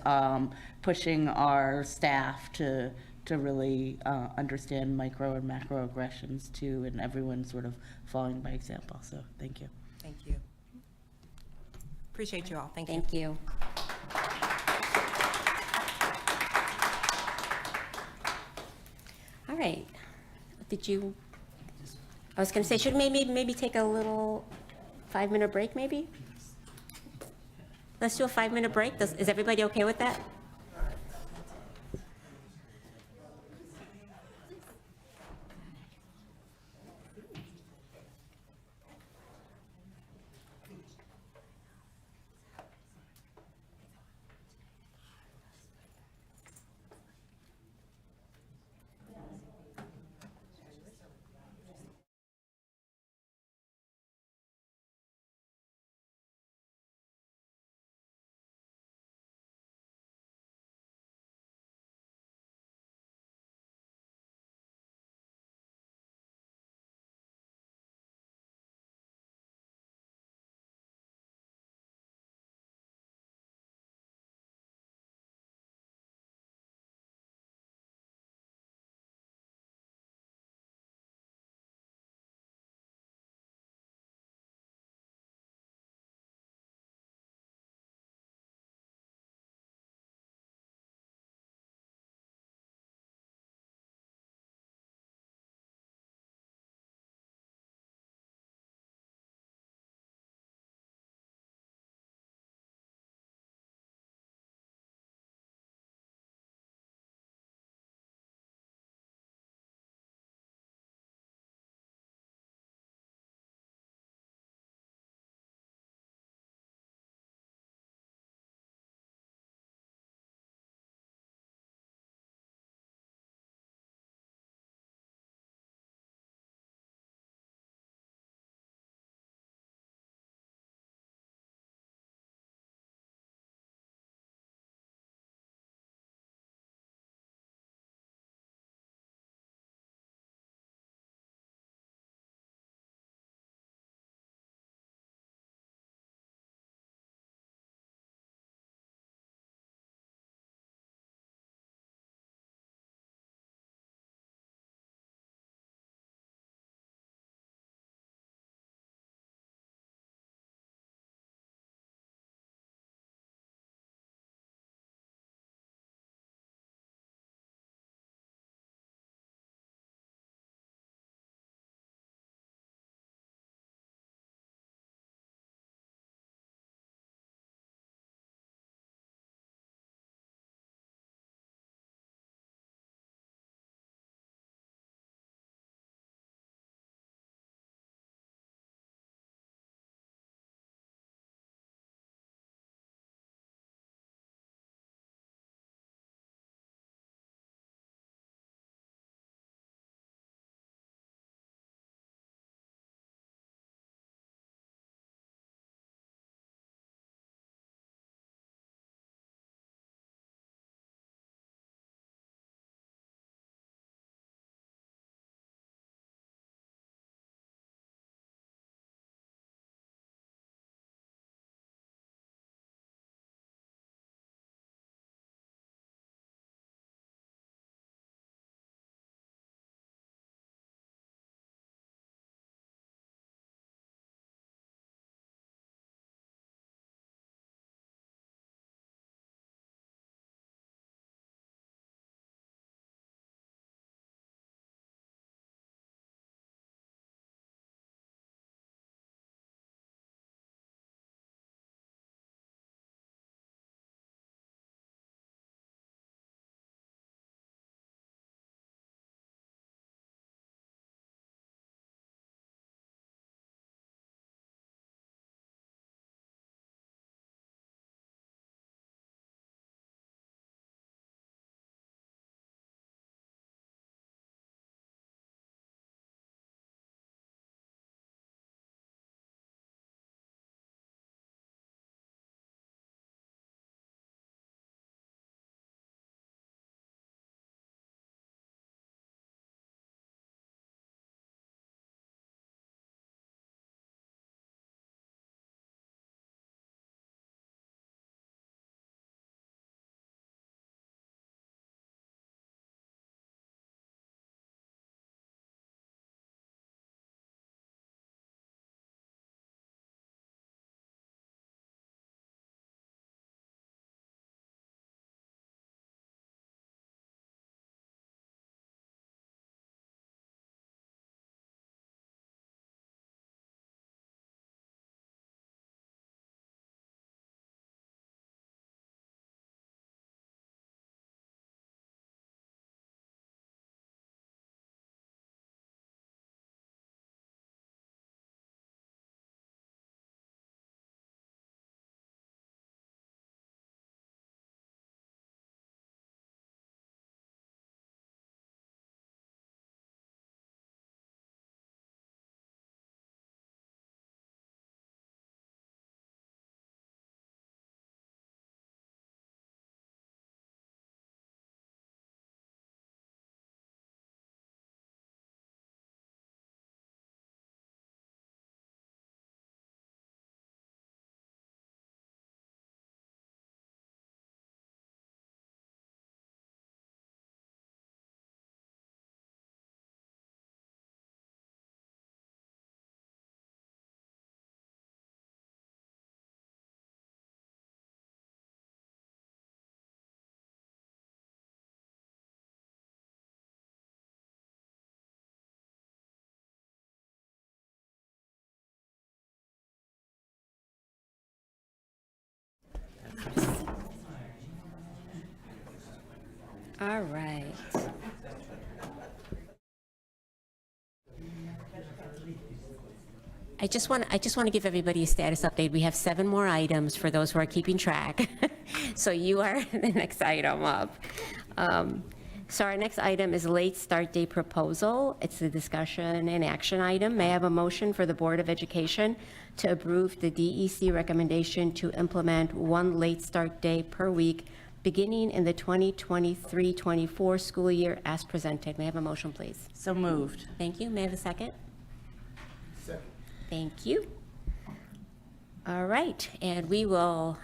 pushing our staff to really understand micro and macro aggressions too, and everyone sort of following by example. So thank you. Thank you. Appreciate you all. Thank you. Thank you. All right. I was going to say, should maybe take a little 5-minute break, maybe? Let's do a 5-minute break. Is everybody okay with that? All right. I just want to give everybody a status update. We have 7 more items for those who are keeping track. So you are the next item up. So our next item is late start date proposal. It's a discussion and action item. May I have a motion for the Board of Education to approve the DEC recommendation to implement 1 late start day per week beginning in the 2023-24 school year as presented? May I have a motion, please? So moved. Thank you. May I have a second? Second. Thank you. All right, and we will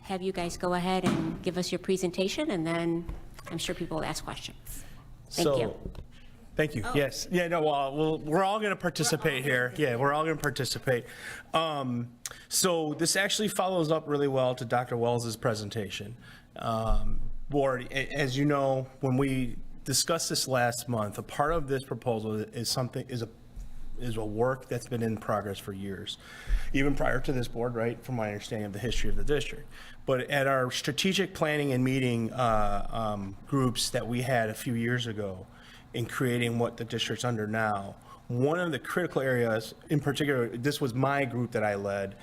have you guys go ahead and give us your presentation, and then I'm sure people will ask questions. Thank you. Thank you. Oh. Yes. Yeah, no, well, we're all going to participate here. Yeah, we're all going to participate. So this actually follows up really well to Dr. Wells's presentation. Board, as you know, when we discussed this last month, a part of this proposal is a work that's been in progress for years, even prior to this board, right, from my understanding of the history of the district. But at our strategic planning and meeting groups that we had a few years ago in creating what the district's under now, one of the critical areas, in particular, this was my group that I led,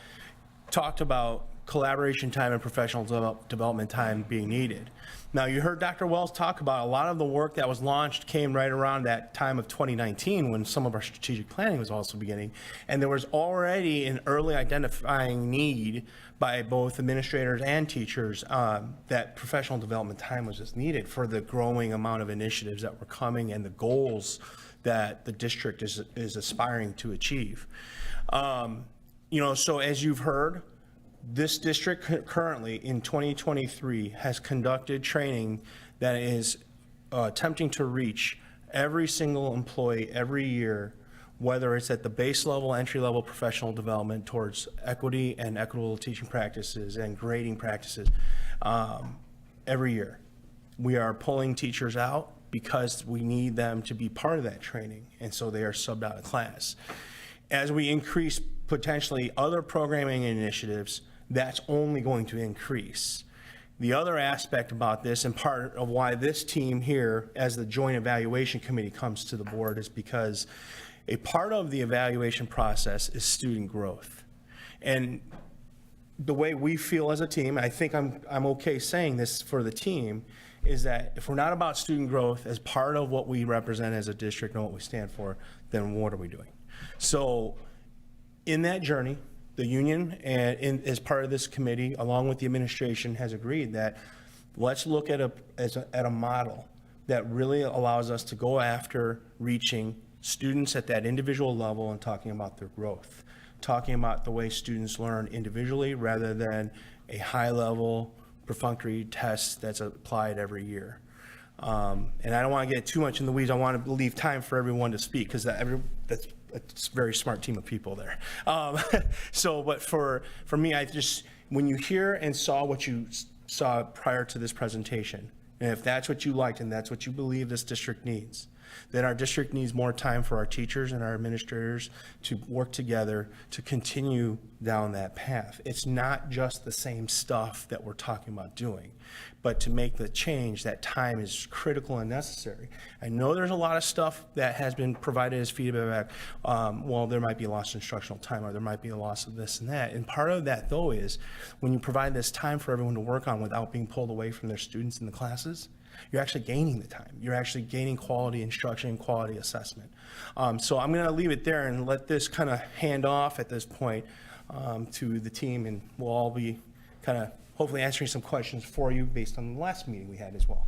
talked about collaboration time and professional development time being needed. Now, you heard Dr. Wells talk about a lot of the work that was launched came right around that time of 2019 when some of our strategic planning was also beginning. And there was already an early identifying need by both administrators and teachers that professional development time was just needed for the growing amount of initiatives that were coming and the goals that the district is aspiring to achieve. So as you've heard, this district currently in 2023 has conducted training that is attempting to reach every single employee every year, whether it's at the base level, entry level professional development towards equity and equitable teaching practices and grading practices every year. We are pulling teachers out because we need them to be part of that training, and so they are subbed out of class. As we increase potentially other programming initiatives, that's only going to increase. The other aspect about this, and part of why this team here, as the Joint Evaluation Committee, comes to the board, is because a part of the evaluation process is student growth. And the way we feel as a team, I think I'm okay saying this for the team, is that if we're not about student growth as part of what we represent as a district and what we stand for, then what are we doing? So in that journey, the union, and as part of this committee, along with the administration, has agreed that let's look at a model that really allows us to go after reaching students at that individual level and talking about their growth, talking about the way students learn individually rather than a high-level perfunctory test that's applied every year. And I don't want to get too much in the weeds. I want to leave time for everyone to speak because that's a very smart team of people there. But for me, when you hear and saw what you saw prior to this presentation, and if that's what you liked and that's what you believe this district needs, then our district needs more time for our teachers and our administrators to work together to continue down that path. It's not just the same stuff that we're talking about doing, but to make the change, that time is critical and necessary. I know there's a lot of stuff that has been provided as feedback. Well, there might be a loss of instructional time, or there might be a loss of this and that. And part of that, though, is when you provide this time for everyone to work on without being pulled away from their students in the classes, you're actually gaining the time. You're actually gaining quality instruction, quality assessment. So I'm going to leave it there and let this kind of hand off at this point to the team, and we'll all be kind of hopefully answering some questions for you based on the last meeting we had as well.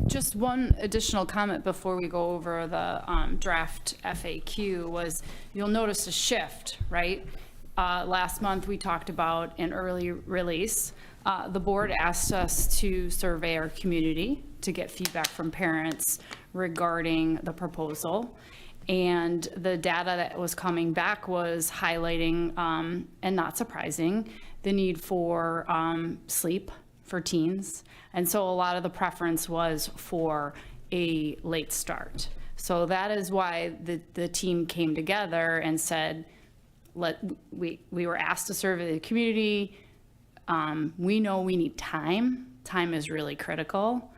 Just one additional comment before we go over the draft FAQ was you'll notice a shift, right? Last month we talked about an early release. The board asked us to survey our community to get feedback from parents regarding the proposal. And the data that was coming back was highlighting, and not surprising, the need for sleep for teens. And so a lot of the preference was for a late start. So that is why the team came together and said, we were asked to survey the community. We know we need time. Time is really critical.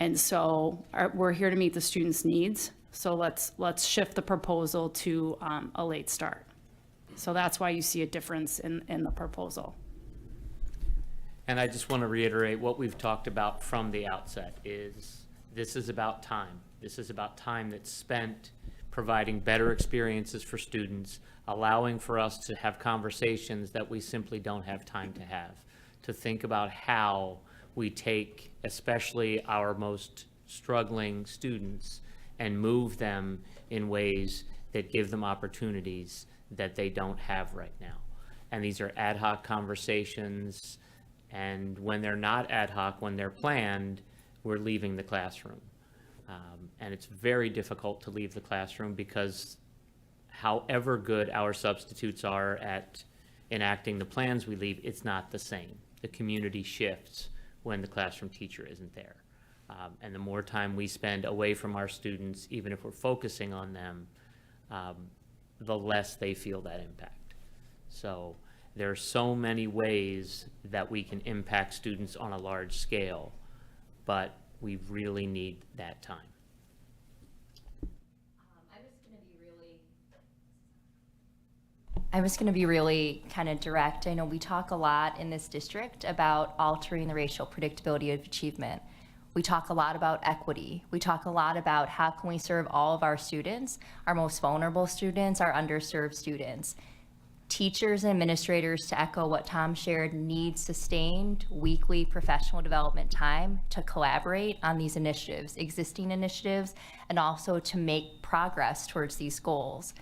And so we're here to meet the students' needs. So let's shift the proposal to a late start. So that's why you see a difference in the proposal. And I just want to reiterate what we've talked about from the outset is this is about time. This is about time that's spent providing better experiences for students, allowing for us to have conversations that we simply don't have time to have, to think about how we take especially our most struggling students and move them in ways that give them opportunities that they don't have right now. And these are ad hoc conversations, and when they're not ad hoc, when they're planned, we're leaving the classroom. And it's very difficult to leave the classroom because however good our substitutes are at enacting the plans we leave, it's not the same. The community shifts when the classroom teacher isn't there. And the more time we spend away from our students, even if we're focusing on them, the less they feel that impact. So there are so many ways that we can impact students on a large scale, but we really need that time. I'm just going to be really kind of direct. I know we talk a lot in this district about altering the racial predictability of achievement. We talk a lot about equity. We talk a lot about how can we serve all of our students, our most vulnerable students, our underserved students. Teachers and administrators, to echo what Tom shared, need sustained weekly professional development time to collaborate on these initiatives, existing initiatives, and also to make progress towards these goals.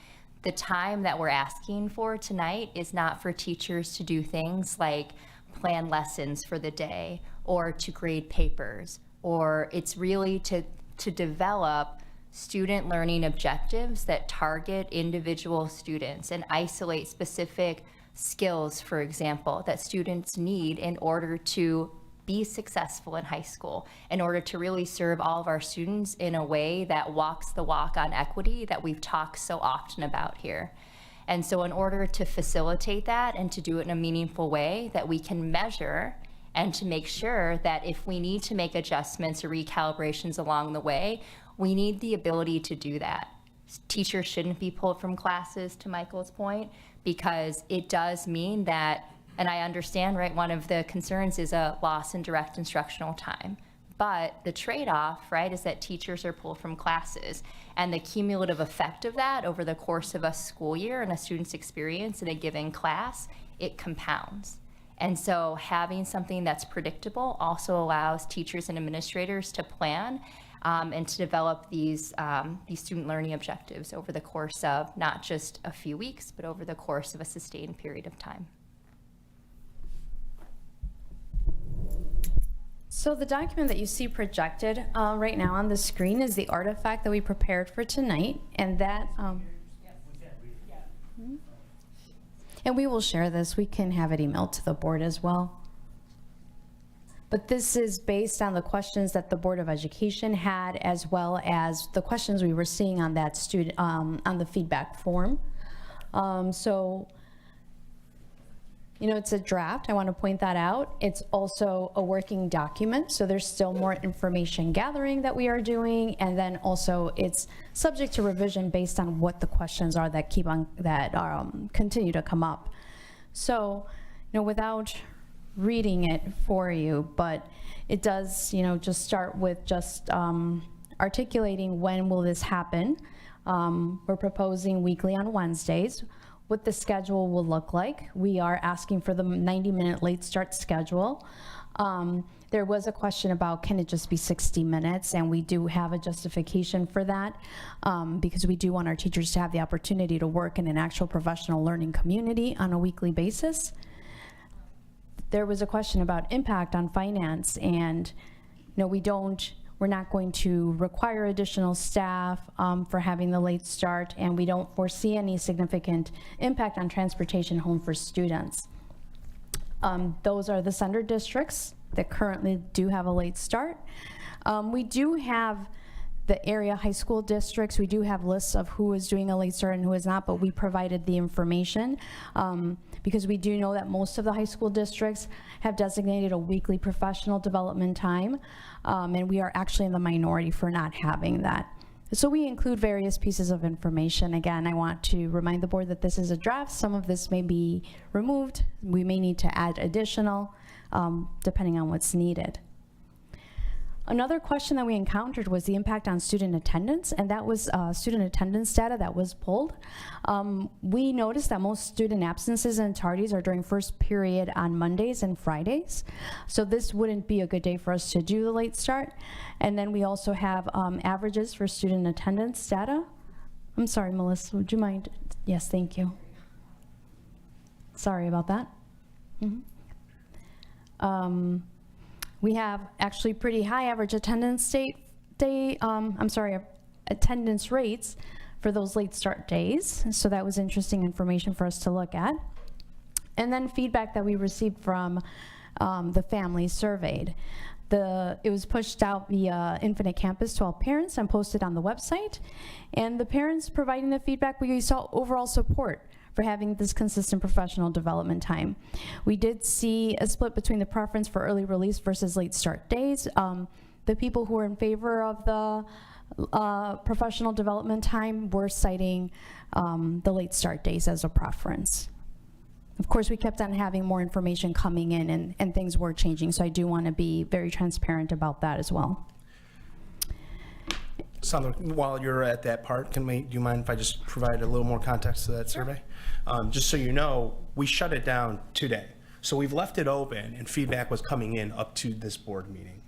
The time that we're asking for tonight is not for teachers to do things like plan lessons for the day or to grade papers, or it's really to develop student learning objectives that target individual students and isolate specific skills, for example, that students need in order to be successful in high school, in order to really serve all of our students in a way that walks the walk on equity that we've talked so often about here. And so in order to facilitate that and to do it in a meaningful way that we can measure and to make sure that if we need to make adjustments or recalibrations along the way, we need the ability to do that. Teachers shouldn't be pulled from classes, to Michael's point, because it does mean that, and I understand, right, one of the concerns is a loss in direct instructional time. But the trade-off, right, is that teachers are pulled from classes. And the cumulative effect of that over the course of a school year and a student's experience in a given class, it compounds. And so having something that's predictable also allows teachers and administrators to plan and to develop these student learning objectives over the course of not just a few weeks, but over the course of a sustained period of time. So the document that you see projected right now on the screen is the artifact that we prepared for tonight, and that, and we will share this. We can have it emailed to the board as well. But this is based on the questions that the Board of Education had, as well as the questions we were seeing on that student, on the feedback form. So, you know, it's a draft, I want to point that out. It's also a working document, so there's still more information gathering that we are doing, and then also it's subject to revision based on what the questions are that continue to come up. So, you know, without reading it for you, but it does, you know, just start with just articulating when will this happen. We're proposing weekly on Wednesdays. What the schedule will look like. We are asking for the 90-minute late start schedule. There was a question about can it just be 60 minutes, and we do have a justification for that because we do want our teachers to have the opportunity to work in an actual professional learning community on a weekly basis. There was a question about impact on finance, and no, we're not going to require additional staff for having the late start, and we don't foresee any significant impact on transportation home for students. Those are the sender districts that currently do have a late start. We do have the area high school districts, we do have lists of who is doing a late start and who is not, but we provided the information because we do know that most of the high school districts have designated a weekly professional development time, and we are actually in the minority for not having that. So we include various pieces of information. Again, I want to remind the board that this is a draft. Some of this may be removed. We may need to add additional, depending on what's needed. Another question that we encountered was the impact on student attendance, and that was student attendance data that was pulled. We noticed that most student absences and tardies are during first period on Mondays and Fridays, so this wouldn't be a good day for us to do the late start. And then we also have averages for student attendance data. I'm sorry, Melissa, would you mind? Yes, thank you. Sorry about that. We have actually pretty high average attendance attendance rates for those late start days. So that was interesting information for us to look at. And then feedback that we received from the families surveyed. It was pushed out via Infinite Campus to all parents and posted on the website. And the parents providing the feedback, we saw overall support for having this consistent professional development time. We did see a split between the preference for early release versus late start days. The people who were in favor of the professional development time were citing the late start days as a preference. Of course, we kept on having more information coming in and things were changing, so I do want to be very transparent about that as well. Sandra, while you're at that part, do you mind if I just provide a little more context to that survey? Just so you know, we shut it down today. So we've left it open and feedback was coming in up to this board meeting.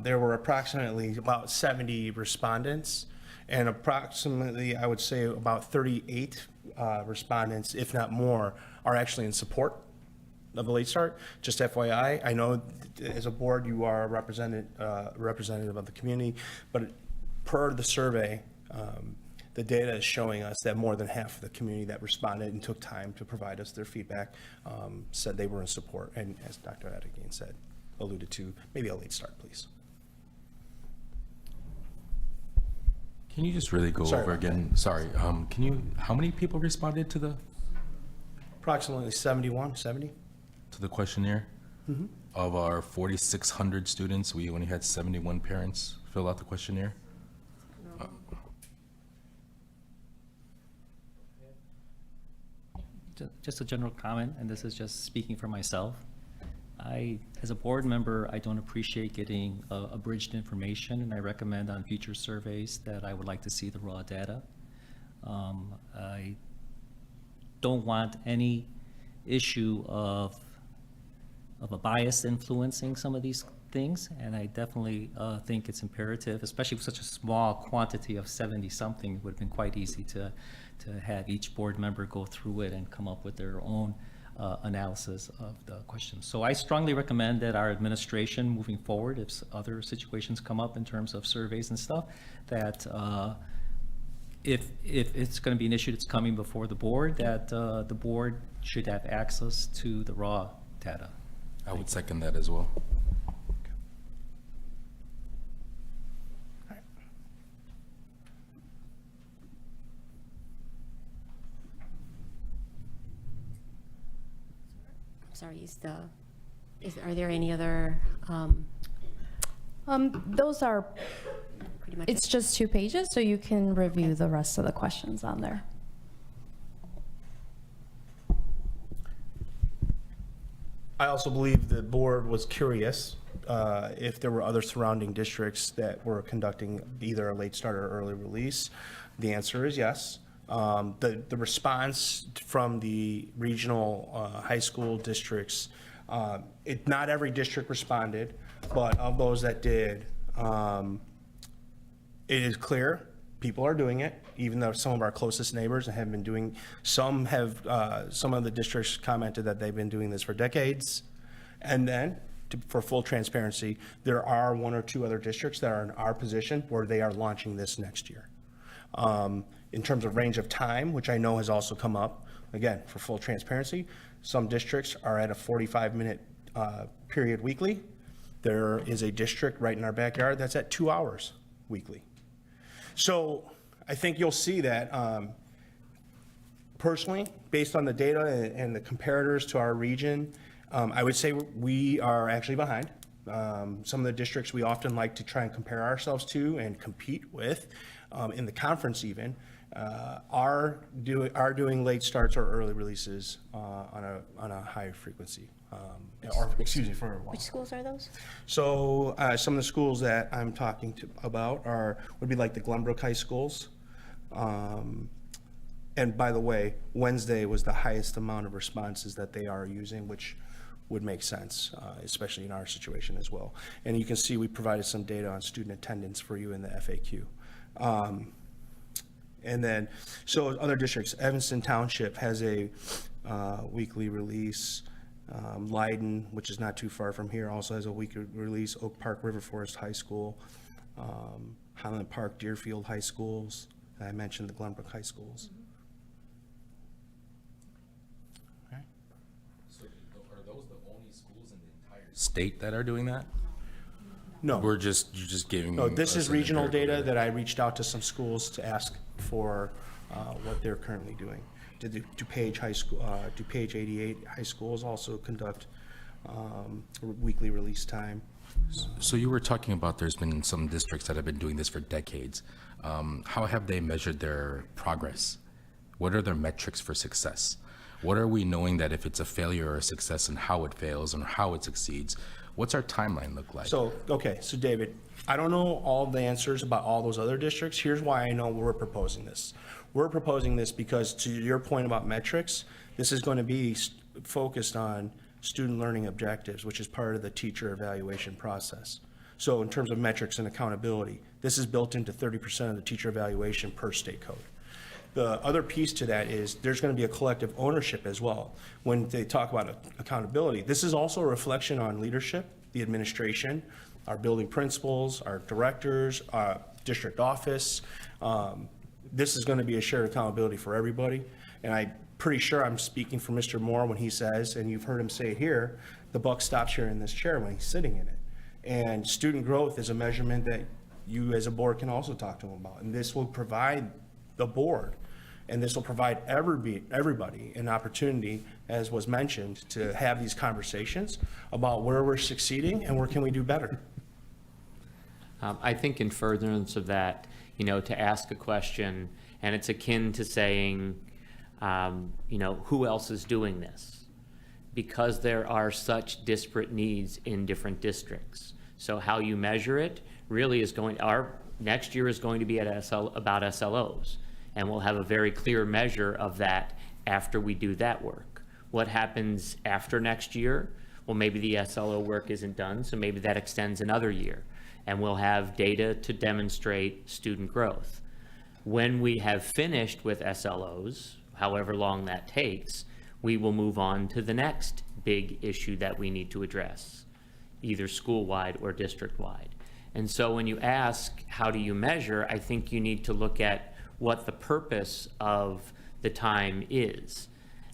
There were approximately about 70 respondents and approximately, I would say about 38 respondents, if not more, are actually in support of the late start. Just FYI, I know as a board you are a representative of the community, but per the survey, the data is showing us that more than half of the community that responded and took time to provide us their feedback said they were in support, and as Dr. Adegain said, alluded to, maybe a late start, please. Can you just really go over again? Sorry, how many people responded to the? Approximately 70. To the questionnaire? Mm-hmm. Of our 4,600 students, we only had 71 parents fill out the questionnaire. Just a general comment, and this is just speaking for myself. As a board member, I don't appreciate getting abridged information, and I recommend on future surveys that I would like to see the raw data. I don't want any issue of a bias influencing some of these things, and I definitely think it's imperative, especially with such a small quantity of 70-something. It would have been quite easy to have each board member go through it and come up with their own analysis of the questions. So I strongly recommend that our administration, moving forward, if other situations come up in terms of surveys and stuff, that if it's going to be an issue that's coming before the board, that the board should have access to the raw data. I would second that as well. Sorry, are there any other? Those are, pretty much it's just 2 pages, so you can review the rest of the questions on there. I also believe the board was curious if there were other surrounding districts that were conducting either a late start or early release. The answer is yes. The response from the regional high school districts, not every district responded, but of those that did, it is clear people are doing it, even though some of our closest neighbors have been doing, some of the districts commented that they've been doing this for decades. And then, for full transparency, there are 1 or 2 other districts that are in our position where they are launching this next year. In terms of range of time, which I know has also come up, again, for full transparency, some districts are at a 45-minute period weekly. There is a district right in our backyard that's at 2 hours weekly. So I think you'll see that personally, based on the data and the comparators to our region, I would say we are actually behind. Some of the districts we often like to try and compare ourselves to and compete with in the conference even are doing late starts or early releases on a high frequency. Or excuse me, for a while. Which schools are those? So some of the schools that I'm talking about would be like the Glenbrook High Schools. And by the way, Wednesday was the highest amount of responses that they are using, which would make sense, especially in our situation as well. And you can see we provided some data on student attendance for you in the FAQ. And then, so other districts, Evanston Township has a weekly release. Leiden, which is not too far from here, also has a weekly release. Oak Park, River Forest High School, Highland Park, Deerfield High Schools. I mentioned the Glenbrook High Schools. So are those the only schools in the entire state that are doing that? No. You're just giving. No, this us is an regional empirical data that I reached out to some schools to ask for what they're currently doing. DuPage High School, DuPage 88 High Schools also conduct weekly release time. So you were talking about there's been some districts that have been doing this for decades. How have they measured their progress? What are their metrics for success? What are we knowing that if it's a failure or a success and how it fails and how it succeeds? What's our timeline look like? So, okay, so David, I don't know all the answers about all those other districts. Here's why I know we're proposing this. We're proposing this because, to your point about metrics, this is going to be focused on student learning objectives, which is part of the teacher evaluation process. So in terms of metrics and accountability, this is built into 30% of the teacher evaluation per state code. The other piece to that is there's going to be a collective ownership as well. When they talk about accountability, this is also a reflection on leadership, the administration, our building principals, our directors, our district office. This is going to be a shared accountability for everybody. And I'm pretty sure I'm speaking for Mr. Moore when he says, and you've heard him say it here, the buck stops here in this chair when he's sitting in it. And student growth is a measurement that you as a board can also talk to him about. And this will provide the board, and this will provide everybody an opportunity, as was mentioned, to have these conversations about where we're succeeding and where can we do better. I think in furtherance of that, to ask a question, and it's akin to saying, who else is doing this? Because there are such disparate needs in different districts. So how you measure it really is our next year is going to be about SLOs. And we'll have a very clear measure of that after we do that work. What happens after next year? Well, maybe the SLO work isn't done, so maybe that extends another year. And we'll have data to demonstrate student growth. When we have finished with SLOs, however long that takes, we will move on to the next big issue that we need to address, either school-wide or district-wide. And so when you ask, how do you measure, I think you need to look at what the purpose of the time is.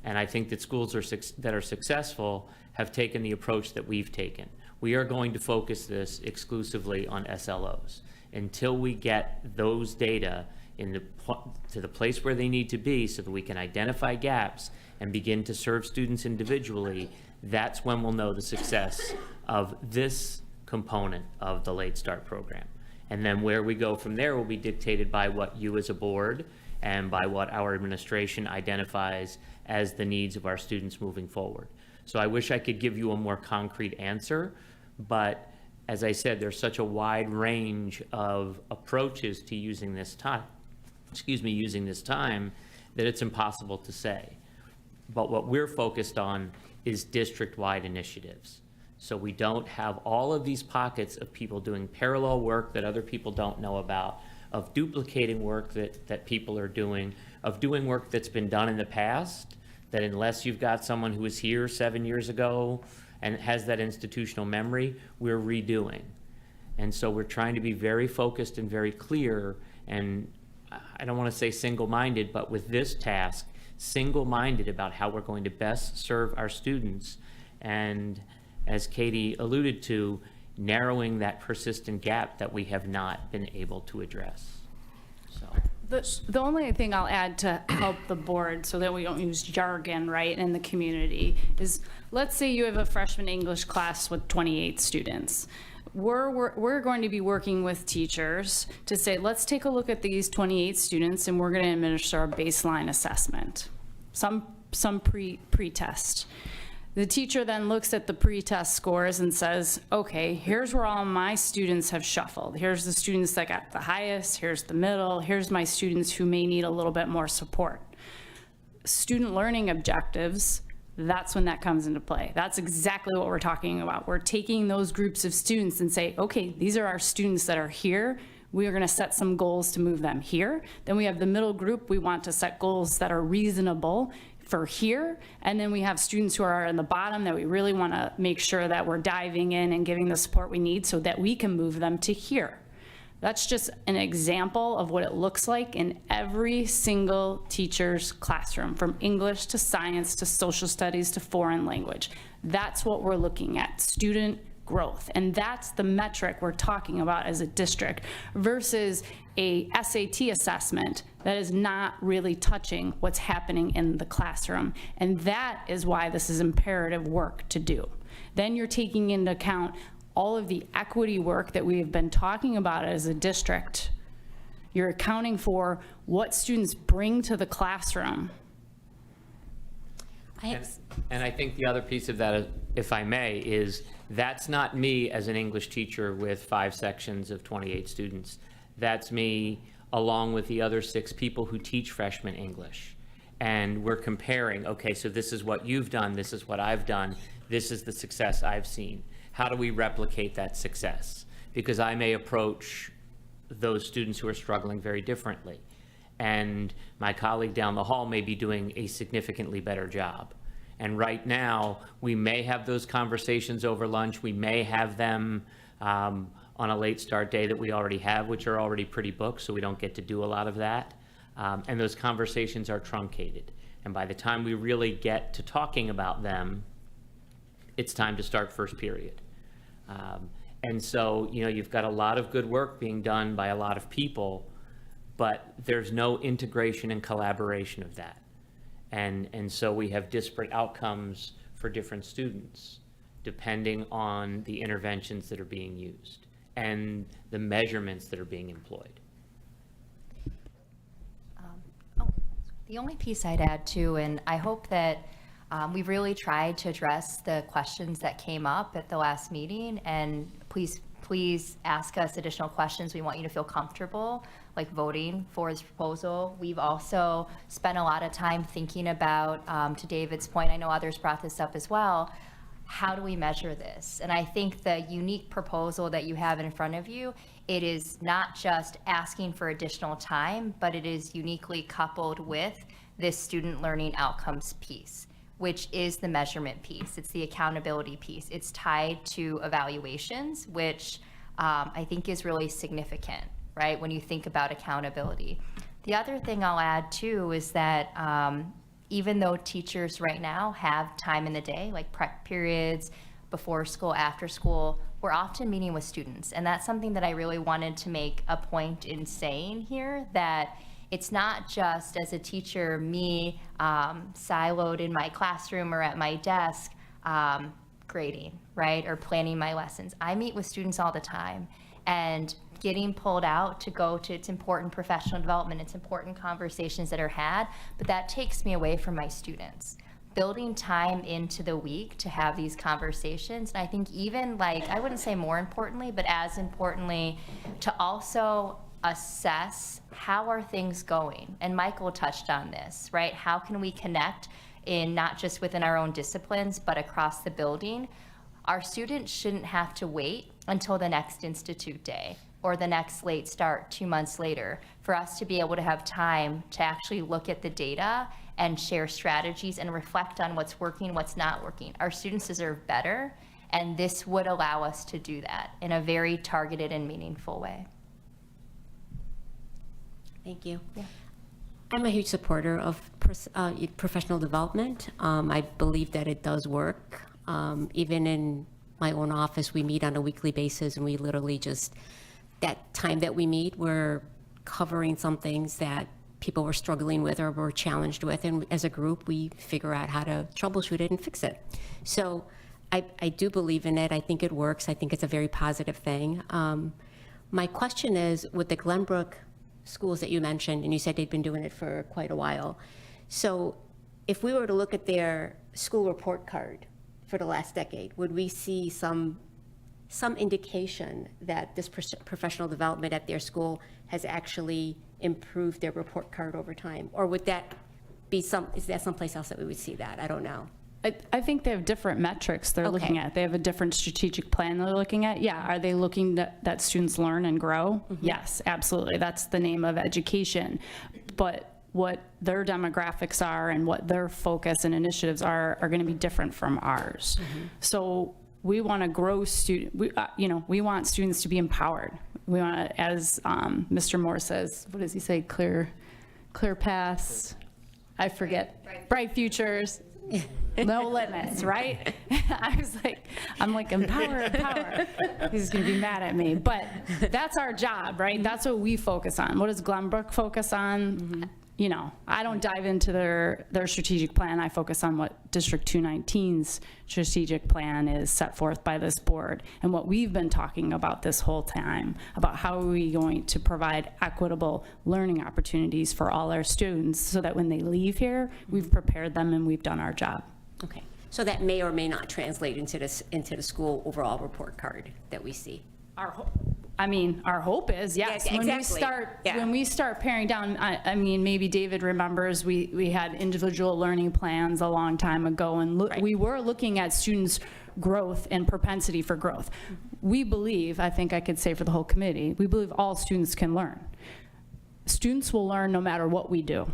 And I think that schools that are successful have taken the approach that we've taken. We are going to focus this exclusively on SLOs until we get those data to the place where they need to be so that we can identify gaps and begin to serve students individually. That's when we'll know the success of this component of the Late Start program. And then where we go from there will be dictated by what you as a board and by what our administration identifies as the needs of our students moving forward. So I wish I could give you a more concrete answer, but as I said, there's such a wide range of approaches to using this time, that it's impossible to say. But what we're focused on is district-wide initiatives. So we don't have all of these pockets of people doing parallel work that other people don't know about, of duplicating work that people are doing, of doing work that's been done in the past, that unless you've got someone who was here 7 years ago and has that institutional memory, we're redoing. And so we're trying to be very focused and very clear, and I don't want to say single-minded, but with this task, single-minded about how we're going to best serve our students. And as Katie alluded to, narrowing that persistent gap that we have not been able to address. So, The only thing I'll add to help the board so that we don't use jargon, right, in the community is, let's say you have a freshman English class with 28 students. We're going to be working with teachers to say, let's take a look at these 28 students and we're going to administer a baseline assessment, some pre-test. The teacher then looks at the pre-test scores and says, okay, here's where all my students have shuffled. Here's the students that got the highest, here's the middle, here's my students who may need a little bit more support. Student learning objectives, that's when that comes into play. That's exactly what we're talking about. We're taking those groups of students and say, okay, these are our students that are here. We are gonna set some goals to move them here. Then we have the middle group. We want to set goals that are reasonable for here, and then we have students who are in the bottom that we really want to make sure that we're diving in and giving the support we need so that we can move them to here. That's just an example of what it looks like in every single teacher's classroom, from English to science to social studies to foreign language. That's what we're looking at, student growth. And that's the metric we're talking about as a district versus a SAT assessment that is not really touching what's happening in the classroom. And that is why this is imperative work to do. Then you're taking into account all of the equity work that we have been talking about as a district. You're accounting for what students bring to the classroom. And I think the other piece of that, if I may, is that's not me as an English teacher with 5 sections of 28 students. That's me along with the other 6 people who teach freshman English. And we're comparing, okay, so this is what you've done, this is what I've done, this is the success I've seen. How do we replicate that success? Because I may approach those students who are struggling very differently. And my colleague down the hall may be doing a significantly better job. And right now, we may have those conversations over lunch. We may have them on a late start day that we already have, which are already pretty booked, so we don't get to do a lot of that. And those conversations are truncated. And by the time we really get to talking about them, it's time to start first period. And so, you know, you've got a lot of good work being done by a lot of people, but there's no integration and collaboration of that. And so we have disparate outcomes for different students, depending on the interventions that are being used and the measurements that are being employed. The only piece I'd add too, and I hope that we've really tried to address the questions that came up at the last meeting, and please ask us additional questions. We want you to feel comfortable like voting for this proposal. We've also spent a lot of time thinking about, to David's point, I know others brought this up as well, how do we measure this? And I think the unique proposal that you have in front of you, it is not just asking for additional time, but it is uniquely coupled with this student learning outcomes piece, which is the measurement piece. It's the accountability piece. It's tied to evaluations, which I think is really significant, right, when you think about accountability. The other thing I'll add too is that even though teachers right now have time in the day, like prep periods, before school, after school, we're often meeting with students. And that's something that I really wanted to make a point in saying here, that it's not just as a teacher, me siloed in my classroom or at my desk grading, right, or planning my lessons. I meet with students all the time, and getting pulled out to go to, it's important professional development, it's important conversations that are had, but that takes me away from my students. Building time into the week to have these conversations, and I think even like, I wouldn't say more importantly, but as importantly, to also assess how are things going. And Michael touched on this, right? How can we connect in not just within our own disciplines, but across the building? Our students shouldn't have to wait until the next institute day or the next late start 2 months later for us to be able to have time to actually look at the data and share strategies and reflect on what's working, what's not working. Our students deserve better, and this would allow us to do that in a very targeted and meaningful way. Thank you. Yeah. I'm a huge supporter of professional development. I believe that it does work. Even in my own office, we meet on a weekly basis, and we literally just, that time that we meet, we're covering some things that people were struggling with or were challenged with, and as a group, we figure out how to troubleshoot it and fix it. So I do believe in it. I think it works. I think it's a very positive thing. My question is, with the Glenbrook schools that you mentioned, and you said they'd been doing it for quite a while, so if we were to look at their school report card for the last decade, would we see some indication that this professional development at their school has actually improved their report card over time? Or would that be is that someplace else that we would see that? I don't know. I think they have different metrics they're looking at. They have a different strategic plan they're looking at. Yeah, are they looking that students learn and grow? Yes, absolutely. That's the name of education. But what their demographics are and what their focus and initiatives are going to be different from ours. So we want to grow we want students to be empowered. We want to, as Mr. Moore says, what does he say? Clear paths. I forget. Bright futures. No limits, right? I'm like, empower. He's going to be mad at me. But that's our job, right? That's what we focus on. What does Glenbrook focus on? You know, I don't dive into their strategic plan. I focus on what District 219's strategic plan is set forth by this board and what we've been talking about this whole time, about how are we going to provide equitable learning opportunities for all our students so that when they leave here, we've prepared them and we've done our job. Okay, so that may or may not translate into the school overall report card that we see. Our hope is, yes. Yeah, exactly. When we start paring down, I mean, maybe David remembers we had individual learning plans a long time ago, and we were looking at students' growth and propensity for growth. We believe, I think I could say for the whole committee, we believe all students can learn. Students will learn no matter what we do.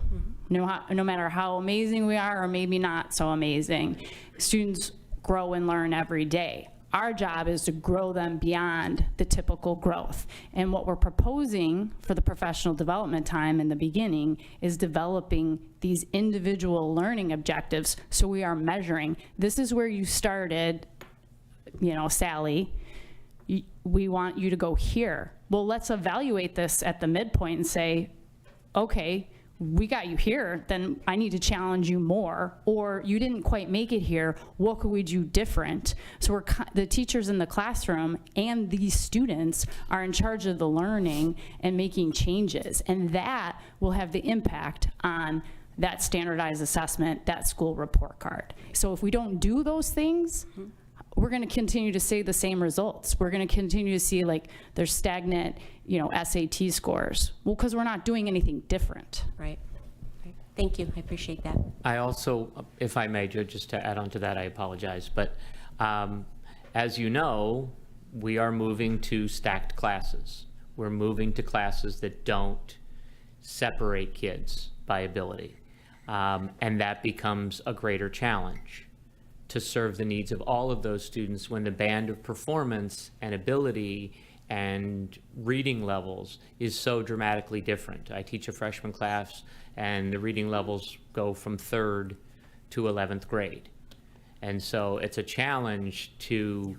No matter how amazing we are or maybe not so amazing, students grow and learn every day. Our job is to grow them beyond the typical growth. And what we're proposing for the professional development time in the beginning is developing these individual learning objectives so we are measuring. This is where you started, Sally. We want you to go here. Well, let's evaluate this at the midpoint and say, okay, we got you here, then I need to challenge you more, or you didn't quite make it here, what could we do different? So the teachers in the classroom and these students are in charge of the learning and making changes, and that will have the impact on that standardized assessment, that school report card. So if we don't do those things, we're going to continue to see the same results. We're going to continue to see there's stagnant, SAT scores. Well, because we're not doing anything different. Right. Thank you. I appreciate that. I also, if I may, just to add on to that, I apologize. But as you know, we are moving to stacked classes. We're moving to classes that don't separate kids by ability. And that becomes a greater challenge to serve the needs of all of those students when the band of performance and ability and reading levels is so dramatically different. I teach a freshman class and the reading levels go from 3rd to 11th grade. And so it's a challenge to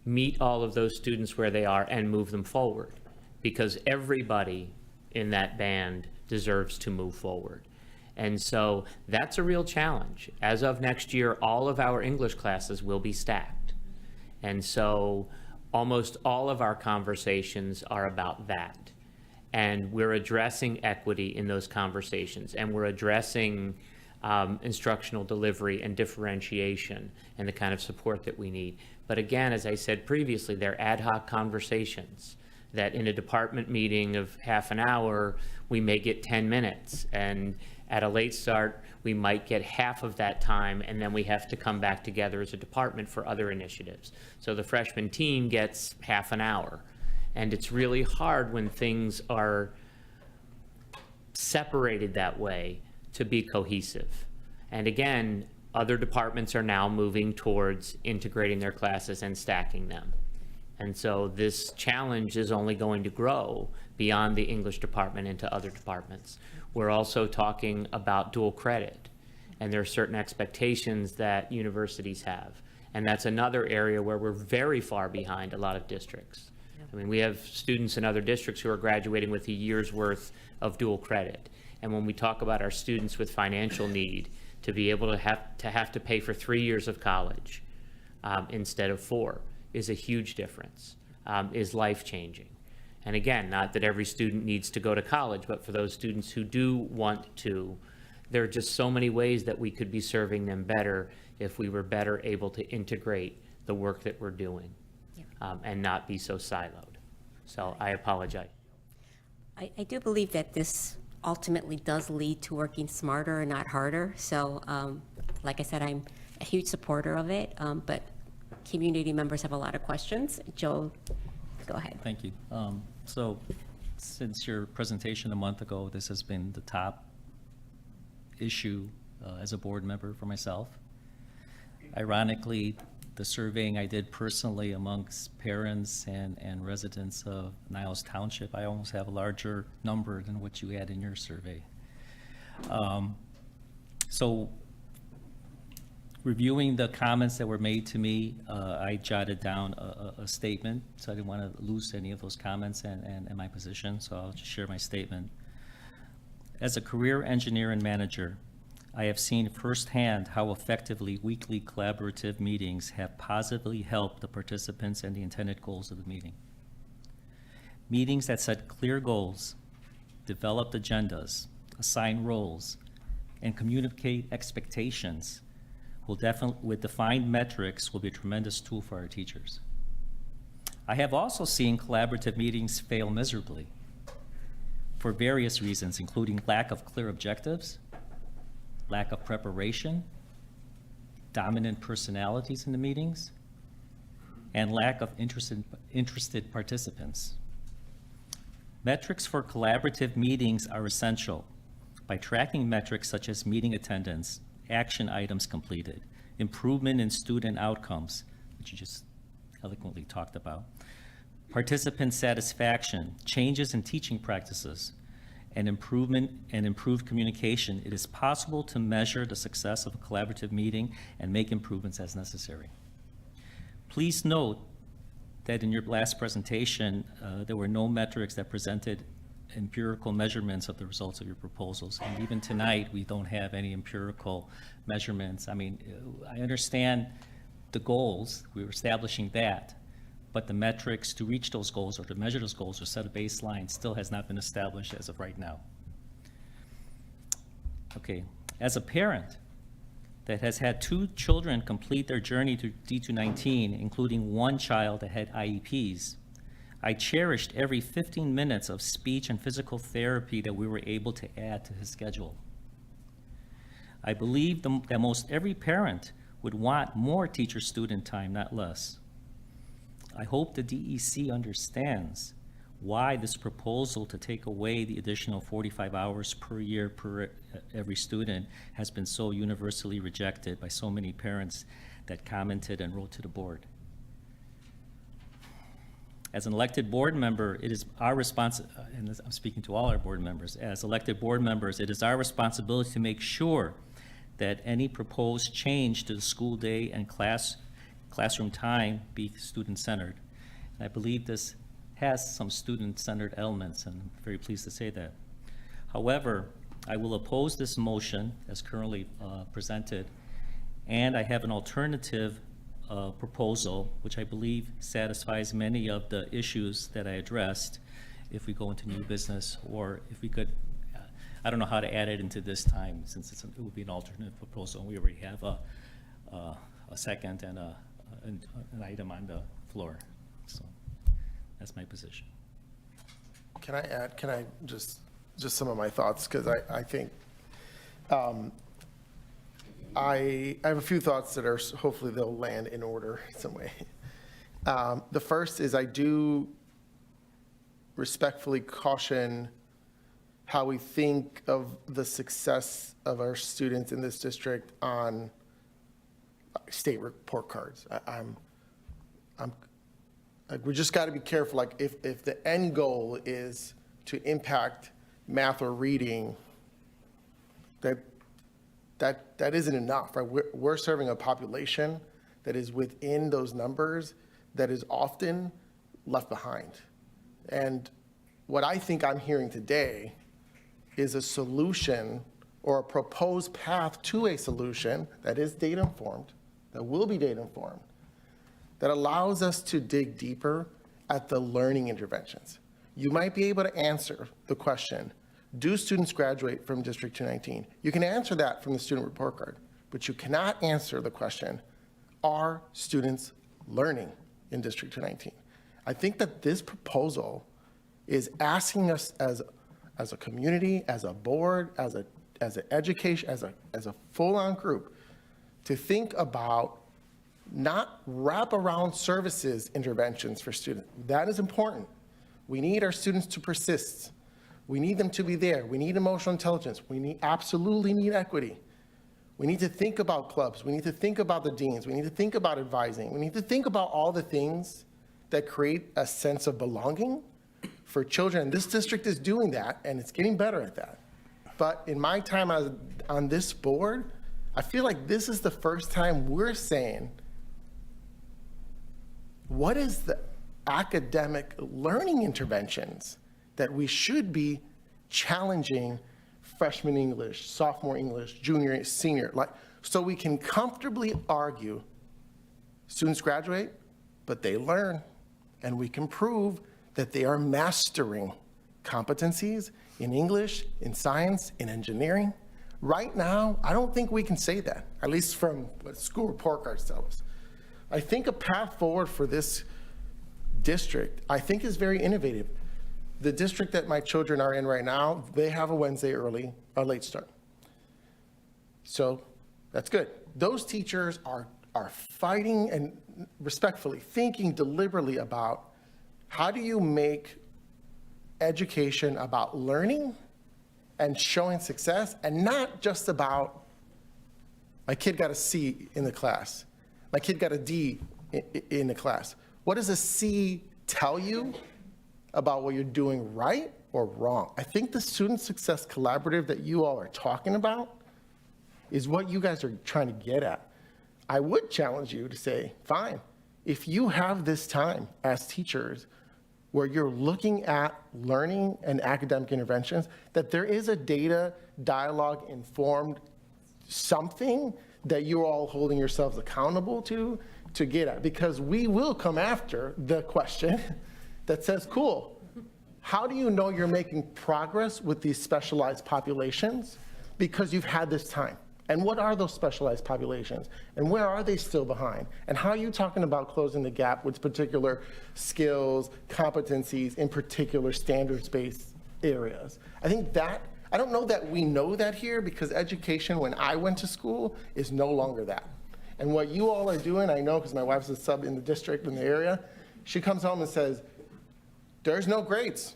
meet all of those students where they are and move them forward, because everybody in that band deserves to move forward. And so that's a real challenge. As of next year, all of our English classes will be stacked. And so almost all of our conversations are about that. And we're addressing equity in those conversations, and we're addressing instructional delivery and differentiation and the kind of support that we need. But again, as I said previously, they're ad hoc conversations that in a department meeting of half an hour, we may get 10 minutes. And at a late start, we might get half of that time, and then we have to come back together as a department for other initiatives. So the freshman team gets half an hour. And it's really hard when things are separated that way to be cohesive. And again, other departments are now moving towards integrating their classes and stacking them. And so this challenge is only going to grow beyond the English department into other departments. We're also talking about dual credit, and there are certain expectations that universities have. And that's another area where we're very far behind a lot of districts. I mean, we have students in other districts who are graduating with a year's worth of dual credit. And when we talk about our students with financial need, to be able to have to pay for 3 years of college instead of 4 is a huge difference, is life-changing. And again, not that every student needs to go to college, but for those students who do want to, there are just so many ways that we could be serving them better if we were better able to integrate the work that we're doing and not be so siloed. So I apologize. I do believe that this ultimately does lead to working smarter and not harder. So like I said, I'm a huge supporter of it, but community members have a lot of questions. Joe, go ahead. Thank you. So since your presentation a month ago, this has been the top issue as a board member for myself. Ironically, the surveying I did personally amongst parents and residents of Niles Township, I almost have a larger number than what you had in your survey. So reviewing the comments that were made to me, I jotted down a statement, so I didn't want to lose any of those comments and my position, so I'll just share my statement. As a career engineer and manager, I have seen firsthand how effectively weekly collaborative meetings have positively helped the participants and the intended goals of the meeting. Meetings that set clear goals, develop agendas, assign roles, and communicate expectations with defined metrics will be a tremendous tool for our teachers. I have also seen collaborative meetings fail miserably for various reasons, including lack of clear objectives, lack of preparation, dominant personalities in the meetings, and lack of interested participants. Metrics for collaborative meetings are essential. By tracking metrics such as meeting attendance, action items completed, improvement in student outcomes, which you just eloquently talked about, participant satisfaction, changes in teaching practices, and improved communication, it is possible to measure the success of a collaborative meeting and make improvements as necessary. Please note that in your last presentation, there were no metrics that presented empirical measurements of the results of your proposals. And even tonight, we don't have any empirical measurements. I mean, I understand the goals, we were establishing that, but the metrics to reach those goals or to measure those goals or set a baseline still has not been established as of right now. Okay, as a parent that has had 2 children complete their journey to D219, including 1 child that had IEPs, I cherished every 15 minutes of speech and physical therapy that we were able to add to his schedule. I believe that most every parent would want more teacher-student time, not less. I hope the DEC understands why this proposal to take away the additional 45 hours per year per every student has been so universally rejected by so many parents that commented and wrote to the board. As an elected board member, it is our responsibility, and I'm speaking to all our board members, as elected board members, it is our responsibility to make sure that any proposed change to the school day and classroom time be student-centered. And I believe this has some student-centered elements, and I'm very pleased to say that. However, I will oppose this motion as currently presented, and I have an alternative proposal, which I believe satisfies many of the issues that I addressed if we go into new business, or if we could, I don't know how to add it into this time, since it would be an alternative proposal, and we already have a second and an item on the floor. So that's my position. Can I just some of my thoughts, because I think I have a few thoughts that are, hopefully they'll land in order in some way. The first is I do respectfully caution how we think of the success of our students in this district on state report cards. We just got to be careful. Like if the end goal is to impact math or reading, that isn't enough, right? We're serving a population that is within those numbers that is often left behind. And what I think I'm hearing today is a solution or a proposed path to a solution that is data-informed, that will be data-informed, that allows us to dig deeper at the learning interventions. You might be able to answer the question, do students graduate from District 219? You can answer that from the student report card, but you cannot answer the question, are students learning in District 219? I think that this proposal is asking us as a community, as a board, as an education, as a full-on group, to think about not wraparound services interventions for students. That is important. We need our students to persist. We need them to be there. We need emotional intelligence. We absolutely need equity. We need to think about clubs. We need to think about the deans. We need to think about advising. We need to think about all the things that create a sense of belonging for children. This district is doing that, and it's getting better at that. But in my time on this board, I feel like this is the first time we're saying, what is the academic learning interventions that we should be challenging freshman English, sophomore English, junior, senior, so we can comfortably argue students graduate, but they learn, and we can prove that they are mastering competencies in English, in science, in engineering. Right now, I don't think we can say that, at least from what school report cards tell us. I think a path forward for this district, I think, is very innovative. The district that my children are in right now, they have a Wednesday late start. So that's good. Those teachers are fighting and respectfully thinking deliberately about how do you make education about learning and showing success, and not just about my kid got a C in the class, my kid got a D in the class. What does a C tell you about what you're doing right or wrong? I think the Student Success Collaborative that you all are talking about is what you guys are trying to get at. I would challenge you to say, fine, if you have this time as teachers where you're looking at learning and academic interventions, that there is a data, dialogue, informed something that you're all holding yourselves accountable to get at. Because we will come after the question that says, cool, how do you know you're making progress with these specialized populations? Because you've had this time. And what are those specialized populations? And where are they still behind? And how are you talking about closing the gap with particular skills, competencies, in particular standards-based areas? I think that, I don't know that we know that here, because education when I went to school is no longer that. And what you all are doing, I know because my wife's a sub in the district, in the area, she comes home and says, there's no grades.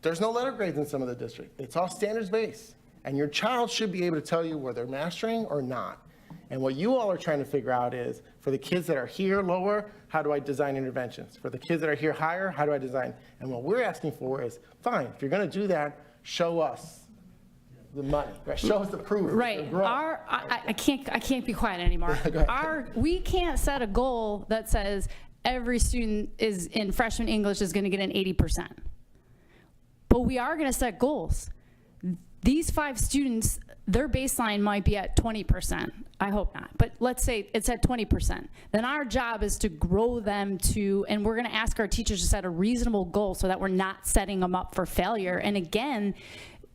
There's no letter grades in some of the district. It's all standards-based. And your child should be able to tell you whether they're mastering or not. And what you all are trying to figure out is, for the kids that are here lower, how do I design interventions? For the kids that are here higher, how do I design? And what we're asking for is, fine, if you're gonna do that, show us the money, right? Show us the proof. Right. I can't be quiet anymore. We can't set a goal that says every student is in freshman English is gonna get an 80%. But we are gonna set goals. These 5 students, their baseline might be at 20%. I hope not, but let's say it's at 20%. Then our job is to grow them to, and we're gonna ask our teachers to set a reasonable goal so that we're not setting them up for failure. And again,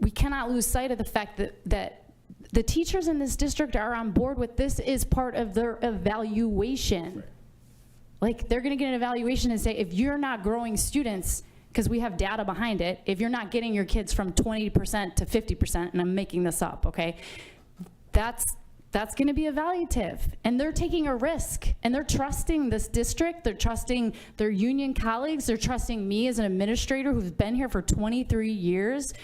we cannot lose sight of the fact that the teachers in this district are on board with this is part of their evaluation. Right. Like, they're gonna get an evaluation and say, if you're not growing students, because we have data behind it, if you're not getting your kids from 20% to 50%, and I'm making this up, okay, that's gonna be evaluative. And they're taking a risk, and they're trusting this district, they're trusting their union colleagues, they're trusting me as an administrator who's been here for 23 years.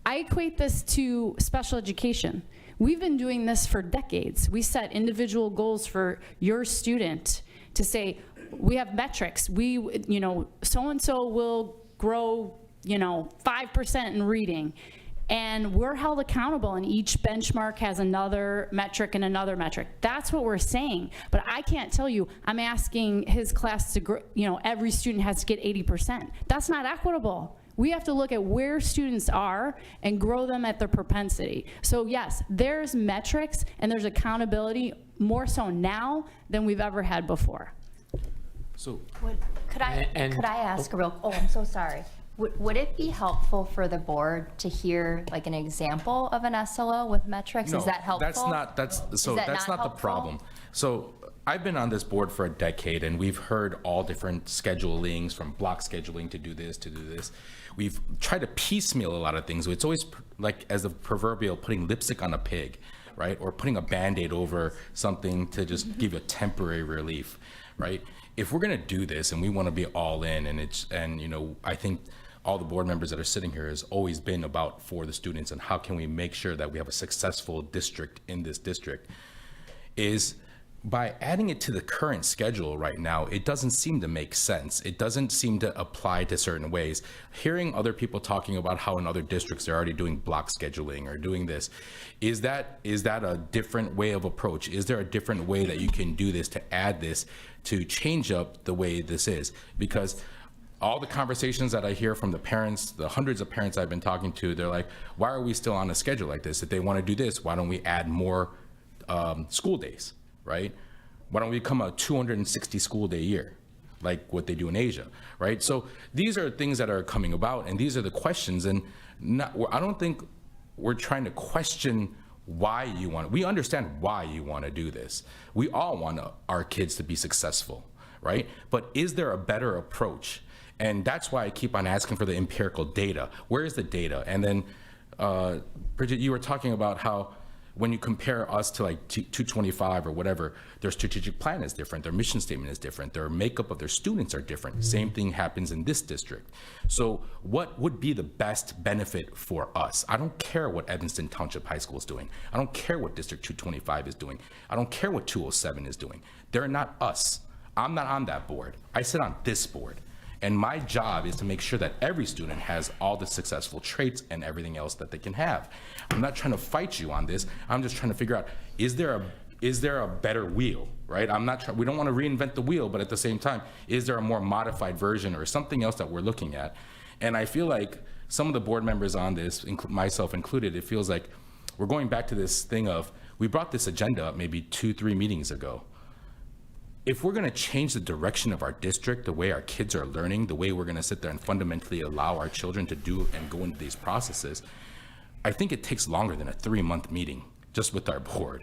I equate this to special education. We've been doing this for decades. We set individual goals for your student to say, we have metrics. So-and-so will grow, 5% in reading. And we're held accountable, and each benchmark has another metric and another metric. That's what we're saying. But I can't tell you, I'm asking his class to, every student has to get 80%. That's not equitable. We have to look at where students are and grow them at their propensity. So yes, there's metrics and there's accountability more so now than we've ever had before. So Could I ask a real, I'm so sorry. Would it be helpful for the board to hear like an example of an SLO with metrics? Is that helpful? That's not helpful? the problem. So I've been on this board for a decade, and we've heard all different schedulings, from block scheduling to do this, to do this. We've tried to piecemeal a lot of things. It's always like, as the proverbial, putting lipstick on a pig, right? Or putting a Band-Aid over something to just give you a temporary relief, right? If we're gonna do this and we wanna be all in, I think all the board members that are sitting here has always been about for the students and how can we make sure that we have a successful district in this district, is by adding it to the current schedule right now, it doesn't seem to make sense. It doesn't seem to apply to certain ways. Hearing other people talking about how in other districts they're already doing block scheduling or doing this, is that a different way of approach? Is there a different way that you can do this, to add this, to change up the way this is? Because all the conversations that I hear from the parents, the hundreds of parents I've been talking to, they're like, why are we still on a schedule like this? If they want to do this, why don't we add more school days, right? Why don't we become a 260 school day year, like what they do in Asia, right? So these are things that are coming about, and these are the questions. And I don't think we're trying to question why you want it. We understand why you want to do this. We all want our kids to be successful, right? But is there a better approach? And that's why I keep on asking for the empirical data. Where is the data? And then, Bridget, you were talking about how when you compare us to like 225 or whatever, their strategic plan is different, their mission statement is different, their makeup of their students are different. Same thing happens in this district. So what would be the best benefit for us? I don't care what Evanston Township High School is doing. I don't care what District 225 is doing. I don't care what 207 is doing. They're not us. I'm not on that board. I sit on this board. And my job is to make sure that every student has all the successful traits and everything else that they can have. I'm not trying to fight you on this. I'm just trying to figure out, is there a better wheel, right? We don't want to reinvent the wheel, but at the same time, is there a more modified version or something else that we're looking at? And I feel like some of the board members on this, myself included, it feels like we're going back to this thing of, we brought this agenda up maybe 2-3 meetings ago. If we're going to change the direction of our district, the way our kids are learning, the way we're going to sit there and fundamentally allow our children to do and go into these processes, I think it takes longer than a 3-month meeting just with our board,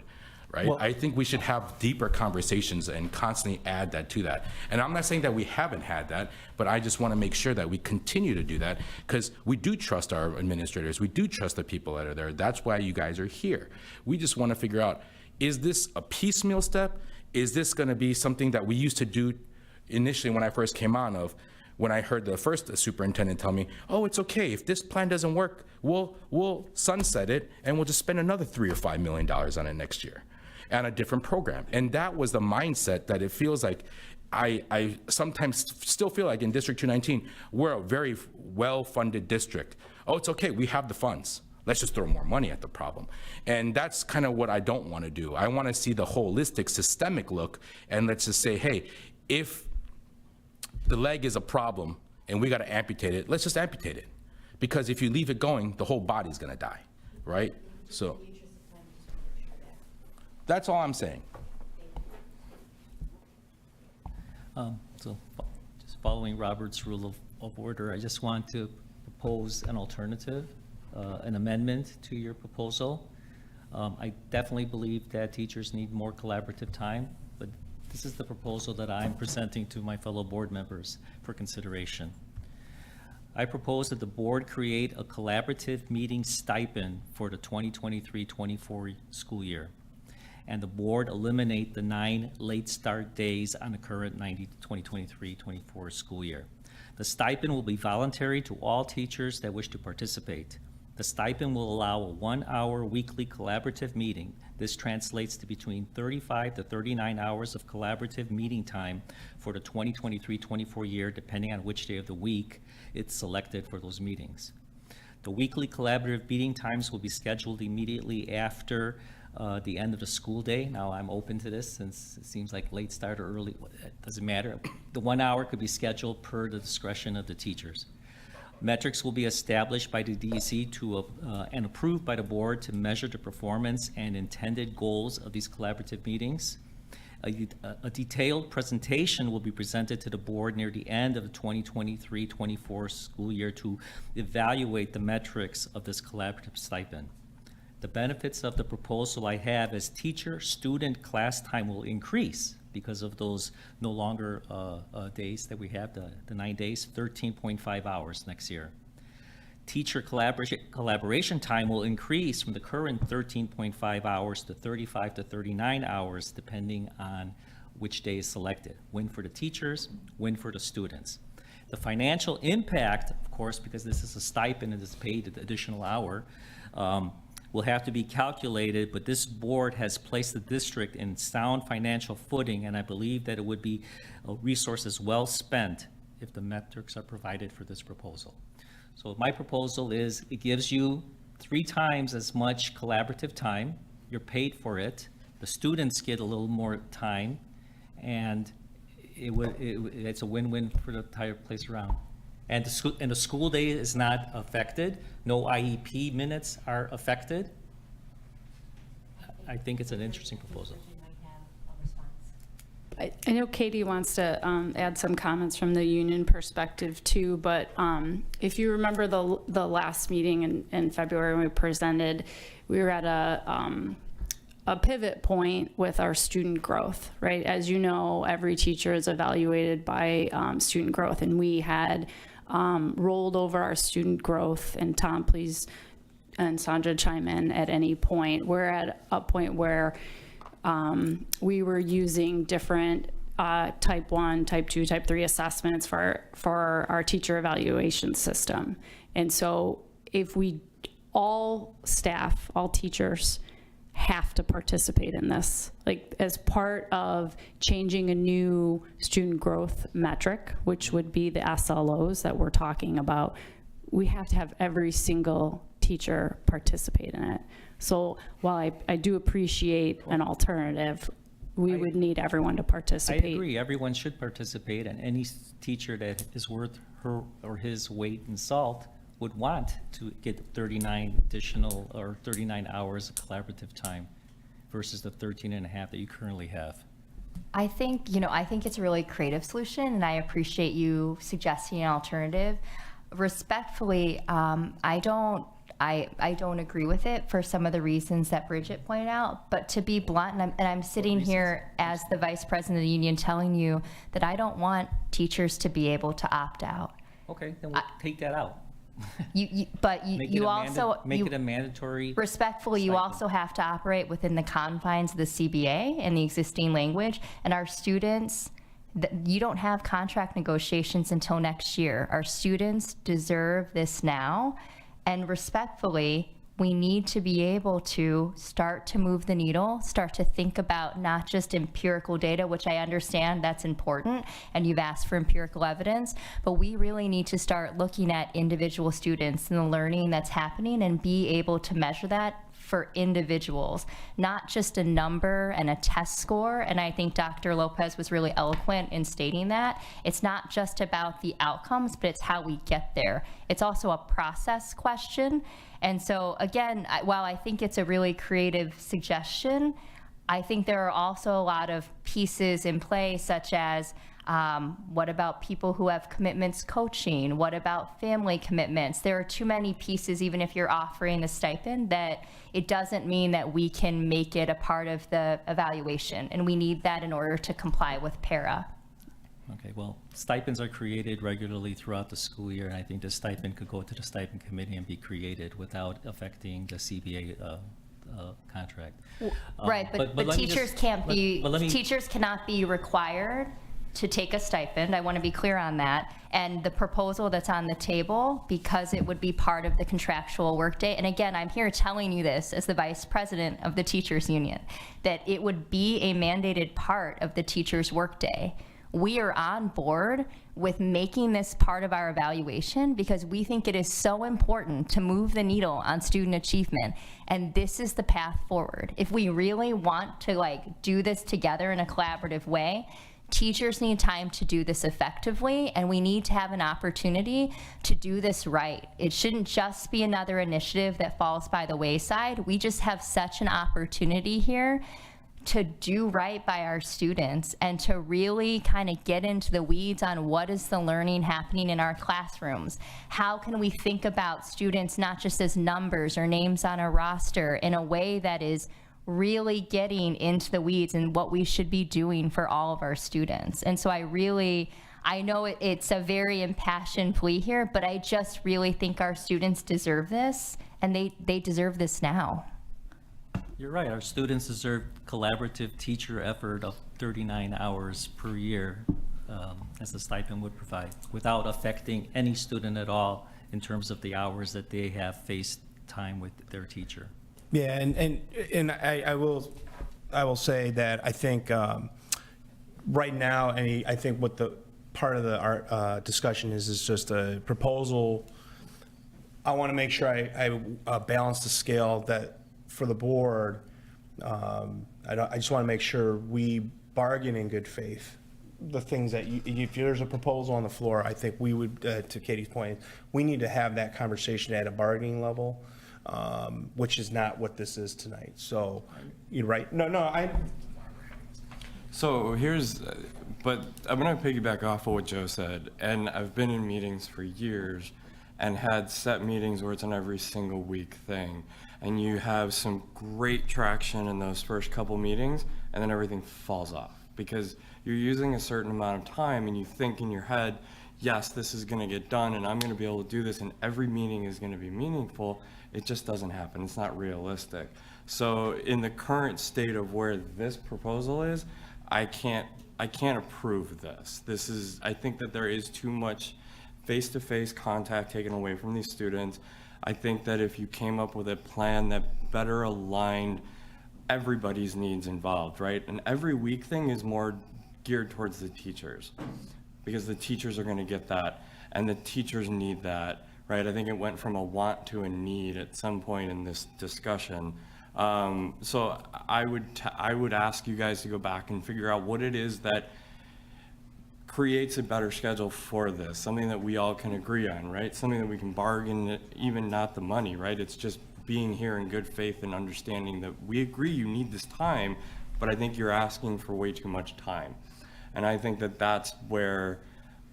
right? Well, I think we should have deeper conversations and constantly add that to that. And I'm not saying that we haven't had that, but I just want to make sure that we continue to do that, because we do trust our administrators. We do trust the people that are there. That's why you guys are here. We just want to figure out, is this a piecemeal step? Is this going to be something that we used to do initially when I first came on, of when I heard the first superintendent tell me, oh, it's okay, if this plan doesn't work, we'll sunset it and we'll just spend another $3 or $5 million on it next year and a different program. And that was the mindset that it feels like I sometimes still feel like in District 219, we're a very well-funded district. Oh, it's okay, we have the funds. Let's just throw more money at the problem. And that's kind of what I don't want to do. I want to see the holistic, systemic look, and let's just say, hey, if the leg is a problem and we got to amputate it, let's just amputate it. Because if you leave it going, the whole body's going to die, right? So that's all I'm saying. So just following Robert's rule of order, I just want to propose an alternative, an amendment to your proposal. I definitely believe that teachers need more collaborative time, but this is the proposal that I'm presenting to my fellow board members for consideration. I propose that the board create a collaborative meeting stipend for the 2023-24 school year, and the board eliminate the 9 late start days on the current 2023-24 school year. The stipend will be voluntary to all teachers that wish to participate. The stipend will allow a 1-hour weekly collaborative meeting. This translates to between 35 to 39 hours of collaborative meeting time for the 2023-24 year, depending on which day of the week it's selected for those meetings. The weekly collaborative meeting times will be scheduled immediately after the end of the school day. Now, I'm open to this since it seems like late start or early, it doesn't matter. The 1 hour could be scheduled per the discretion of the teachers. Metrics will be established by the DEC and approved by the board to measure the performance and intended goals of these collaborative meetings. A detailed presentation will be presented to the board near the end of the 2023-24 school year to evaluate the metrics of this collaborative stipend. The benefits of the proposal I have is teacher-student class time will increase because of those no longer days that we have, the 9 days, 13.5 hours next year. Teacher collaboration time will increase from the current 13.5 hours to 35 to 39 hours, depending on which day is selected. Win for the teachers, win for the students. The financial impact, of course, because this is a stipend and it's paid an additional hour, will have to be calculated, but this board has placed the district in sound financial footing, and I believe that it would be resources well spent if the metrics are provided for this proposal. So my proposal is it gives you 3 times as much collaborative time. You're paid for it. The students get a little more time, and it's a win-win for the entire place around. And the school day is not affected. No IEP minutes are affected. I think it's an interesting proposal. I know Katie wants to add some comments from the union perspective too, but if you remember the last meeting in February when we presented, we were at a pivot point with our student growth, right? As you know, every teacher is evaluated by student growth, and we had rolled over our student growth, and Tom, please, and Sandra chime in at any point. We're at a point where we were using different type 1, type 2, type 3 assessments for our teacher evaluation system. And so if all staff, all teachers have to participate in this, like as part of changing a new student growth metric, which would be the SLOs that we're talking about, we have to have every single teacher participate in it. So while I do appreciate an alternative, we would need everyone to participate. I agree, everyone should participate, and any teacher that is worth her or his weight in salt would want to get 39 additional or 39 hours of collaborative time versus the 13 and a half that you currently have. I think it's a really creative solution, and I appreciate you suggesting an alternative. Respectfully, I don't agree with it for some of the reasons that Bridget pointed out, but to be blunt, and I'm sitting here as the vice president of the union telling you that I don't want teachers to be able to opt out. Okay, then we'll take that out. But you also make it a mandatory. Respectfully, you also have to operate within the confines of the CBA and the existing language, and our students, you don't have contract negotiations until next year. Our students deserve this now, and respectfully, we need to be able to start to move the needle, start to think about not just empirical data, which I understand that's important, and you've asked for empirical evidence, but we really need to start looking at individual students and the learning that's happening and be able to measure that for individuals, not just a number and a test score. And I think Dr. Lopez was really eloquent in stating that. It's not just about the outcomes, but it's how we get there. It's also a process question. And so again, while I think it's a really creative suggestion, I think there are also a lot of pieces in play, such as what about people who have commitments coaching? What about family commitments? There are too many pieces, even if you're offering the stipend, that it doesn't mean that we can make it a part of the evaluation. And we need that in order to comply with para. Okay, well, stipends are created regularly throughout the school year, and I think the stipend could go to the stipend committee and be created without affecting the CBA contract. Right, but teachers can't be, teachers cannot be required to take a stipend. I want to be clear on that. And the proposal that's on the table, because it would be part of the contractual workday, and again, I'm here telling you this as the vice president of the teachers union, that it would be a mandated part of the teachers workday. we are on board with making this part of our evaluation because we think it is so important to move the needle on student achievement. And this is the path forward. If we really want to like do this together in a collaborative way, teachers need time to do this effectively, and we need to have an opportunity to do this right. It shouldn't just be another initiative that falls by the wayside. We just have such an opportunity here to do right by our students and to really kind of get into the weeds on what is the learning happening in our classrooms. How can we think about students not just as numbers or names on a roster in a way that is really getting into the weeds and what we should be doing for all of our students. And so I know it's a very impassioned plea here, but I just really think our students deserve this, and they deserve this now. You're right, our students deserve collaborative teacher effort of 39 hours per year, as the stipend would provide, without affecting any student at all in terms of the hours that they have faced time with their teacher. Yeah, and I will say that I think right now, I think what the part of our discussion is just a proposal. I want to make sure I balance the scale that for the board. I just want to make sure we bargain in good faith. The things that if there's a proposal on the floor, I think we would, to Katie's point, we need to have that conversation at a bargaining level. Which is not what this is tonight. So you're right. So but I'm going to piggyback off of what Joe said. And I've been in meetings for years and had set meetings where it's an every single week thing. And you have some great traction in those first couple meetings, and then everything falls off because you're using a certain amount of time and you think in your head, yes, this is going to get done and I'm going to be able to do this and every meeting is going to be meaningful. It just doesn't happen. It's not realistic. So in the current state of where this proposal is, I can't approve this. I think that there is too much face-to-face contact taken away from these students. I think that if you came up with a plan that better aligned everybody's needs involved, right? And every week thing is more geared towards the teachers because the teachers are going to get that and the teachers need that. Right, I think it went from a want to a need at some point in this discussion. So I would ask you guys to go back and figure out what it is that creates a better schedule for this, something that we all can agree on, right? Something that we can bargain, even not the money, right? It's just being here in good faith and understanding that we agree you need this time, but I think you're asking for way too much time. And I think that that's where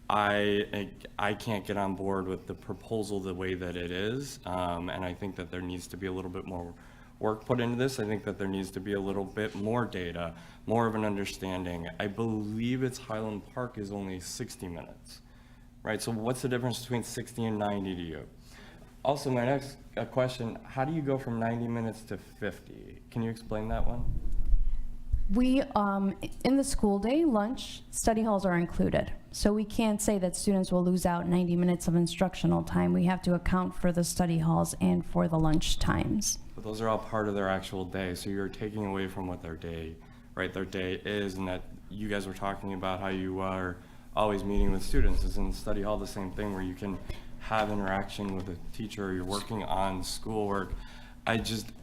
I can't get on board with the proposal the way that it is, and I think that there needs to be a little bit more work put into this. I think that there needs to be a little bit more data, more of an understanding. I believe it's Highland Park is only 60 minutes, right? So what's the difference between 60 and 90 to you? Also, my next question, how do you go from 90 minutes to 50? Can you explain that one? We, in the school day, lunch, study halls are included. So we can't say that students will lose out 90 minutes of instructional time. We have to account for the study halls and for the lunch times. But those are all part of their actual day, so you're taking away from what their day is, and that you guys were talking about how you are always meeting with students. Is in the study hall the same thing where you can have interaction with a teacher, or you're working on schoolwork.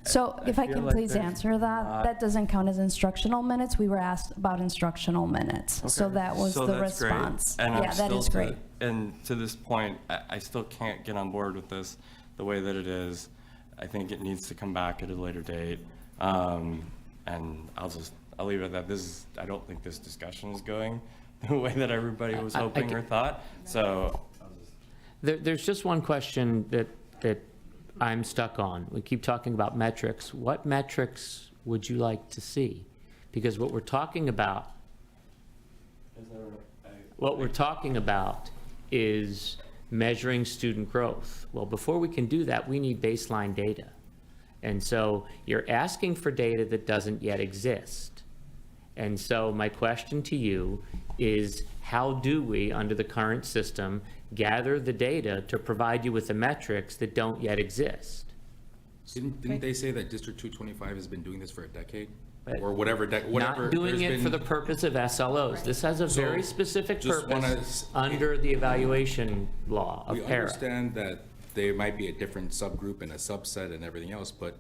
So if I can like please answer that, that doesn't count as instructional minutes. We were asked about instructional minutes. Okay. So that was the that's great. response. And Yeah, that is great. And to this point, I still can't get on board with this the way that it is. I think it needs to come back at a later date. And I'll leave it at that. I don't think this discussion is going the way that everybody was hoping or thought. So There's just one question that I'm stuck on. We keep talking about metrics. What metrics would you like to see? Because what we're talking about is measuring student growth. Well, before we can do that, we need baseline data. And so you're asking for data that doesn't yet exist. And so my question to you is, how do we, under the current system, gather the data to provide you with the metrics that don't yet exist? Didn't they say that District 225 has been doing this for a decade? But Or whatever, whatever. Not doing there's it for been- the purpose of SLOs. This has a So, very specific just wanna purpose under the evaluation law of We para. understand that there might be a different subgroup and a subset and everything else, but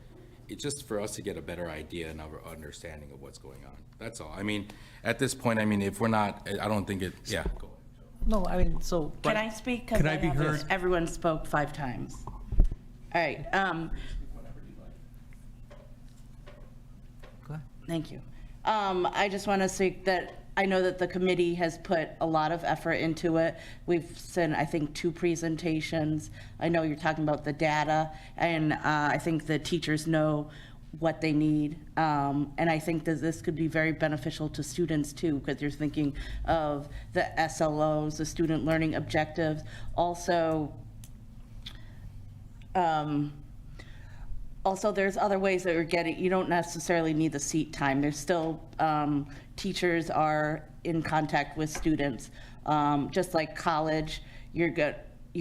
it's just for us to get a better idea and our understanding of what's going on. That's all. I mean, at this point, I mean, if we're not, I don't think it, yeah. Go. No, I mean, so. Can I speak? 'Cause Can I be have- heard? Everyone spoke 5 times. All right. Thank you. I just want to say that I know that the committee has put a lot of effort into it. We've sent, I think, 2 presentations. I know you're talking about the data, and I think the teachers know what they need. And I think that this could be very beneficial to students too, because you're thinking of the SLOs, the student learning objectives. Also, there's other ways that you're getting, you don't necessarily need the seat time. There's still, teachers are in contact with students. Just like college, you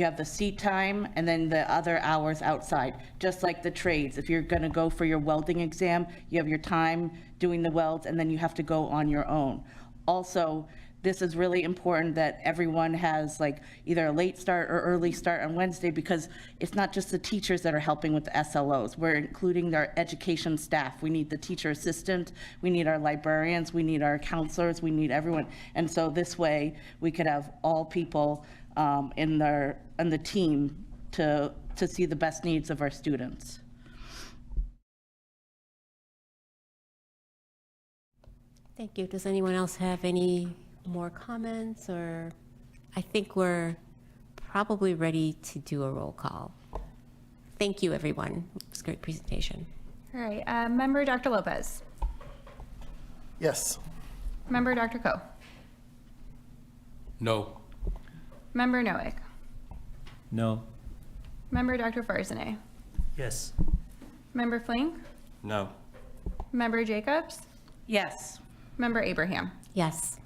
have the seat time and then the other hours outside. Just like the trades, if you're gonna go for your welding exam, you have your time doing the welds and then you have to go on your own. Also, this is really important that everyone has like either a late start or early start on Wednesday, because it's not just the teachers that are helping with the SLOs. We're including our education staff. We need the teacher assistant, we need our librarians, we need our counselors, we need everyone. And so this way we could have all people in the team to see the best needs of our students. Thank you. Does anyone else have any more comments, or I think we're probably ready to do a roll call. Thank you, everyone. It was a great presentation. All right, Member Dr. Lopez. Yes. Member Dr. Coe. No. Member Noack. No. Member Dr. Farzaneh. Yes. Member Flink. No. Member Jacobs. Yes. Member Abraham. Yes.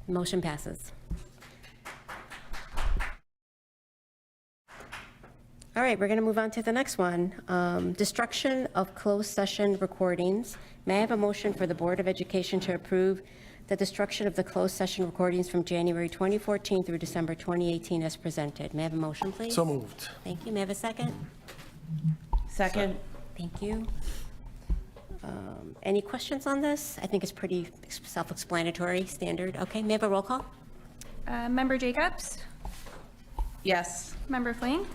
Motion passes. All right, we're going to move on to the next one. Destruction of closed session recordings. May I have a motion for the Board of Education to approve the destruction of the closed session recordings from January 2014 through December 2018 as presented? May I have a motion, please? So moved. Thank you. May I have a second? Second. Thank you. Any questions on this? I think it's pretty self-explanatory, standard. Okay, may I have a roll call? Member Jacobs. Yes. Member Flink.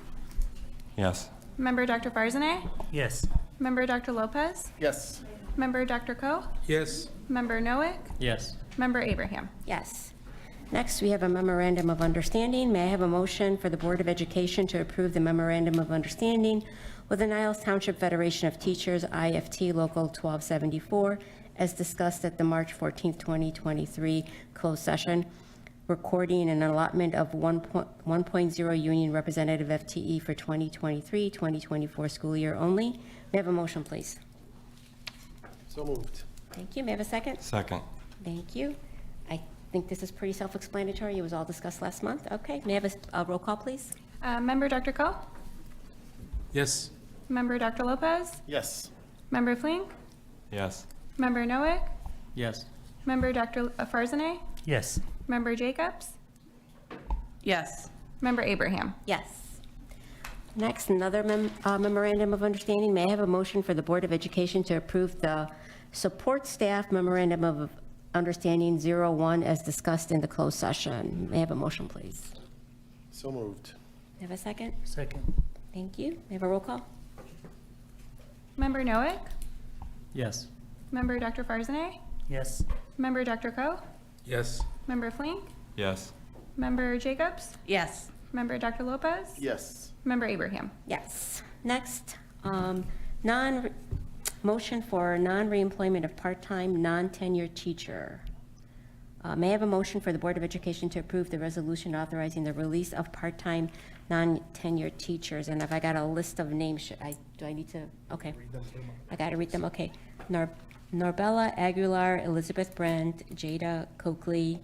Yes. Member Dr. Farzaneh. Yes. Member Dr. Lopez. Yes. Member Dr. Coe. Yes. Member Noack. Yes. Member Abraham. Yes. Next, we have a memorandum of understanding. May I have a motion for the Board of Education to approve the memorandum of understanding with the Niles Township Federation of Teachers, IFT Local 1274, as discussed at the March 14th, 2023 closed session, recording an allotment of 1.0 union representative FTE for 2023-2024 school year only. May I have a motion, please? So moved. Thank you. May I have a second? Second. Thank you. I think this is pretty self-explanatory. It was all discussed last month. Okay, may I have a roll call, please? Member Dr. Coe. Yes. Member Dr. Lopez. Yes. Member Flink. Yes. Member Noack. Yes. Member Dr. Farzaneh. Yes. Member Jacobs. Yes. Member Abraham. Yes. Next, another memorandum of understanding. May I have a motion for the Board of Education to approve the support staff memorandum of understanding 01 as discussed in the closed session? May I have a motion, please? So moved. May I have a second? Second. Thank you. May I have a roll call? Member Noack. Yes. Member Dr. Farzaneh. Yes. Member Dr. Coe. Yes. Member Flink. Yes. Member Jacobs. Yes. Member Dr. Lopez. Yes. Member Abraham. Yes. Next, motion for non-reemployment of part-time, non-tenured teacher. May I have a motion for the Board of Education to approve the resolution authorizing the release of part-time, non-tenured teachers? And if I got a list of names, do I need to? Okay. I got to read them. Okay. Norbella Aguilar, Elizabeth Brandt, Jada Coakley,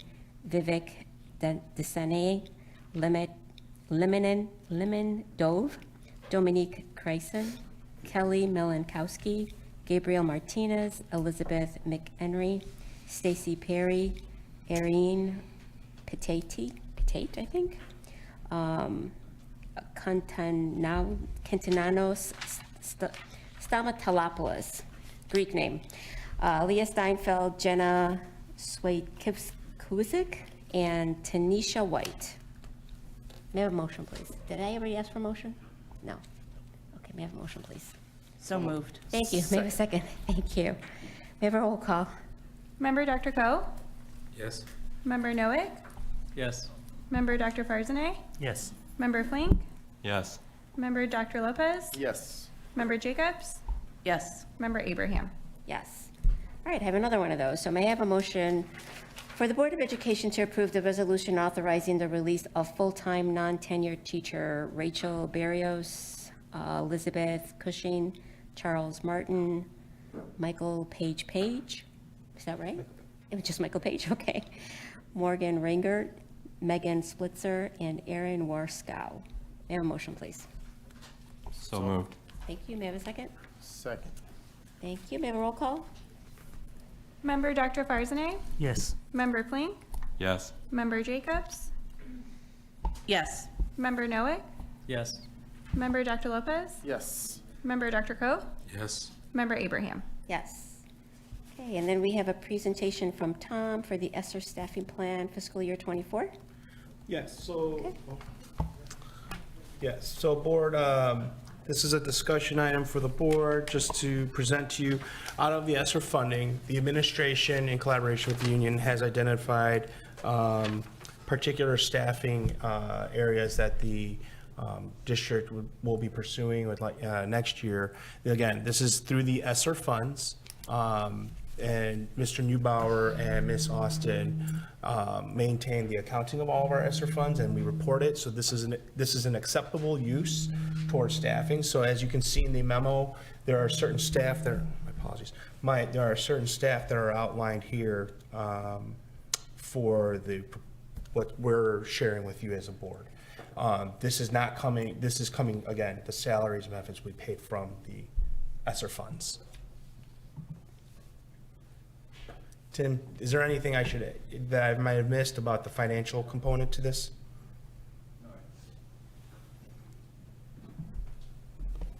Vivek Desane, Lemon Dove, Dominique Kreisen, Kelly Milankowski, Gabriel Martinez, Elizabeth McHenry, Stacy Perry, Erin Patate, I think, Kantananos Stamatolopoulos, Greek name, Leah Steinfeld, Jenna Swaykiewicz, and Tanisha White. May I have a motion, please? Did I already ask for a motion? No. Okay, may I have a motion, please? So moved. Thank you. May I have a second? Thank you. May I have a roll call? Member Dr. Koh, Yes. Member Noack, Yes. Member Dr. Farzaneh, Yes. Member Flink, Yes. Member Dr. Lopez, Yes. Member Jacobs, Yes. Member Abraham. Yes. All right, I have another one of those. So may I have a motion for the Board of Education to approve the resolution authorizing the release of full-time, non-tenured teacher Rachel Barrios, Elizabeth Cushing, Charles Martin, Michael Page. Is that right? It was just Michael Page, okay. Morgan Ringert, Megan Splitzer, and Aaron Warskow. May I have a motion, please? So moved. Thank you. May I have a second? Second. Thank you. May I have a roll call? Member Dr. Farzaneh, Yes. Member Flink, Yes. Member Jacobs, Yes. Member Noack, Yes. Member Dr. Lopez, Yes. Member Dr. Koh, Yes. Member Abraham. Yes. Okay, and then we have a presentation from Tom for the ESSER staffing plan fiscal year '24. Yes, so, yes, so board, this is a discussion item for the board, just to present to you. Out of the ESSER funding, the administration, in collaboration with the union, has identified particular staffing areas that the district will be pursuing with next year. Again, this is through the ESSER funds. And Mr. Neubauer and Ms. Austin maintain the accounting of all of our ESSER funds, and we report it. So this is an acceptable use towards staffing. So as you can see in the memo, there are certain staff that are, my apologies, there are certain staff that are outlined here for what we're sharing with you as a board. This is coming, again, the salaries and benefits we paid from the ESSER funds. Tim, is there anything that I might have missed about the financial component to this?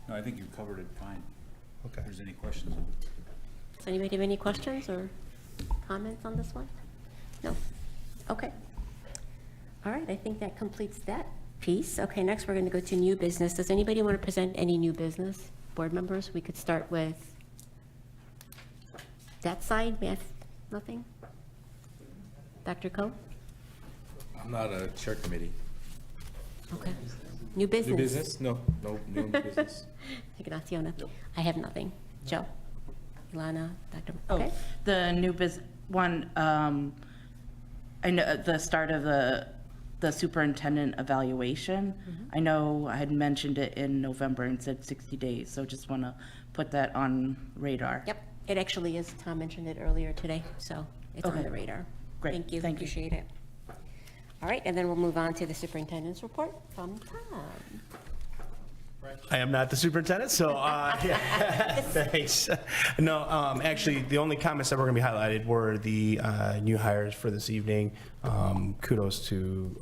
No, I think you covered it fine. Okay. If there's any questions. Does anybody have any questions or comments on this one? No? Okay. All right, I think that completes that piece. Okay, next we're going to go to new business. Does anybody want to present any new business? Board members, we could start with that side. Math, nothing? Dr. Koh? I'm not a chair committee. Okay. New business? New business? No new business. Ignaciona? I have nothing. Joe? Ilana? Dr. Oh, Okay. the new business one, I know at the start of the superintendent evaluation, I know I had mentioned it in November and said 60 days, so just want to put that on radar. Yep, it actually is. Tom mentioned it earlier today, so it's on Okay. the radar. Great. Thank you. Thank you. Appreciate it. All right, and then we'll move on to the superintendent's report from Tom. I am not the superintendent, so, yeah, thanks. No, actually, the only comments that were going to be highlighted were the new hires for this evening. Kudos to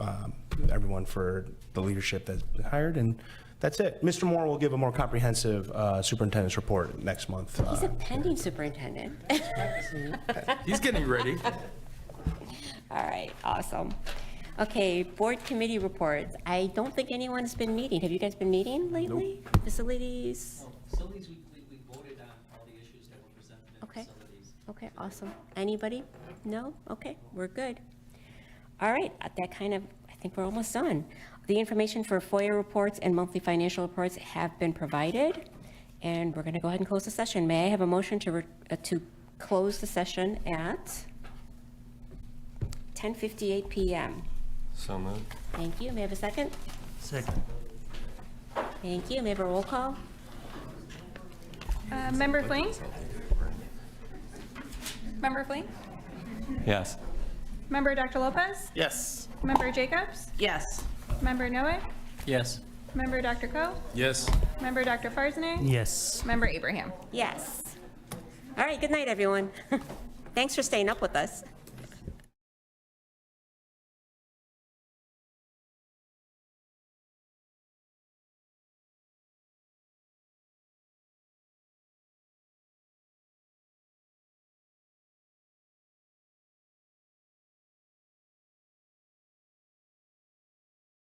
everyone for the leadership that's been hired, and that's it. Mr. Moore will give a more comprehensive superintendent's report next month. He's a pending superintendent. He's getting ready. All right, awesome. Okay, board committee reports. I don't think anyone's been meeting. Have you guys been meeting lately? Facilities? Facilities, we voted on all the issues that were presented in Okay. facilities. Okay, awesome. Anybody? No? Okay, we're good. All right, I think we're almost done. The information for FOIA reports and monthly financial reports have been provided, and we're gonna go ahead and close the session. May I have a motion to close the session at 10:58 PM? So moved. Thank you. May I have a second? Second. Thank you. May I have a roll call? Member Flink, Member Flink, Yes. Member Dr. Lopez, Yes. Member Jacobs, Yes. Member Noack, Yes. Member Dr. Koh, Yes. Member Dr. Farzaneh? Yes. Member Abraham? Yes. All right, good night, everyone. Thanks for staying up with us.